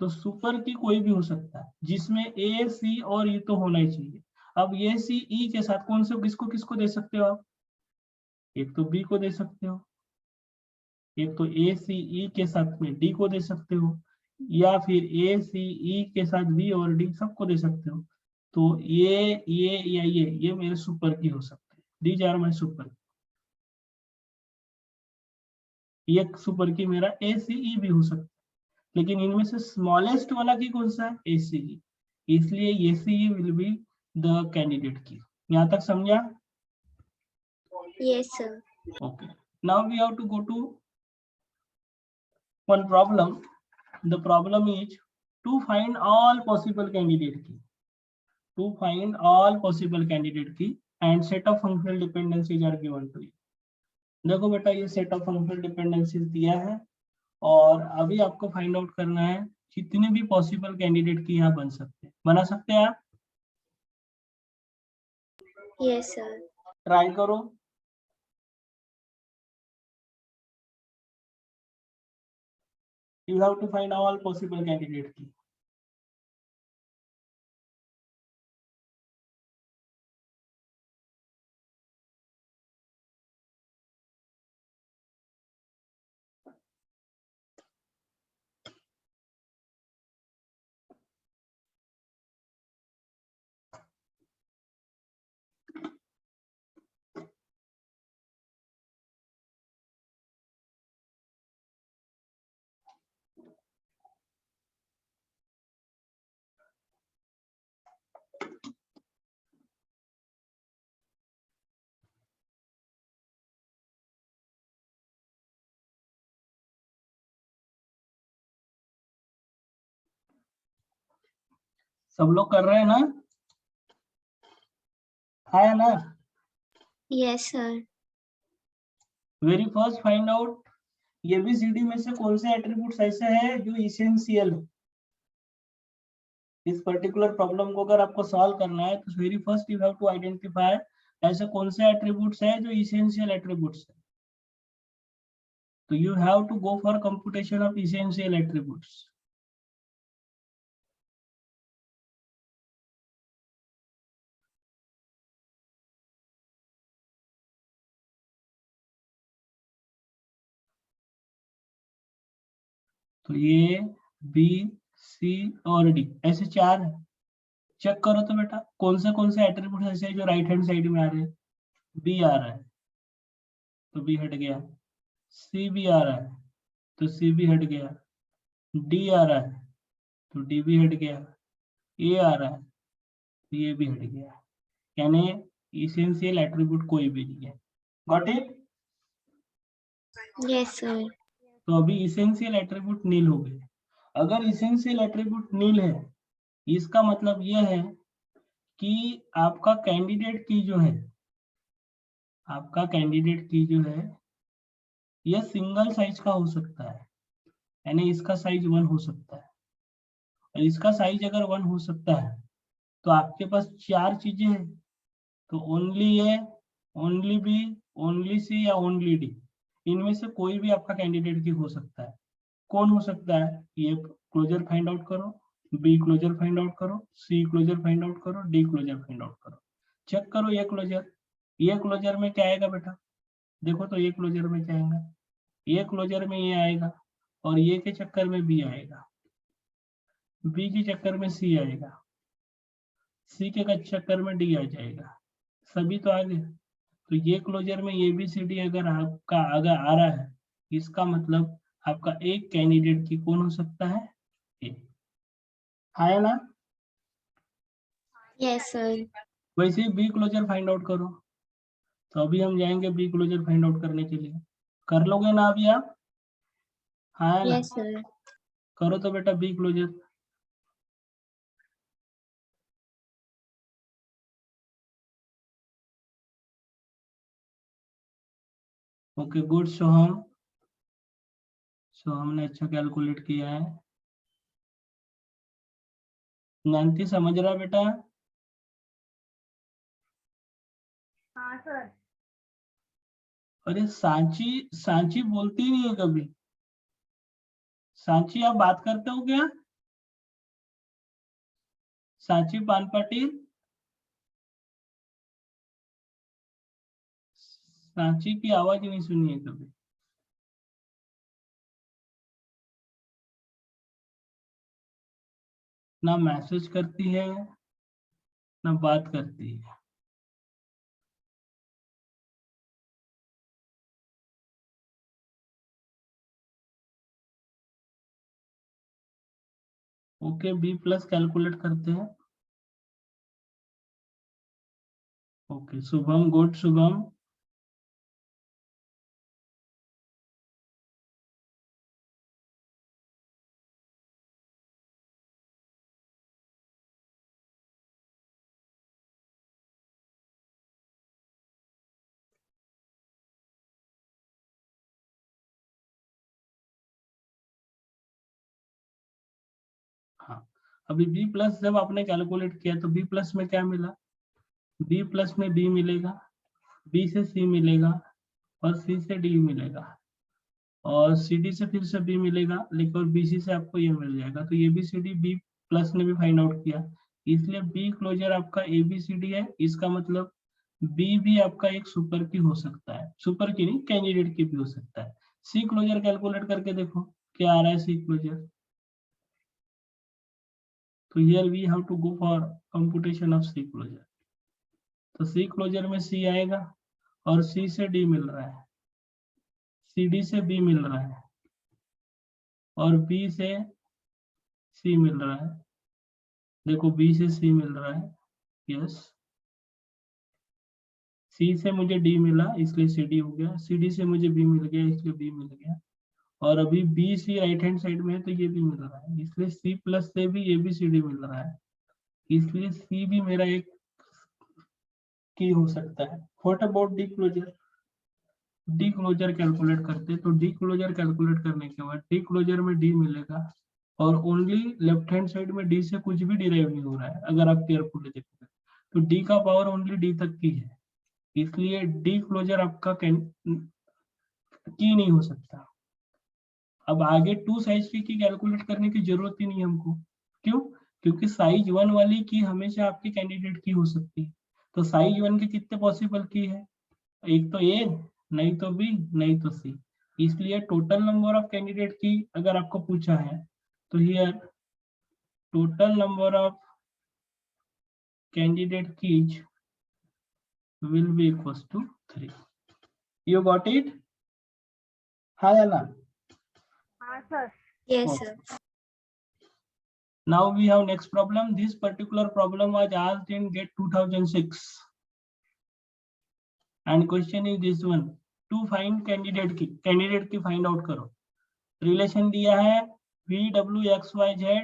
तो सुपर की कोई भी हो सकता है जिसमें ए, सी और ई तो होना ही चाहिए। अब ये सी, ई के साथ कौन से किसको दे सकते हो आप? एक तो बी को दे सकते हो, एक तो ए, सी, ई के साथ में डी को दे सकते हो, या फिर ए, सी, ई के साथ बी और डी सबको दे सकते हो। तो ये मेरे सुपर की हो सकते हैं। These are my super. ये सुपर की मेरा ए, सी, ई भी हो सकता है, लेकिन इनमें से स्मॉलेस्ट वाला की कौन सा है? ए, सी, ई। इसलिए ये सी विल बी द कैंडिडेट की। यहाँ तक समझा? Yes, sir. Okay. Now we have to go to one problem. The problem is to find all possible candidate key. To find all possible candidate key and set of functional dependencies are given to you. देखो बेटा ये set of functional dependencies दिया है और अभी आपको find out करना है कितने भी पॉसिबल कैंडिडेट की यहाँ बन सकते हैं। बना सकते हैं आप? Yes, sir. ट्राई करो। You have to find all possible candidate key. सब लोग कर रहे हैं ना? है ना? Yes, sir. Very first find out A B C D में से कौन से एट्रीब्यूट्स ऐसे हैं जो इसेंशियल है। इस पर्टिकुलर प्रॉब्लम को अगर आपको सॉल्व करना है तो very first you have to identify ऐसे कौन से एट्रीब्यूट्स हैं जो इसेंशियल एट्रीब्यूट्स हैं। तो you have to go for computation of essential attributes. तो ये बी सी और डी ऐसे चार है। चेक करो तो बेटा कौन से एट्रीब्यूट ऐसे हैं जो राइट हैंड साइड में आ रहे हैं। बी आ रहा है तो बी हट गया, सी भी आ रहा है तो सी भी हट गया, डी आ रहा है तो डी भी हट गया, ए आ रहा है तो ये भी हट गया। यानी इसेंशियल एट्रीब्यूट कोई भी नहीं है। Got it? Yes, sir. तो अभी इसेंशियल एट्रीब्यूट नील हो गए। अगर इसेंशियल एट्रीब्यूट नील है इसका मतलब यह है कि आपका कैंडिडेट की जो है यह सिंगल साइज का हो सकता है। यानी इसका साइज 1 हो सकता है और इसका साइज अगर 1 हो सकता है तो आपके पास चार चीजें हैं। तो ओनली ए, ओनली बी, ओनली सी या ओनली डी, इनमें से कोई भी आपका कैंडिडेट की हो सकता है। कौन हो सकता है ये क्लोजर फाइंड आउट करो, बी क्लोजर फाइंड आउट करो, सी क्लोजर फाइंड आउट करो, डी क्लोजर फाइंड आउट करो। चेक करो ये क्लोजर में क्या आएगा बेटा? देखो तो ये क्लोजर में क्या आएगा? ये क्लोजर में ये आएगा और ये के चक्कर में बी आएगा, बी के चक्कर में सी आएगा, सी के चक्कर में डी आ जाएगा। सभी तो आ गए। तो ये क्लोजर में ए बी सी डी अगर आपका आगे आ रहा है इसका मतलब आपका एक कैंडिडेट की कौन हो सकता है? ए। है ना? Yes, sir. वैसे ही बी क्लोजर फाइंड आउट करो। तो अभी हम जाएंगे बी क्लोजर फाइंड आउट करने के लिए। कर लोगे ना अभी आप? हाँ ना? Yes, sir. करो तो बेटा बी क्लोजर। ओके गुड सोहम। सोहम ने अच्छा कैलकुलेट किया है। नैन्सी समझ रहा बेटा? हाँ सर। अरे सांची सांची बोलती नहीं है कभी। सांची आप बात करते हो क्या? सांची पान पाटिल? सांची की आवाज नहीं सुनी है कभी। ना मैसेज करती है ना बात करती है। ओके, बी प्लस कैलकुलेट करते हैं। Okay, Shubham, good Shubham. हाँ, अभी बी प्लस जब आपने कैलकुलेट किया तो बी प्लस में क्या मिला? बी प्लस में बी मिलेगा, बी से सी मिलेगा और सी से डी मिलेगा और सी डी से फिर से बी मिलेगा, लेकिन और बी सी से आपको ये मिल जाएगा। तो A B C D B plus ने भी फाइंड आउट किया, इसलिए बी क्लोजर आपका ए बी सी डी है। इसका मतलब बी भी आपका एक सुपर की हो सकता है, सुपर की नहीं, कैंडिडेट की भी हो सकता है। सी क्लोजर कैलकुलेट करके देखो क्या आ रहा है सी क्लोजर। तो here we have to go for computation of C closure. तो सी क्लोजर में सी आएगा और सी से डी मिल रहा है, सी डी से बी मिल रहा है और बी से सी मिल रहा है। देखो बी से सी मिल रहा है, यस। सी से मुझे डी मिला इसलिए सी डी हो गया, सी डी से मुझे बी मिल गया इसलिए बी मिल गया। और अभी B C right hand side में है तो ये भी मिल रहा है, इसलिए सी प्लस से भी ए बी सी डी मिल रहा है, इसलिए सी भी मेरा एक की हो सकता है। What about D closure? D closure calculate करते, तो डी क्लोजर कैलकुलेट करने के बाद डी क्लोजर में डी मिलेगा और ओनली लेफ्ट हैंड साइड में डी से कुछ भी डिराइव नहीं हो रहा है। अगर आप केयरफुली देखोगे तो डी का पावर ओनली डी तक की है, इसलिए डी क्लोजर आपका की नहीं हो सकता। अब आगे टू साइज की कैलकुलेट करने की जरूरत ही नहीं हमको। क्यों? क्योंकि साइज 1 वाली की हमेशा आपके कैंडिडेट की हो सकती है। तो साइज 1 के कितने पॉसिबल की है? एक तो ए, नहीं तो बी, नहीं तो सी। इसलिए टोटल नंबर ऑफ कैंडिडेट की अगर आपको पूछा है तो here total number of candidate keys will be equals to 3. You got it? हाँ या ना? हाँ sir. Yes, Okay. sir. Now we have next problem. This particular problem was asked in GATE 2006. And question is this one. To find candidate की find out करो. Relation दिया है V W X Y Z,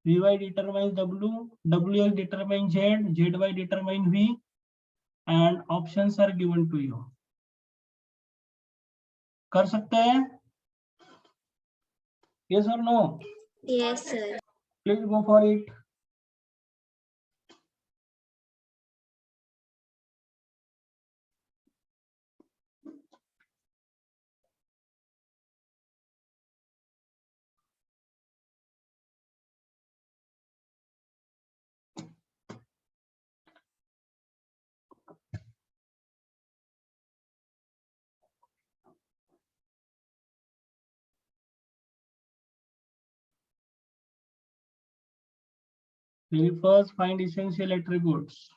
V Y determines W, W X determines Z, Z Y determines V, and options are given to you. कर सकते हैं? Yes or no? Yes, sir. Please go for it. We first find essential attributes.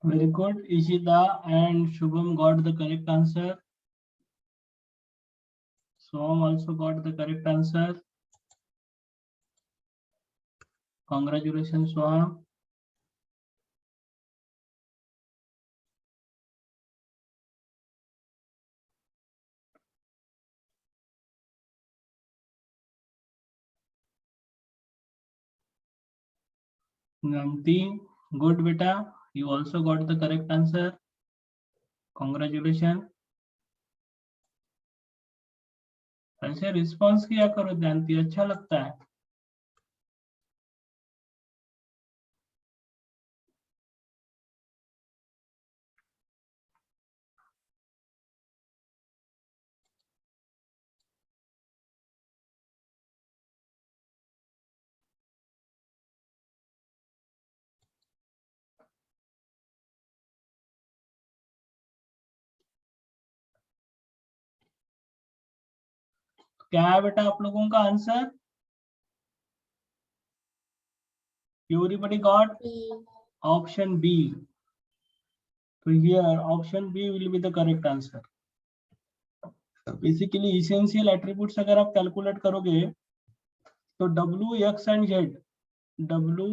Very good. Ishita and Shubham got the correct answer. Swam also got the correct answer. Congratulations, Swam. Nanti, good beta. You also got the correct answer. Congratulations. ऐसे response किया करो जानती, अच्छा लगता है। क्या है बेटा आप लोगों का answer? Everybody got option B. So here option B will be the correct answer. Basically essential attributes अगर आप कैलकुलेट करोगे तो W, X and Z, W,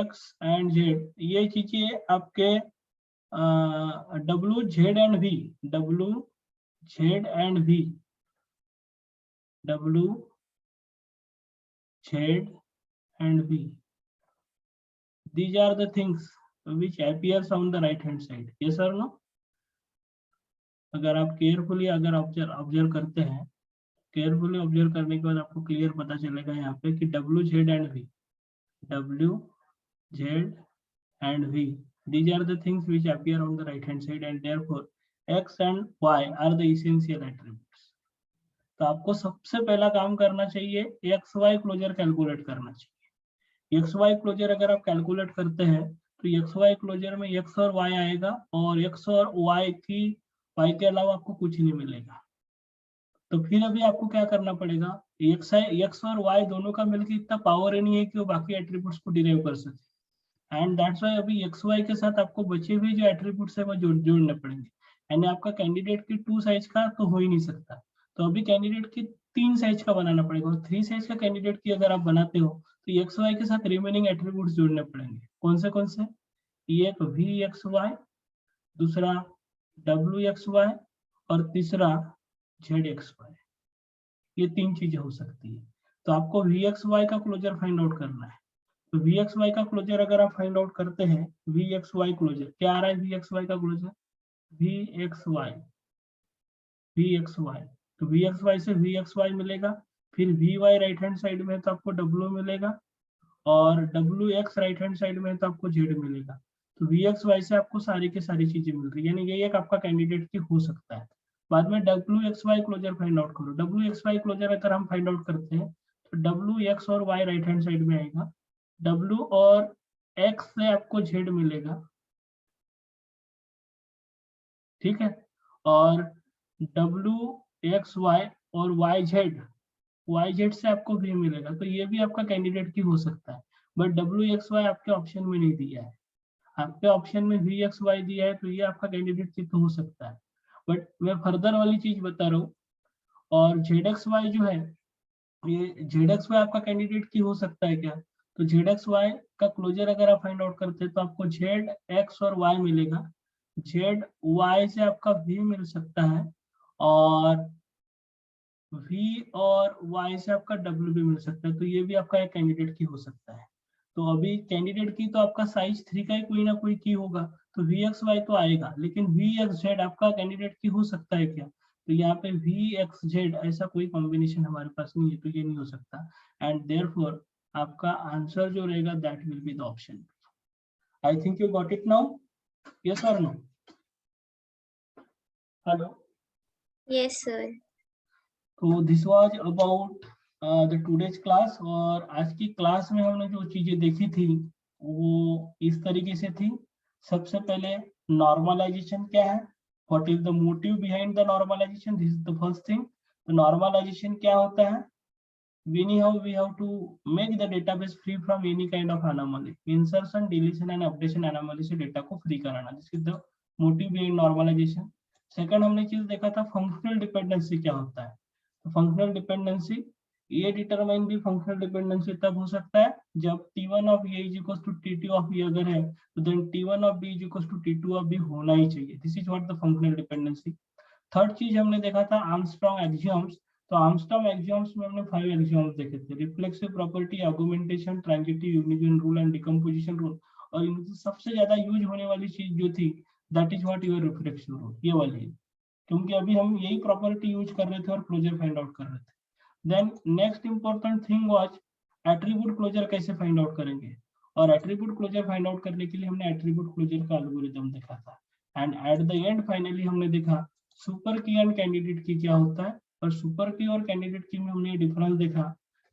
X and Z ये चीजें आपके W, Z and V, W, Z and V, W, Z and V. These are the things which appears on the right hand side. Yes or no? अगर आप carefully अगर observe करते हैं, carefully observe करने के बाद आपको क्लियर पता चलेगा यहाँ पे कि W, Z and V, W, Z and V, these are the things which appear on the right hand side and therefore X and Y are the essential attributes. तो आपको सबसे पहला काम करना चाहिए XY क्लोजर कैलकुलेट करना चाहिए। XY closure अगर आप कैलकुलेट करते हैं तो XY क्लोजर में X और Y आएगा और X और Y के अलावा आपको कुछ नहीं मिलेगा। तो फिर अभी आपको क्या करना पड़ेगा, X और Y दोनों का मिलकर इतना पावर ही नहीं है कि वो बाकी एट्रीब्यूट्स को डिराइव कर सके। एंड दैट्स व्हाई अभी XY के साथ आपको बचे हुए जो एट्रीब्यूट्स है वो जोड़ने पड़ेंगे। यानी आपका कैंडिडेट की 2 साइज का तो हो ही नहीं सकता, तो अभी कैंडिडेट की 3 साइज का बनाना पड़ेगा और 3 साइज का कैंडिडेट की अगर आप बनाते हो तो XY के साथ रिमेनिंग एट्रीब्यूट्स जोड़ने पड़ेंगे। कौन से? एक VXY, दूसरा WXY और तीसरा ZXY। ये 3 चीजें हो सकती है। तो आपको VXY का क्लोजर फाइंड आउट करना है। तो VXY का क्लोजर अगर आप फाइंड आउट करते हैं, VXY क्लोजर क्या आ रहा है? VXY का क्लोजर VXY, तो VXY से VXY मिलेगा, फिर VY राइट हैंड साइड में है तो आपको W मिलेगा और WX राइट हैंड साइड में है तो आपको Z मिलेगा। तो VXY से आपको सारी की सारी चीजें मिल रही है, यानी ये एक आपका कैंडिडेट की हो सकता है। बाद में WXY क्लोजर फाइंड आउट करो। WXY क्लोजर अगर हम फाइंड आउट करते हैं तो WX और Y राइट हैंड साइड में आएगा, W और X से आपको Z मिलेगा, ठीक है, और WXY और YZ से आपको V मिलेगा। तो ये भी आपका कैंडिडेट की हो सकता है, बट WXY आपके ऑप्शन में नहीं दिया है। आपके ऑप्शन में VXY दिया है तो ये आपका कैंडिडेट की तो हो सकता है, बट मैं फर्दर वाली चीज बता रहा हूँ। और ZXY जो है, ये ZXY आपका कैंडिडेट की हो सकता है क्या? तो ZXY का क्लोजर अगर आप फाइंड आउट करते हैं तो आपको ZX और Y मिलेगा, ZY से आपका V मिल सकता है और V और Y से आपका W भी मिल सकता है। तो ये भी आपका एक कैंडिडेट की हो सकता है। तो अभी कैंडिडेट की तो आपका साइज 3 का ही कोई ना कोई की होगा, तो VXY तो आएगा, लेकिन VXZ आपका कैंडिडेट की हो सकता है क्या? तो यहाँ पे VXZ ऐसा कोई कॉम्बिनेशन हमारे पास नहीं है, तो ये नहीं हो सकता। एंड देयरफॉर आपका आंसर जो रहेगा that will be the option. I think you got it now, yes और नो? Hello, yes sir. तो this was about the today's class. और आज की क्लास में हमने जो चीजें देखी थी वो इस तरीके से थी। सबसे पहले नॉर्मलाइजेशन क्या है, what is the motive behind the normalization, this is the first thing. तो नॉर्मलाइजेशन क्या होता है? anyhow we have to make the database free from any kind of anomaly. Insertion, deletion and updation anomaly से data को free कराना, this is the motive behind normalization. Second हमने चीज देखा था फंक्शनल डिपेंडेंसी क्या होता है. तो फंक्शनल डिपेंडेंसी ये डिटरमाइन भी फंक्शनल डिपेंडेंसी तब हो सकता है जब T1 of A is equal to T2 of B अगर है तो then T1 of B is equal to T2 of B होना ही चाहिए. This is what the functional dependency. Third चीज हमने देखा था आर्मस्ट्रांग एक्सियोम्स. तो आर्मस्ट्रांग एक्सियोम्स में हमने 5 एक्सियोम्स देखे थे, reflexive property, argumentation, transitive union rule and decomposition rule. और इनमें सबसे ज्यादा यूज होने वाली चीज जो थी that is what your reflexive rule, ये वाली है, क्योंकि अभी हम यही प्रॉपर्टी यूज कर रहे थे और क्लोजर फाइंड आउट कर रहे थे. Then next important thing was attribute closure कैसे फाइंड आउट करेंगे. और एट्रीब्यूट क्लोजर फाइंड आउट करने के लिए हमने एट्रीब्यूट क्लोजर का एल्गोरिथम देखा था. And at the end finally हमने देखा सुपर की एंड कैंडिडेट की क्या होता है. और सुपर की और कैंडिडेट की में हमने डिफरेंस देखा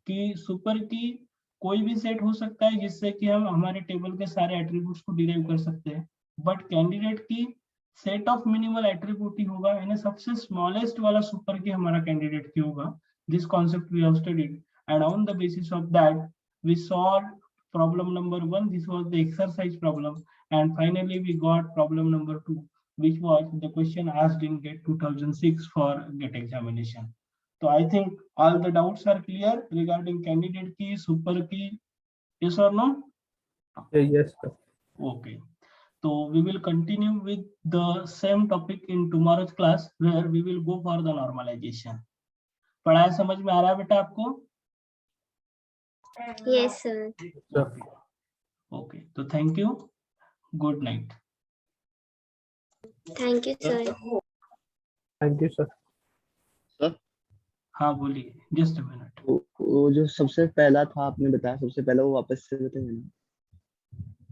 कि सुपर की कोई भी सेट हो सकता है जिससे कि हम हमारे टेबल के सारे एट्रीब्यूट्स को डिराइव कर सकते हैं, बट कैंडिडेट की सेट ऑफ मिनिमल एट्रीब्यूट ही होगा, यानी सबसे स्मॉलेस्ट वाला सुपर की हमारा कैंडिडेट की होगा. This concept we have studied and on the basis of that we solve problem number 1. This was the exercise problem, and finally we got problem number 2, which was the question asked in GATE 2006 for GATE examination. So I think all the doubts are clear regarding candidate key, super key, yes or no? Yes, sir. Okay. So we will continue with the same topic in tomorrow's class where we will go for the normalization. पढ़ाया समझ में आ रहा है बेटा आपको? Yes, sir. Okay. So thank you. Good night. Thank you, sir. Thank you, sir. हाँ बोलिए, just a minute. वो जो सबसे पहला था आपने बताया, सबसे पहला वो वापस से बताइए ना.